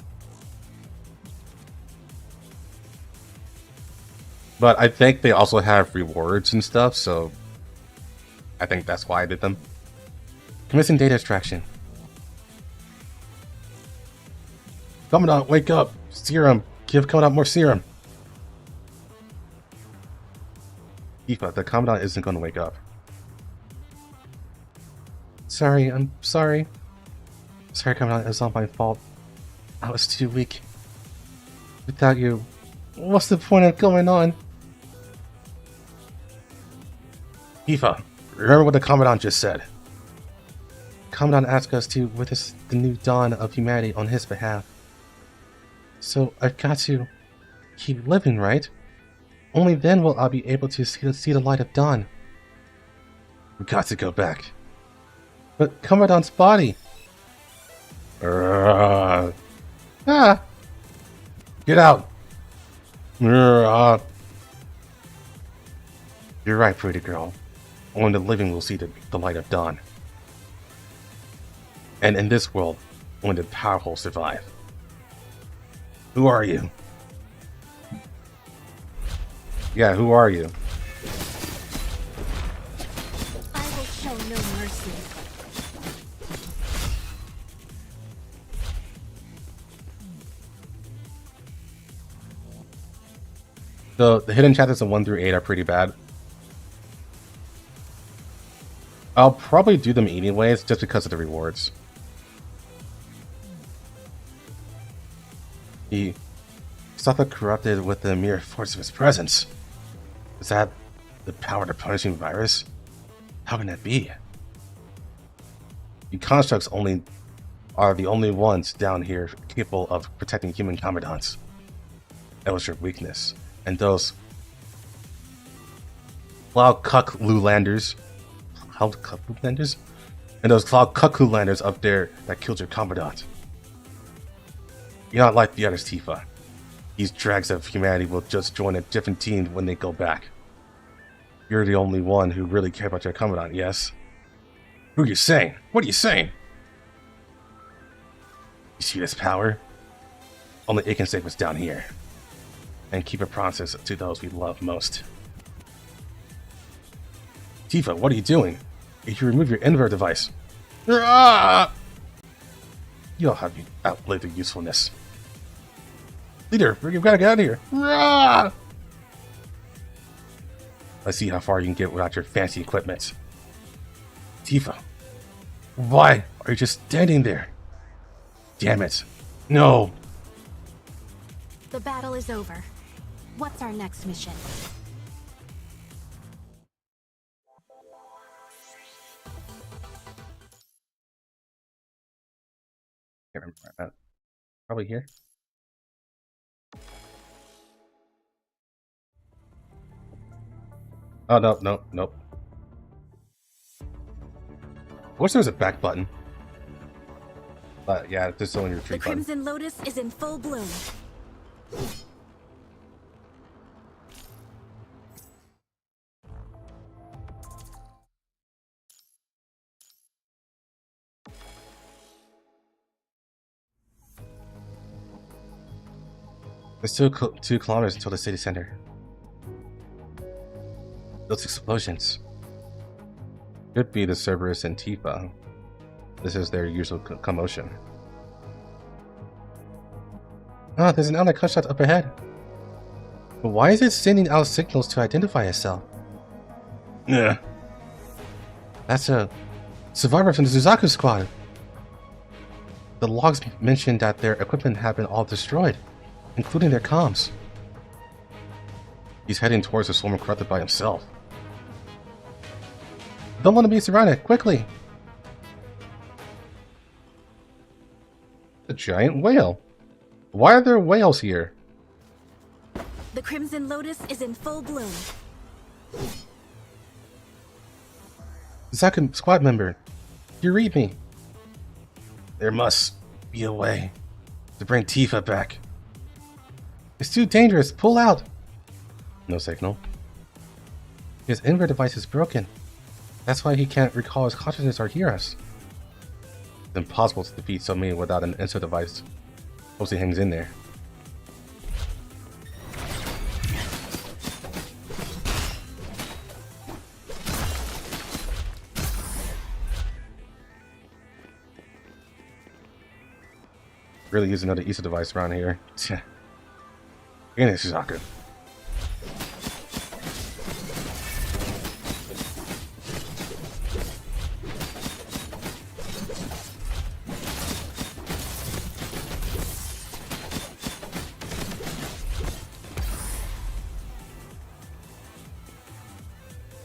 But I think they also have rewards and stuff, so I think that's why I did them. Commencing data extraction. Commandant, wake up! Serum! Give Commandant more serum! Tifa, the Commandant isn't going to wake up. Sorry, I'm sorry. Sorry, Commandant, it was not my fault. I was too weak. Without you, what's the point of going on? Tifa, remember what the Commandant just said. Commandant asked us to witness the new dawn of humanity on his behalf. So I've got to keep living, right? Only then will I be able to see the light of dawn. We've got to go back. But Commandant's body... Get out! You're right, pretty girl. Only the living will see the light of dawn. And in this world, only the powerful survive. Who are you? Yeah, who are you? I will show no mercy. The hidden chapters of 1 through 8 are pretty bad. I'll probably do them anyways, just because of the rewards. He suffered corrupted with the mere force of his presence. Is that the power of the punishing virus? How can that be? You constructs are the only ones down here capable of protecting human commandants. That was your weakness. And those Cloud Cucklulanders, and those Cloud Cucklulanders up there that killed your commandant. You're not like the others, Tifa. These dregs of humanity will just join a different team when they go back. You're the only one who really cares about your commandant, yes? Who are you saying? What are you saying? You see this power? Only it can save us down here. And keep a promises to those we love most. Tifa, what are you doing? If you remove your invert device. You'll have outlived their usefulness. Leader, you've got to get out of here. Let's see how far you can get without your fancy equipment. Tifa, why are you just standing there? Damn it. No. The battle is over. What's our next mission? Can't remember that. Probably here. Oh, no, no, nope. I wish there was a back button. But yeah, this is only your The retreat button. Crimson Lotus is in full bloom. It's still 2 kilometers until the city center. Those explosions could be the Cerberus and Tifa. This is their usual commotion. Ah, there's an outlet gunshot up ahead. But why is it sending out signals to identify itself? Yeah. That's a survivor from the Suzaku squad. The logs mentioned that their equipment had been all destroyed, including their comms. He's heading towards the swarm corrupted by himself. Don't want to be surrounded, quickly! A giant whale. Why are there whales here? The Crimson Lotus is in full bloom. Zaku squad member, you read me. There must be a way to bring Tifa back. It's too dangerous, pull out! No signal. His invert device is broken. That's why he can't recall his consciousness or hear us. It's impossible to defeat so many without an insert device. Mostly hangs in there. Really use another Issa device around here. In it, Suzaku.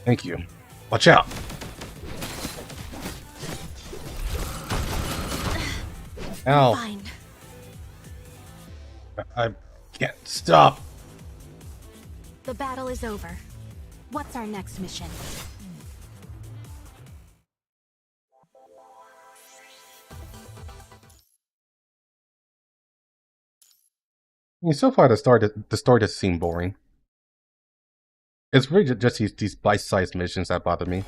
Thank you. Watch out! Ow. Fine. I can't stop. The battle is over. What's our next mission? I mean, so far the story does seem boring. It's really just these bite-sized missions that bother me.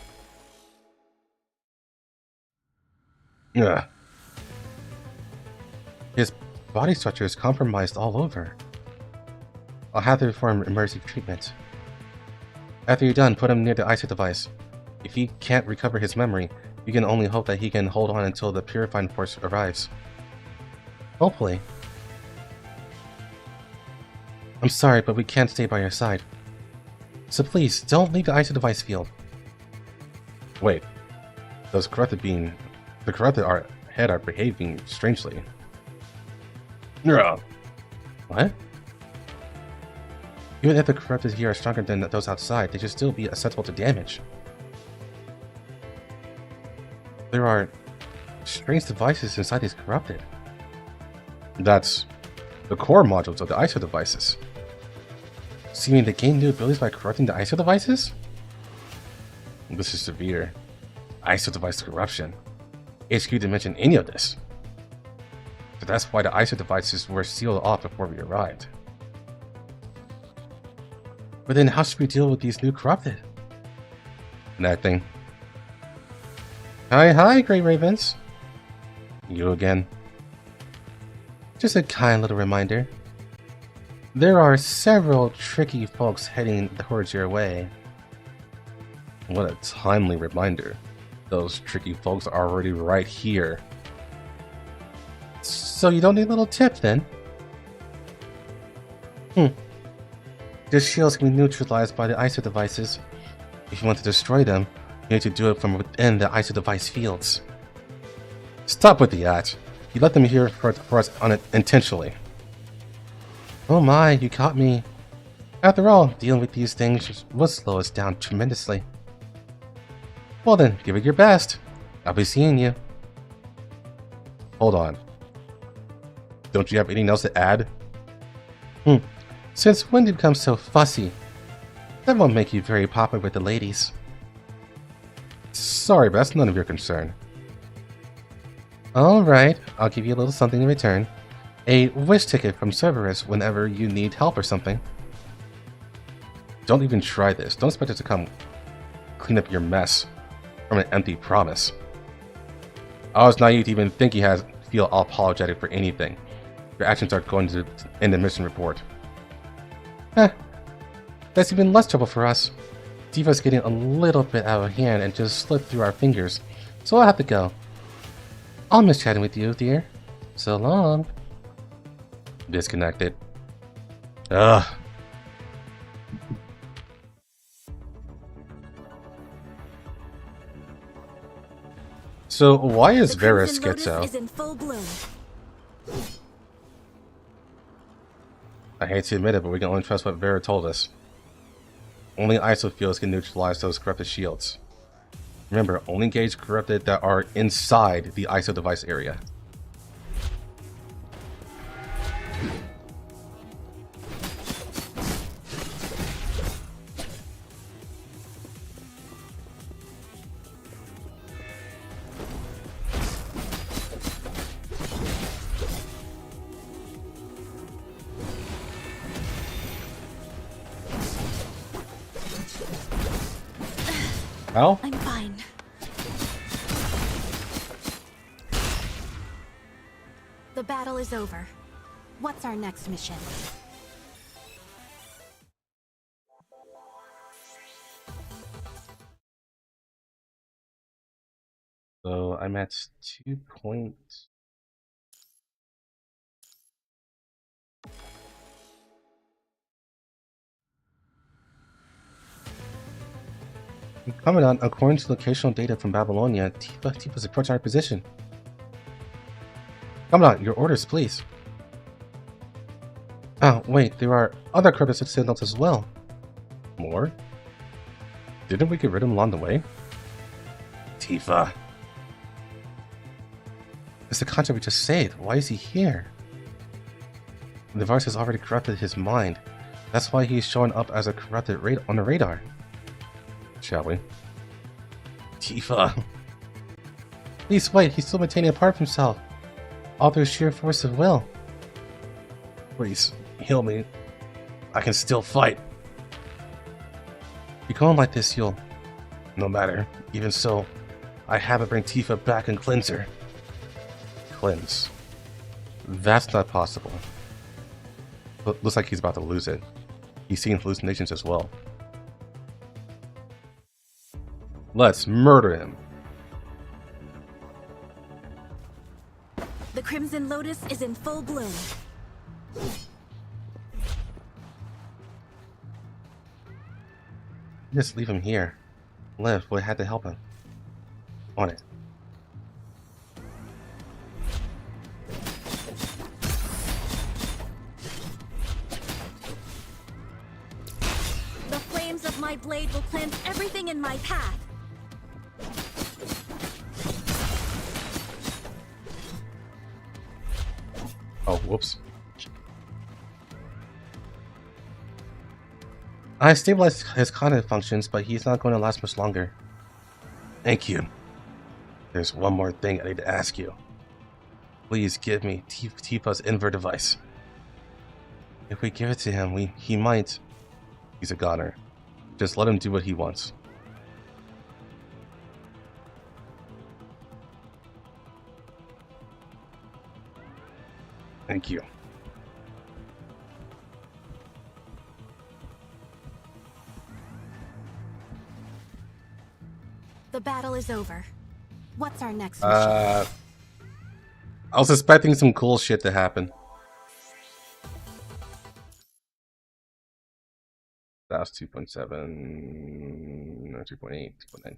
Yeah. His Body structure is compromised all over. I'll have to perform immersive treatment. After you're done, put him near the ISO device. If he can't recover his memory, you can only hope that he can hold on until the purifying force arrives. Hopefully. I'm sorry, but we can't stay by your side. So please, don't leave the ISO device field. Wait. The corrupted head are behaving strangely. What? Even if the corrupted here are stronger than those outside, they should still be susceptible to damage. There are strange devices inside these corrupted. That's the core modules of the ISO devices. So you mean they gain new abilities by corrupting the ISO devices? This is severe. ISO device corruption. HQ didn't mention any of this. So that's why the ISO devices were sealed off before we arrived. But then how should we deal with these new corrupted? Nothing. Hi, Grey Ravens. You again. Just a kind little reminder. There are several tricky folks heading towards your way. What a timely reminder. Those tricky folks are already right here. So you don't need a little tip then? The shields can be neutralized by the ISO devices. If you want to destroy them, you need to do it from within the ISO device fields. Stop with the act. You let them hear for us unintentionally. Oh my, you caught me. After all, dealing with these things will slow us down tremendously. Well then, give it your best. I'll be seeing you. Hold on. Don't you have anything else to add? Since when did you become so fussy? That won't make you very popular with the ladies. Sorry, but that's none of your concern. Alright, I'll give you a little something in return. A wish ticket from Cerberus whenever you need help or something. Don't even try this. Don't expect us to come clean up your mess from an empty promise. I was naive to even think you had to feel apologetic for anything. Your actions are going to end the mission report. That's even less trouble for us. Tifa's getting a little bit out of hand and just slipped through our fingers, so I'll have to go. I'll miss chatting with you, dear. So long. Disconnected. Ugh. So why is Vera schizo? Is in full bloom. I hate to admit it, but we can only trust what Vera told us. Only ISO fields can neutralize those corrupted shields. Remember, only engage corrupted that are inside the ISO device area. How? I'm fine. The battle is over. What's our next mission? So I'm at 2 points. Commandant, according to locational data from Babylonia, Tifa's approaching our position. Commandant, your orders, please. Oh, wait, there are other corrupted signals as well. More? Didn't we get rid of them along the way? Tifa. It's the contract we just saved. Why is he here? The virus has already corrupted his mind. That's why he's showing up as a corrupted on the radar. Shall we? Tifa. Please wait, he's still maintaining a part of himself. All through sheer force of will. Please, heal me. I can still fight. If you go on like this, you'll... No matter. Even so, I have to bring Tifa back and cleanse her. Cleanse. That's not possible. Looks like he's about to lose it. He's seeing hallucinations as well. Let's murder him. The Crimson Lotus is in full bloom. Just leave him here. Liv, we had to help him. On it. The flames of my blade will cleanse everything in my path. Oh, whoops. I stabilized his cognitive functions, but he's not going to last much longer. Thank you. There's one more thing I need to ask you. Please give me Tifa's invert device. If we give it to him, he might... He's a goner. Just let him do what he wants. Thank you. The battle is over. What's our next mission? I was expecting some cool shit to happen. That was 2.7, no, 2.8, 2.9.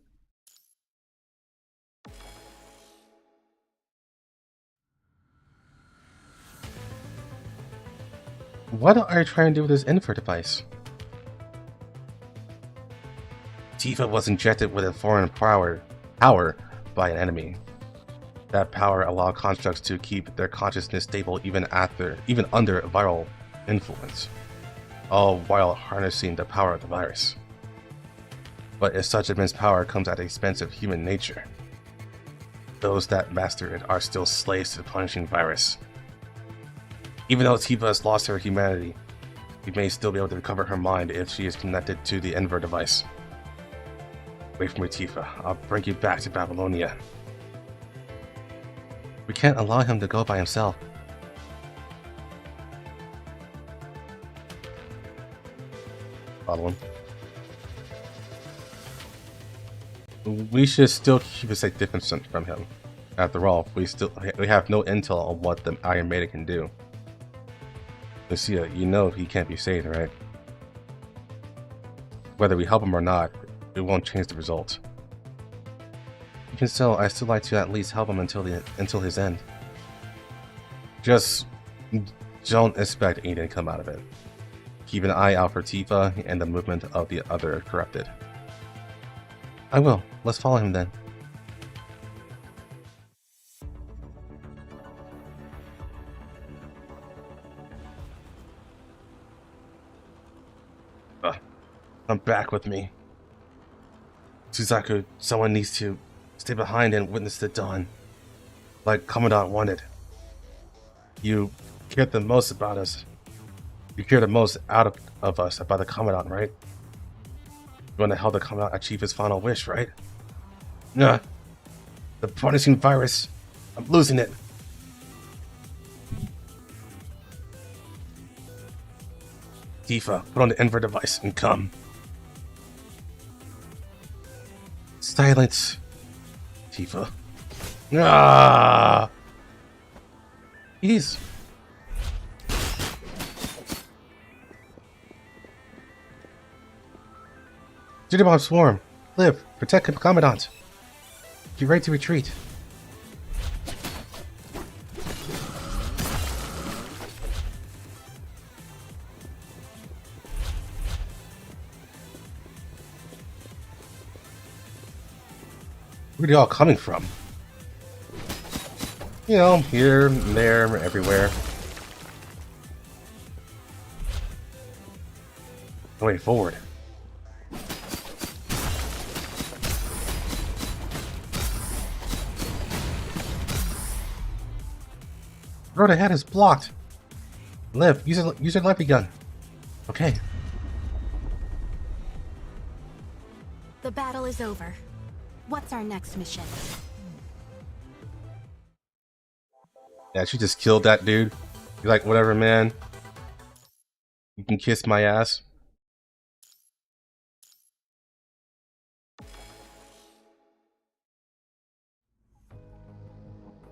What are you trying to do with this invert device? Tifa was injected with a foreign power by an enemy. That power allowed constructs to keep their consciousness stable even under viral influence, all while harnessing the power of the virus. But if such immense power comes at the expense of human nature, those that master it are still slaves to the punishing virus. Even though Tifa has lost her humanity, we may still be able to recover her mind if she is connected to the invert device. Wait for me, Tifa. I'll bring you back to Babylonia. We can't allow him to go by himself. Follow him. We should still keep a safe distance from him. After all, we have no intel on what the Iron Maiden can do. Lucia, you know he can't be saved, right? Whether we help him or not, it won't change the result. Even so, I still like to at least help him until his end. Just don't expect anything to come out of it. Keep an eye out for Tifa and the movement of the other corrupted. I will. Let's follow him then. Come back with me. Suzaku, someone needs to stay behind and witness the dawn. Like Commandant wanted. You cared the most about us. You care the most out of us about the Commandant, right? You want to help the Commandant achieve his final wish, right? Nah. The punishing virus. I'm losing it. Tifa, put on the invert device and come. Silence. Tifa. Ah! Ease. Jitterbomb swarm. Live. Protect Commandant. Get ready to retreat. Where are they all coming from? You know, here, there, everywhere. Going forward. Road ahead is blocked. Liv, use your light gun. Okay. The battle is over. What's our next mission? Yeah, she just killed that dude. You're like, whatever, man. You can kiss my ass.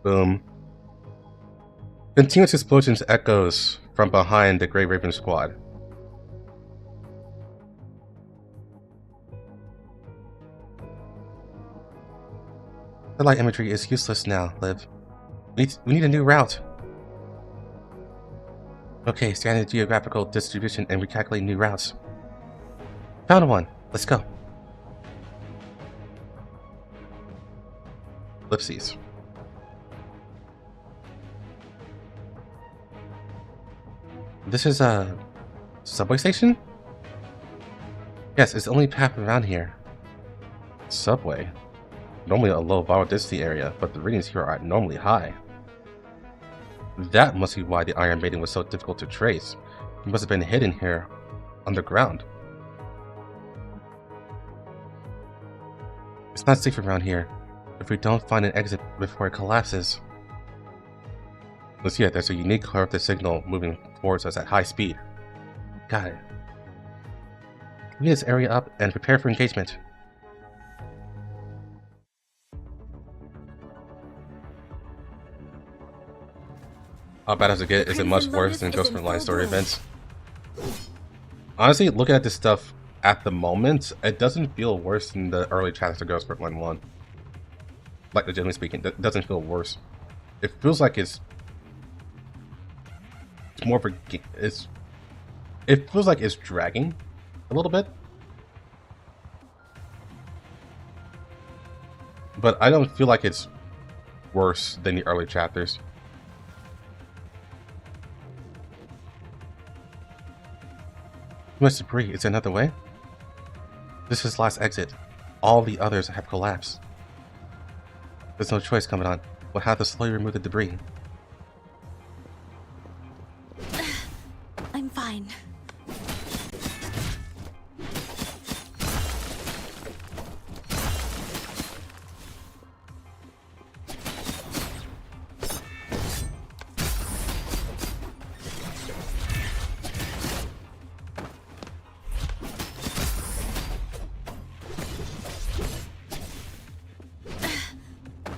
Boom. Continuous explosions echoes from behind the Grey Raven squad. The light imagery is useless now, Liv. We need a new route. Okay, scan the geographical distribution and recalculate new routes. Found one. Let's go. Ellipses. This is a subway station? Yes, it's the only path around here. Subway. Normally a low viral density area, but the readings here are normally high. That must be why the Iron Maiden was so difficult to trace. It must have been hidden here, underground. It's not safe around here if we don't find an exit before it collapses. Let's see it. There's a unique corrupted signal moving towards us at high speed. Got it. Clean this area up and prepare for engagement. How bad does it get? Is it much worse than Ghost Frontline story events? Honestly, looking at this stuff at the moment, it doesn't feel worse than the early chapters of Ghost Frontline 1. Like, legitimately speaking, it doesn't feel worse. It feels like it's more of a... It feels like it's dragging a little bit. But I don't feel like it's worse than the early chapters. Too much debris. Is there another way? This is last exit. All the others have collapsed. There's no choice, Commandant. We'll have to slowly remove the debris. I'm fine.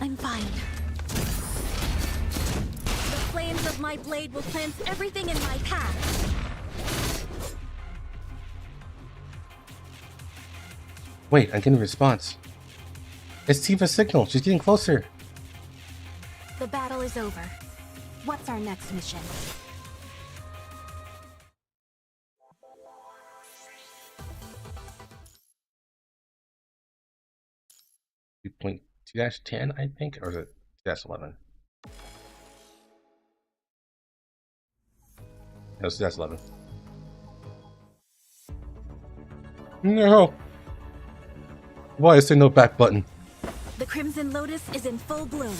I'm fine. The flames of my blade will cleanse everything in my path. Wait, I'm getting a response. It's Tifa's signal. She's getting closer. The battle is over. What's our next mission? Point 2-10, I think, or is it 2-11? No, it's 2-11. No! Why is there no back button? The Crimson Lotus is in full bloom.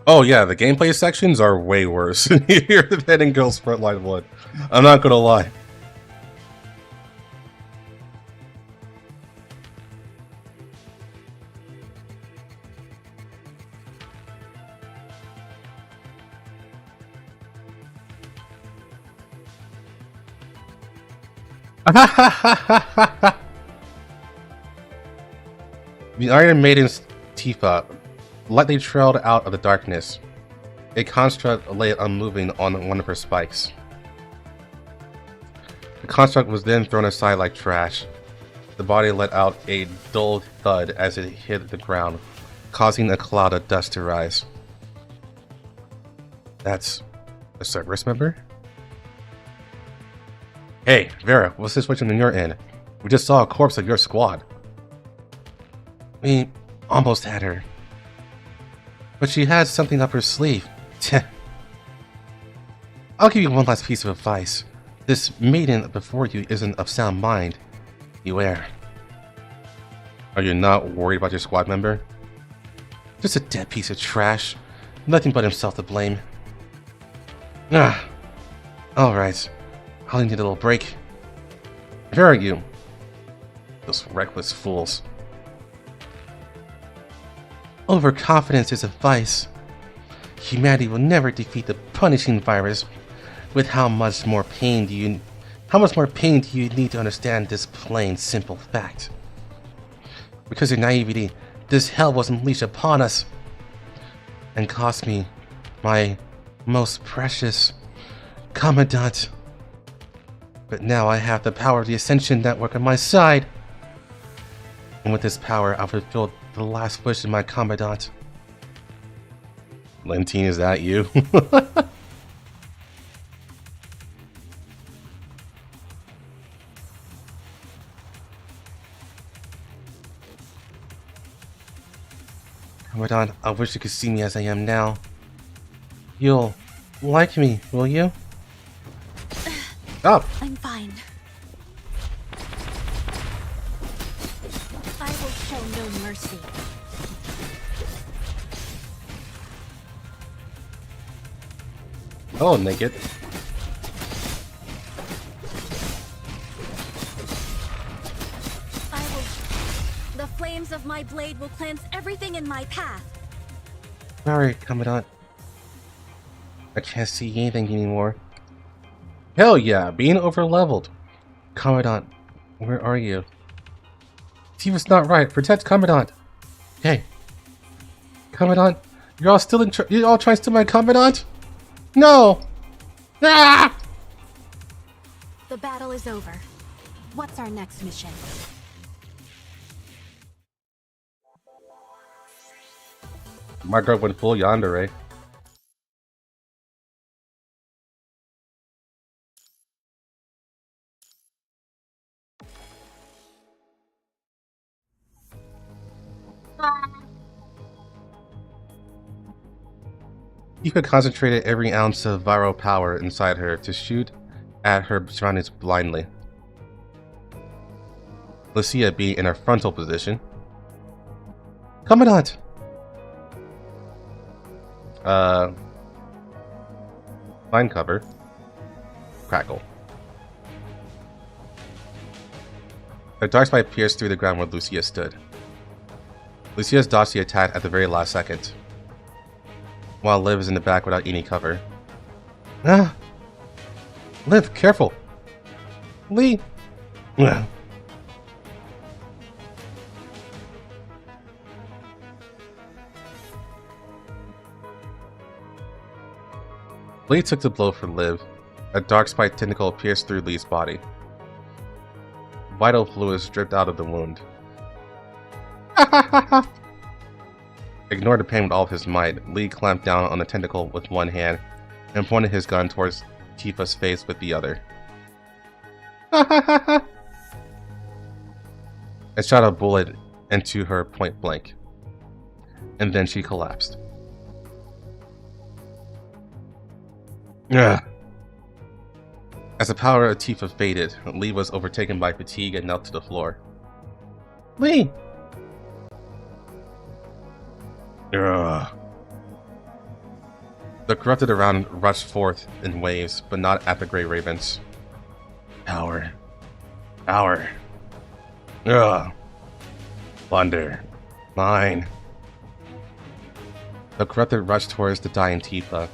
Oh yeah, the gameplay sections are way worse here than in Ghost Frontline 1. I'm not gonna lie. The Iron Maiden's Tifa lightly trailed out of the darkness. A construct lay unmoving on one of her spikes. The construct was then thrown aside like trash. The body let out a dull thud as it hit the ground, causing a cloud of dust to rise. That's a Cerberus member? Hey, Vera, what's the situation on your end? We just saw a corpse of your squad. We almost had her. But she had something up her sleeve. I'll give you one last piece of advice. This maiden before you isn't of sound mind. Beware. Are you not worried about your squad member? Just a dead piece of trash. Nothing but himself to blame. Ah. Alright. I'll need a little break. Where are you? Those reckless fools. Overconfidence is a vice. Humanity will never defeat the punishing virus. With how much more pain do you need to understand this plain, simple fact? Because of naivety, this hell was unleashed upon us and cost me my most precious Commandant. But now I have the power of the Ascension Network on my side. And with this power, I'll fulfill the last wish of my Commandant. Lentine, is that you? Commandant, I wish you could see me as I am now. You'll like me, will you? Up. I'm fine. I will show no mercy. Oh, naked. The flames of my blade will cleanse everything in my path. Sorry, Commandant. I can't see anything anymore. Hell yeah, being overleveled. Commandant, where are you? Tifa's not right. Protect Commandant. Hey. Commandant, you're all still you're all trying to steal my Commandant? No! Ah! The battle is over. What's our next mission? My girl went full yandere. Tifa concentrated every ounce of viral power inside her to shoot at her surroundings blindly. Lucia being in her frontal position. Commandant! Line cover. Crackle. A dark spike pierced through the ground where Lucia stood. Lucia's dodged the attack at the very last second, while Liv is in the back without any cover. Ah! Liv, careful! Lee! Ugh. Lee took the blow for Liv. A dark spike tentacle pierced through Lee's body. Vital fluids dripped out of the wound. Ignored the pain with all of his might, Lee clamped down on the tentacle with one hand and pointed his gun towards Tifa's face with the other. And shot a bullet into her point blank. And then she collapsed. Ugh. As the power of Tifa faded, Lee was overtaken by fatigue and knelt to the floor. Lee! Ugh. The corrupted around rushed forth in waves, but not at the Grey Ravens. Power. Power. Ugh. Thunder. Mine. The corrupted rushed towards the dying Tifa,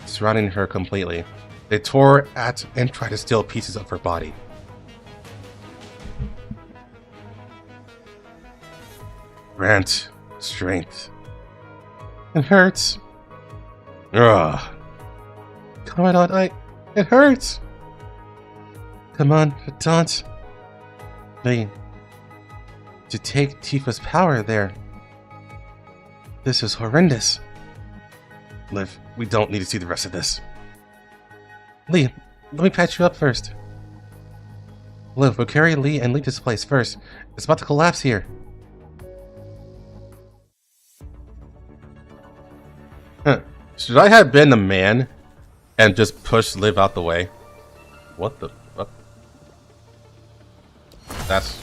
surrounding her completely. They tore at and tried to steal pieces of her body. Grant strength. It hurts. Ugh. Commandant, it hurts. Come on, don't. Lee, to take Tifa's power there. This is horrendous. Liv, we don't need to see the rest of this. Lee, let me patch you up first. Liv, we'll carry Lee and leave this place first. It's about to collapse here. Huh. Should I have been the man and just pushed Liv out the way? What the... That's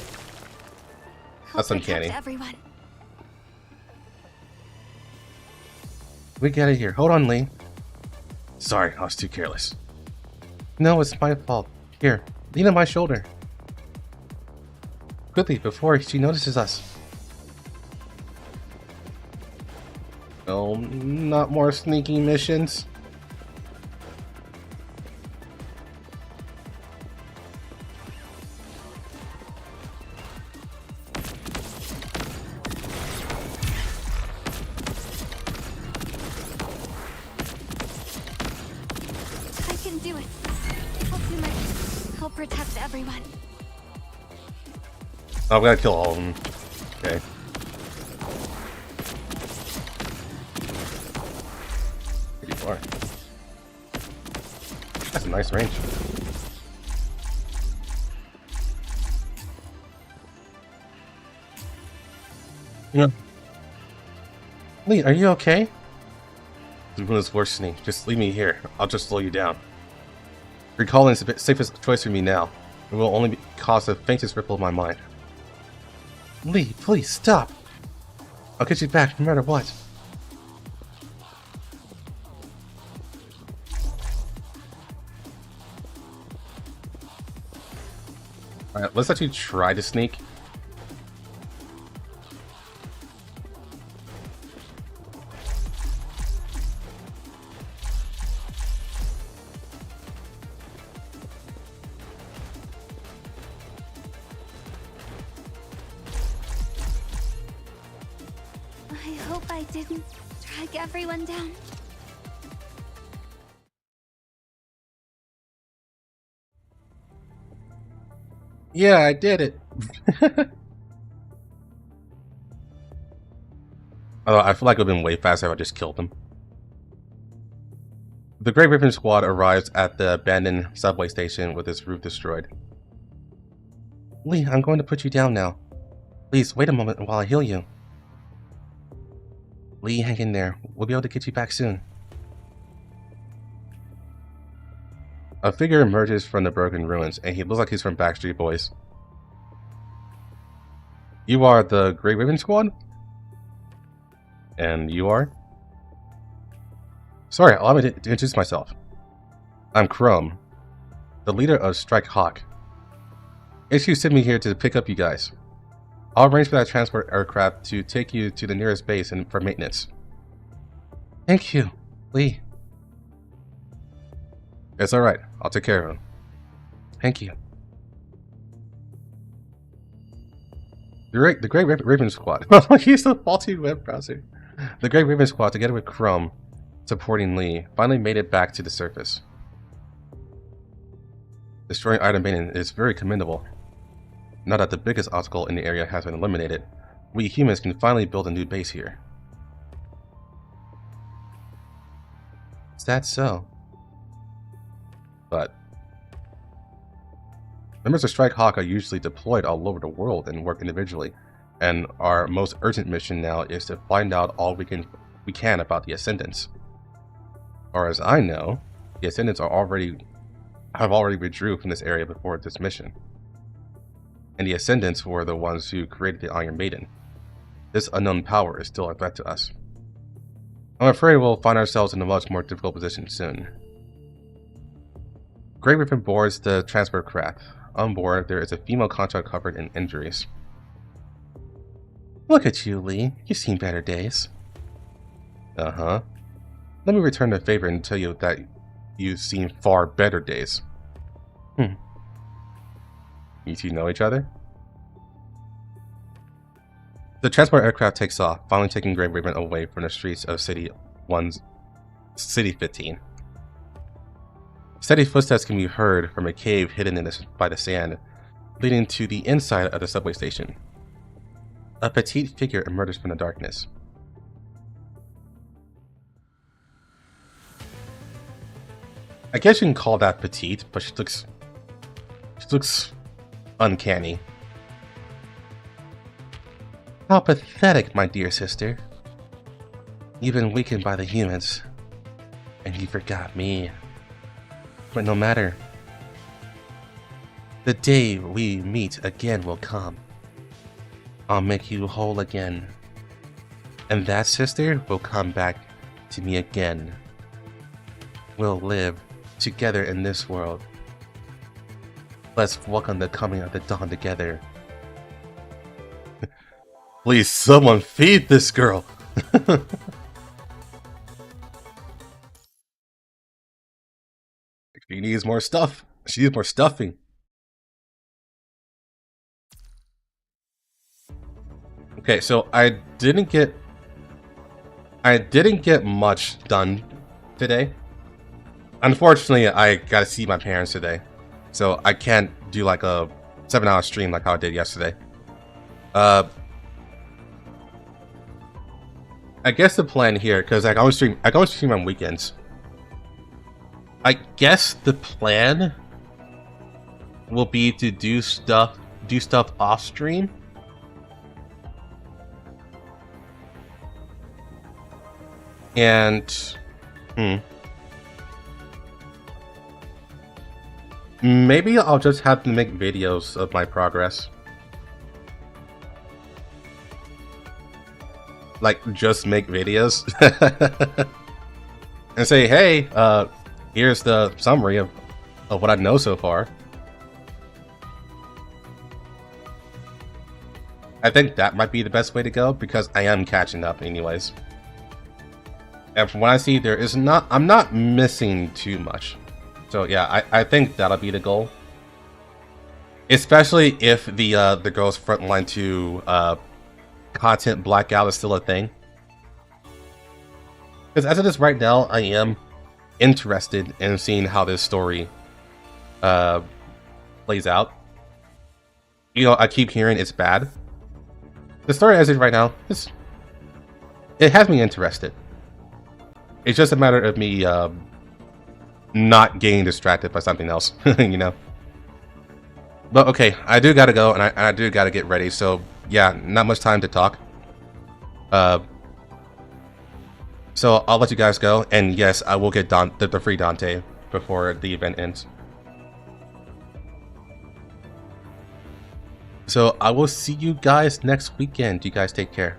I'll protect uncanny. everyone. We get it here. Hold on, Lee. Sorry, I was too careless. No, it's my fault. Here, lean on my shoulder. Quickly, before she notices us. No, not more sneaky missions. I can do it. I'll do my best. I'll protect everyone. Oh, we gotta kill all of them. Okay. Pretty far. That's a nice range. Yeah. Lee, are you okay? The moon is worsening. Just leave me here. I'll just slow you down. Recalling is the safest choice for me now. It will only cause the faintest ripple of my mind. Lee, please stop. I'll get you back no matter what. Alright, let's actually try to sneak. I hope I didn't drag everyone down. Yeah, I did it. Although I feel like it would have been way faster if I just killed them. The Great Ribbon Squad arrives at the abandoned subway station with its roof destroyed. Lee, I'm going to put you down now. Please, wait a moment while I heal you. Lee, hang in there. We'll be able to get you back soon. A figure emerges from the broken ruins, and he looks like he's from Backstreet Boys. You are the Great Ribbon Squad? And you are? Sorry, allow me to introduce myself. I'm Chrome, the leader of Strike Hawk. HQ sent me here to pick up you guys. I'll arrange for that transport aircraft to take you to the nearest base and for maintenance. Thank you, Lee. It's alright, I'll take care of him. Thank you. The Great Raven Squad. He's the faulty web browser. The Great Raven Squad, together with Chrome, supporting Lee, finally made it back to the surface. Destroying item maintenance is very commendable. Now that the biggest obstacle in the area has been eliminated, we humans can finally build a new base here. Is that so? But members of Strike Hawk are usually deployed all over the world and work individually, and our most urgent mission now is to find out all we can about the Ascendants. Or as I know, the Ascendants have already withdrew from this area before this mission. And the Ascendants were the ones who created the Iron Maiden. This unknown power is still a threat to us. I'm afraid we'll find ourselves in a much more difficult position soon. Great Ribbon boards the transport craft. On board, there is a female contract covered in injuries. Look at you, Lee. You've seen better days. Uh-huh. Let me return the favor and tell you that you've seen far better days. You two know each other? The transport aircraft takes off, finally taking Great Ribbon away from the streets of City 15. Steady footsteps can be heard from a cave hidden by the sand, leading to the inside of the subway station. A petite figure emerges from the darkness. I guess you can call that petite, but she looks uncanny. How pathetic, my dear sister. You've been weakened by the humans, and you forgot me. But no matter. The day we meet again will come. I'll make you whole again. And that sister will come back to me again. We'll live together in this world. Let's welcome the coming of the dawn together. Please, someone feed this girl! She needs more stuff. She needs more stuffing. Okay, so I didn't get much done today. Unfortunately, I gotta see my parents today, so I can't do like a 7-hour stream like how I did yesterday. I guess the plan here, because I can only stream on weekends. I guess the plan will be to do stuff off stream. And maybe I'll just have to make videos of my progress. Like, just make videos. And say, hey, here's the summary of what I know so far. I think that might be the best way to go, because I am catching up anyways. And from what I see, I'm not missing too much. So yeah, I think that'll be the goal. Especially if the girls frontline to content blackout is still a thing. Because as it is right now, I am interested in seeing how this story plays out. You know, I keep hearing it's bad. The story as it is right now, it has me interested. It's just a matter of me not getting distracted by something else, you know. But okay, I do gotta go, and I do gotta get ready. So yeah, not much time to talk. So I'll let you guys go, and yes, I will get the free Dante before the event ends. So I will see you guys next weekend. You guys take care.